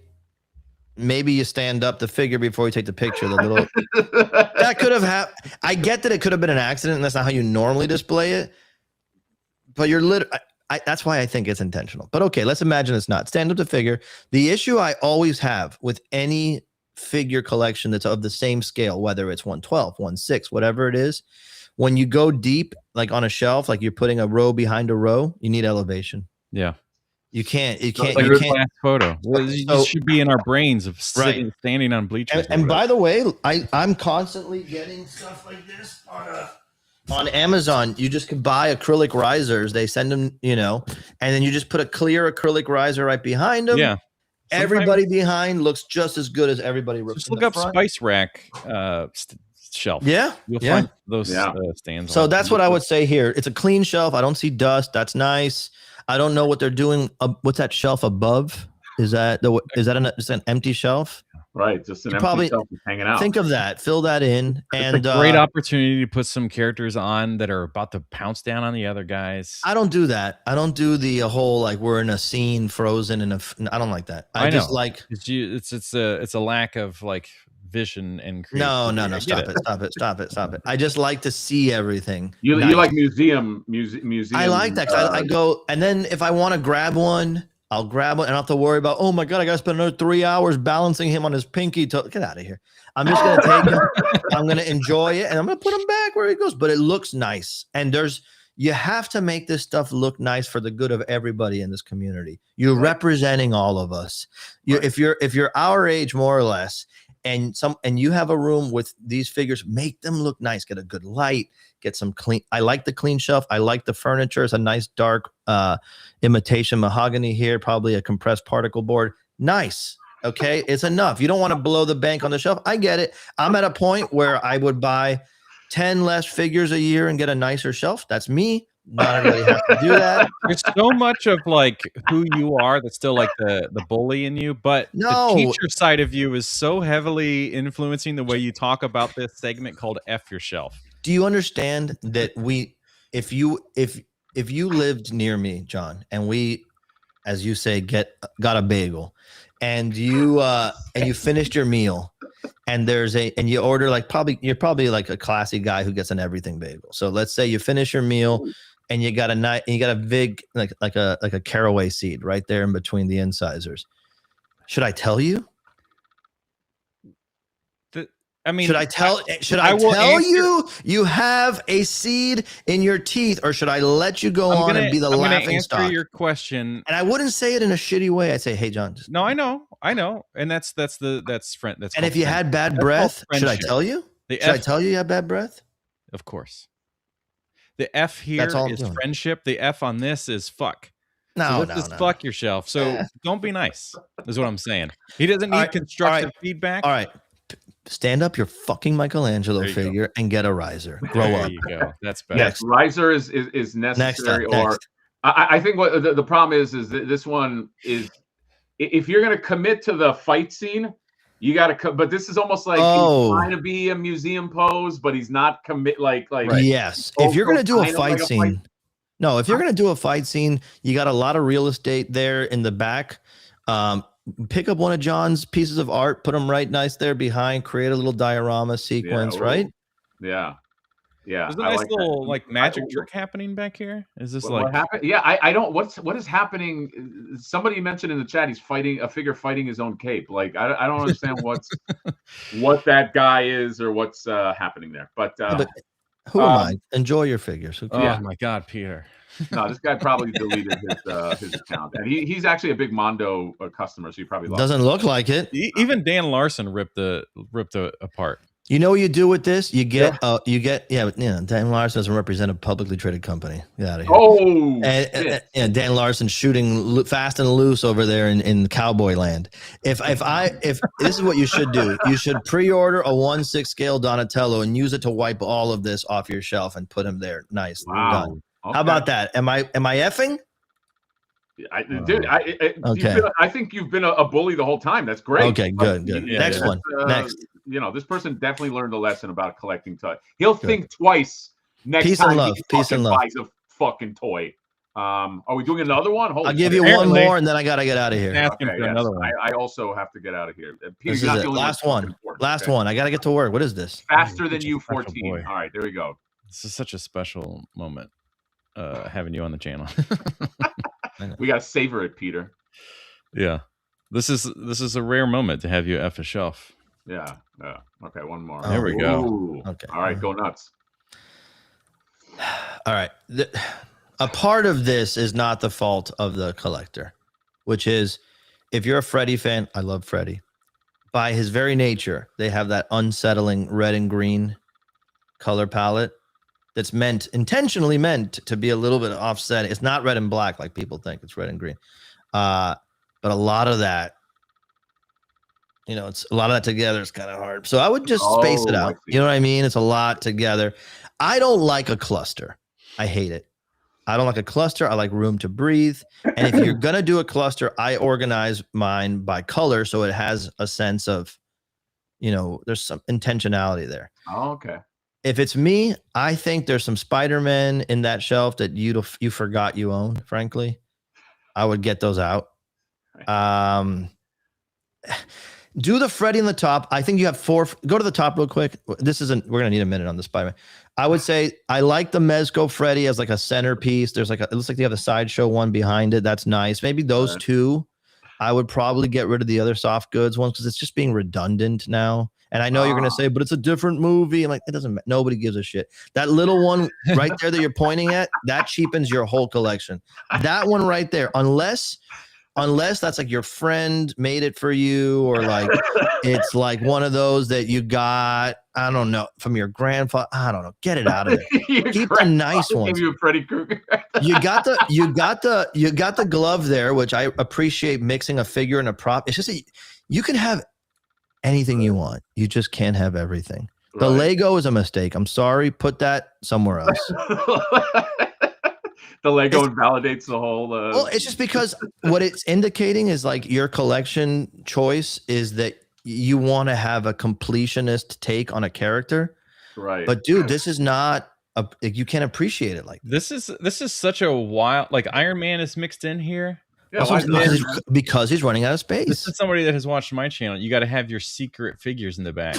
maybe you stand up the figure before you take the picture. The little that could have happened. I get that it could have been an accident, and that's not how you normally display it. But you're that's why I think it's intentional. But okay, let's imagine it's not. Stand up the figure. The issue I always have with any figure collection that's of the same scale, whether it's 1/12, 1/6, whatever it is. When you go deep, like on a shelf, like you're putting a row behind a row, you need elevation. Yeah. You can't. Photo. Well, this should be in our brains of standing on bleachers. And by the way, I'm constantly getting stuff like this on Amazon. You just can buy acrylic risers. They send them, and then you just put a clear acrylic riser right behind them. Yeah. Everybody behind looks just as good as everybody. Just look up Spice Rack shelf. Yeah. You'll find those stands. So that's what I would say here. It's a clean shelf. I don't see dust. That's nice. I don't know what they're doing. What's that shelf above? Is that an empty shelf? Right, just an You empty probably shelf is hanging out. think of that, fill that in, and It's a great opportunity to put some characters on that are about to pounce down on the other guys. I don't do that. I don't do the whole like we're in a scene frozen in I don't like that. I just know. like it's a lack of like vision and no, creativity. stop it. I just like to see everything. You nice. like museum. I like that. I go, and then if I want to grab one, I'll grab one, and I don't have to worry about, oh my god, I got to spend another 3 hours balancing him on his pinky toe. Get out of here. I'm just gonna take him. I'm gonna enjoy it, and I'm gonna put him back where he goes. But it looks nice, and you have to make this stuff look nice for the good of everybody in this community. You're representing all of us. If you're our age, more or less, and you have a room with these figures, make them look nice. Get a good light. Get some clean. I like the clean shelf. I like the furniture. It's a nice dark imitation mahogany here. Probably a compressed particle board. Nice. Okay, it's enough. You don't want to blow the bank on the shelf. I get it. I'm at a point where I would buy 10 less figures a year and get a nicer shelf. That's me. Not everybody has to do that. There's so much of like who you are that's still like the bully in you, but the teacher side of you is so heavily influencing the way you talk about this segment called F Your Shelf. Do you understand that if you lived near me, John, and we, as you say, got a bagel, and you finished your meal, and you order you're probably like a classy guy who gets an everything bagel. So let's say you finish your meal and you got a big like a caraway seed right there in between the incisors. Should I tell you? I mean, should I tell you you have a seed in your teeth, or should I let you go on and be the laughing stock? I'm going to answer your question, and I wouldn't say it in a shitty way. I'd say, "Hey, John." No, I know, and that's friend. That's and if you had bad breath, should I tell you? Should I tell you had bad breath? Of course. The F here is friendship. The F on this is fuck. No, fuck your shelf. So don't be nice. Is what I'm saying. He doesn't need constructive feedback. All right. Stand up your fucking Michelangelo figure and get a riser. Grow up. There you go. That's better. Yes, riser is necessary. Next. I think what the problem is that this one is, if you're going to commit to the fight scene, you got to. But this is almost like he's trying to be a museum pose, but he's not commit like. Yes, if you're going to do a fight scene, no, if you're going to do a fight scene, you got a lot of real estate there in the back. Pick up one of John's pieces of art, put them right nice there behind, create a little diorama sequence, right? Yeah. There's a nice little like magic trick happening back here. Is this what happened? Yeah, I don't. What is happening? Somebody mentioned in the chat he's fighting his own cape. Like I don't understand what that guy is or what's happening there. But who am I? Enjoy your figures. Oh my God, Peter. No, this guy probably deleted his account, and he's actually a big Mondo customer, so he probably doesn't look like it. Even Dan Larson ripped it apart. You know what you do with this? You get Dan Larson doesn't represent a publicly traded company. Get out of here. Oh, and Dan Larson shooting fast and loose over there in cowboy land. If this is what you should do, you should pre-order a 1/6 scale Donatello and use it to wipe all of this off your shelf and put him there. Nice. Wow. Done. Okay. How about that? Am I effing? Dude, I think you've been a bully the whole time. That's great. Okay, good. Next one. Next. This person definitely learned a lesson about collecting toys. He'll think twice next time he buys a fucking toy. Are we doing another one? I'll give you one more, and then I gotta get out of here. Another one. I also have to get out of here. This is it. Last one. Last one. I gotta get to work. What is this? Faster than you, 14. All right, there we go. This is such a special moment. Having you on the channel. We gotta savor it, Peter. Yeah, this is a rare moment to have you F a shelf. Yeah. Okay, one more. There we go. Okay. All right, go nuts. All right. A part of this is not the fault of the collector, which is, if you're a Freddy fan, I love Freddy. By his very nature, they have that unsettling red and green color palette. That's intentionally meant to be a little bit offset. It's not red and black like people think. It's red and green. But a lot of that, it's a lot of that together is kind of hard. So I would just space it out. You know what I mean? It's a lot together. I don't like a cluster. I hate it. I don't like a cluster. I like room to breathe. And if you're going to do a cluster, I organize mine by color so it has a sense of there's some intentionality there. Oh, okay. If it's me, I think there's some Spider-Man in that shelf that you forgot you own. Frankly, I would get those out. Do the Freddy in the top. I think you have 4. Go to the top real quick. We're gonna need a minute on the Spider-Man. I would say I like the Mezco Freddy as like a centerpiece. There's like it looks like they have the sideshow one behind it. That's nice. Maybe those two. I would probably get rid of the other soft goods ones because it's just being redundant now. And I know you're gonna say, but it's a different movie. I'm like, it doesn't. Nobody gives a shit. That little one right there that you're pointing at, that cheapens your whole collection. That one right there, unless that's like your friend made it for you, or like it's like one of those that you got, I don't know, from your grandfather. I don't know. Get it out of there. Keep the nice ones. You Freddy Krueger. you got the glove there, which I appreciate, mixing a figure and a prop. It's just you can have anything you want. You just can't have everything. The Lego is a mistake. I'm sorry. Put that somewhere else. The Lego invalidates the whole. Well, it's just because what it's indicating is like your collection choice is that you want to have a completionist take on a character, right? But dude, this is not you can't appreciate it like this is such a wild, like Iron Man is mixed in here. Yeah, because he's running out of space. This is somebody that has watched my channel. You got to have your secret figures in the back.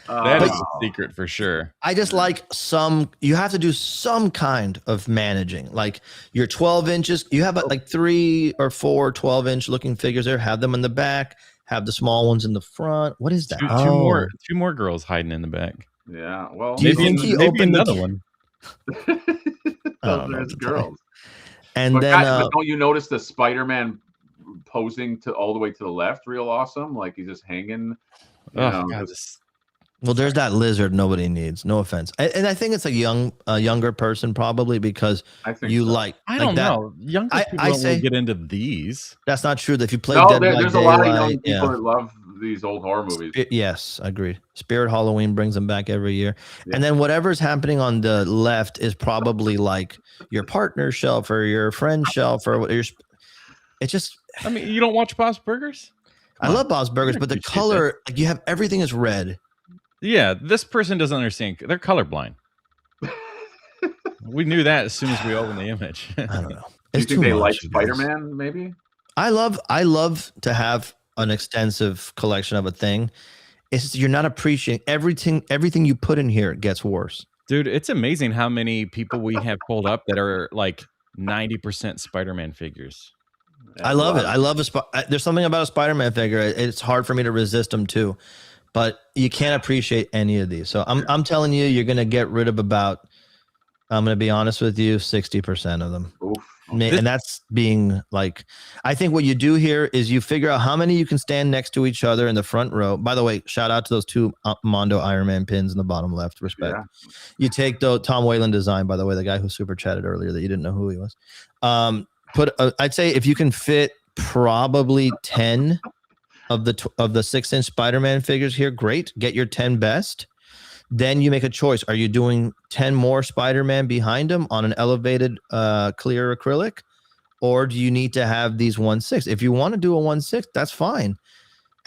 That is a secret for sure. I just like you have to do some kind of managing. Like your 12 inches, you have like 3 or 4 12-inch looking figures there. Have them in the back. Have the small ones in the front. What is that? Two more girls hiding in the back. Yeah. Well, maybe another one. There's girls. And then but don't you notice the Spider-Man posing all the way to the left? Real awesome. Like he's just hanging. Well, there's that lizard nobody needs. No offense, and I think it's a younger person probably because I think I don't know. Younger people don't get into these. That's not true. That if you play there's a lot of young people that love these old horror movies. Yes, agreed. Spirit Halloween brings them back every year, and then whatever's happening on the left is probably like your partner's shelf or your friend's shelf or your. It's just. I mean, you don't watch Bob's Burgers? I love Bob's Burgers, but the color, like you have everything is red. Yeah, this person doesn't understand. They're colorblind. We knew that as soon as we opened the image. I don't know. Do you think they like Spider-Man? Maybe. I love to have an extensive collection of a thing. It's just, you're not appreciating everything you put in here gets worse. Dude, it's amazing how many people we have pulled up that are like 90% Spider-Man figures. I love it. I love there's something about a Spider-Man figure. It's hard for me to resist them too. But you can't appreciate any of these. So I'm telling you, you're going to get rid of about, I'm going to be honest with you, 60% of them. Oof. And that's being like, I think what you do here is you figure out how many you can stand next to each other in the front row. By the way, shout out to those 2 Mondo Iron Man pins in the bottom left. Respect. Yeah. You take the Tom Whalen design, by the way, the guy who super chatted earlier that you didn't know who he was. I'd say if you can fit probably 10 of the 6-inch Spider-Man figures here, great. Get your 10 best. Then you make a choice. Are you doing 10 more Spider-Man behind them on an elevated clear acrylic? Or do you need to have these 1/6? If you want to do a 1/6, that's fine.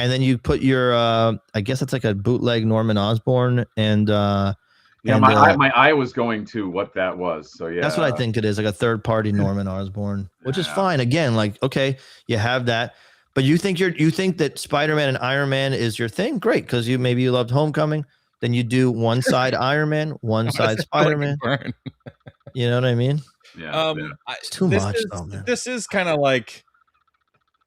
And then you put your, I guess it's like a bootleg Norman Osborn and my eye was going to what that was. So yeah, that's what I think it is, like a third-party Norman Osborn, which is fine. Again, like okay, you have that. But you think that Spider-Man and Iron Man is your thing? Great, because maybe you loved Homecoming. Then you do one side Iron Man, one side Spider-Man. You know what I mean? Yeah. It's too much, though, man. This is kind of like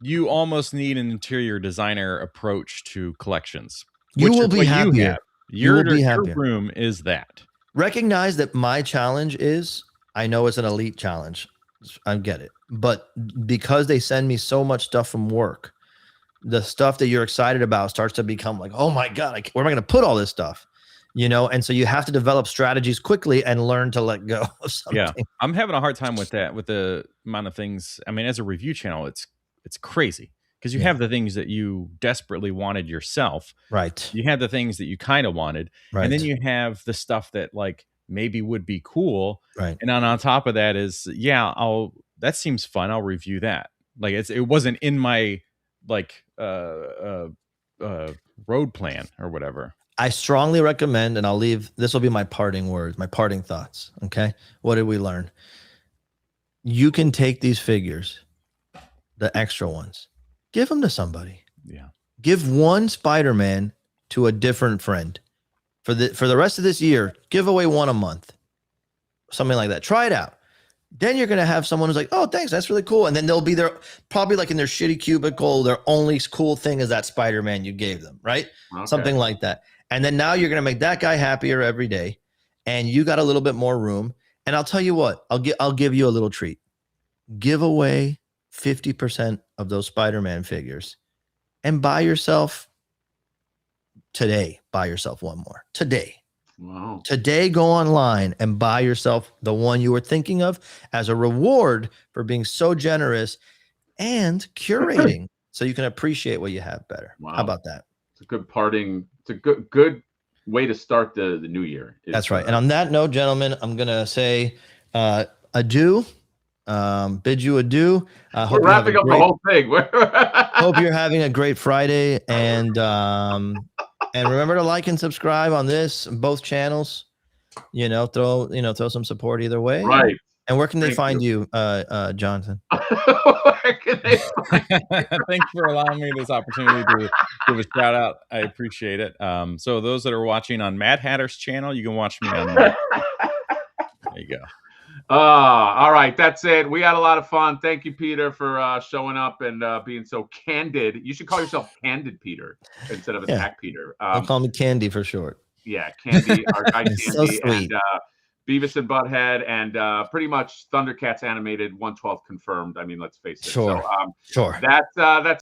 you almost need an interior designer approach to collections. You will be happier. Your room is that. Recognize that my challenge is, I know it's an elite challenge. I get it. But because they send me so much stuff from work, the stuff that you're excited about starts to become like, oh my God, where am I going to put all this stuff? And so you have to develop strategies quickly and learn to let go of something. Yeah, I'm having a hard time with that, with the amount of things. I mean, as a review channel, it's crazy because you have the things that you desperately wanted yourself. Right. You have the things that you kind of wanted. Right. And then you have the stuff that like maybe would be cool. Right. And on top of that is, that seems fun. I'll review that. Like it wasn't in my like road plan or whatever. I strongly recommend, and I'll leave, this will be my parting words, my parting thoughts. Okay. What did we learn? You can take these figures, the extra ones, give them to somebody. Yeah. Give one Spider-Man to a different friend for the rest of this year. Give away one a month, something like that. Try it out. Then you're going to have someone who's like, oh, thanks, that's really cool. And then they'll be there probably like in their shitty cubicle. Their only cool thing is that Spider-Man you gave them, right? Okay. Something like that. And then now you're going to make that guy happier every day. And you got a little bit more room. And I'll tell you what, I'll give you a little treat. Give away 50% of those Spider-Man figures and buy yourself one more today. Wow. Today, go online and buy yourself the one you were thinking of as a reward for being so generous and curating so you can appreciate what you have better. Wow. How about that? It's a good parting. It's a good way to start the new year. That's right. And on that note, gentlemen, I'm going to say adieu. Bid you adieu. We're wrapping up the whole thing. Hope you're having a great Friday. And remember to like and subscribe on both channels. Throw some support either way. Right. And where can they find you, Jonathan? Where can they find you? Thanks for allowing me this opportunity to give a shout out. I appreciate it. So those that are watching on Mad Hatter's channel, you can watch me on there. There you go. All right, that's it. We had a lot of fun. Thank you, Peter, for showing up and being so candid. You should call yourself Candid Peter instead of Attack Peter. They'll call me Candy for short. Yeah, Candy, our guy Candy, so sweet. And Beavis and Butthead, and pretty much Thundercats animated 1/12 confirmed. I mean, let's face it. Sure, so, sure. That's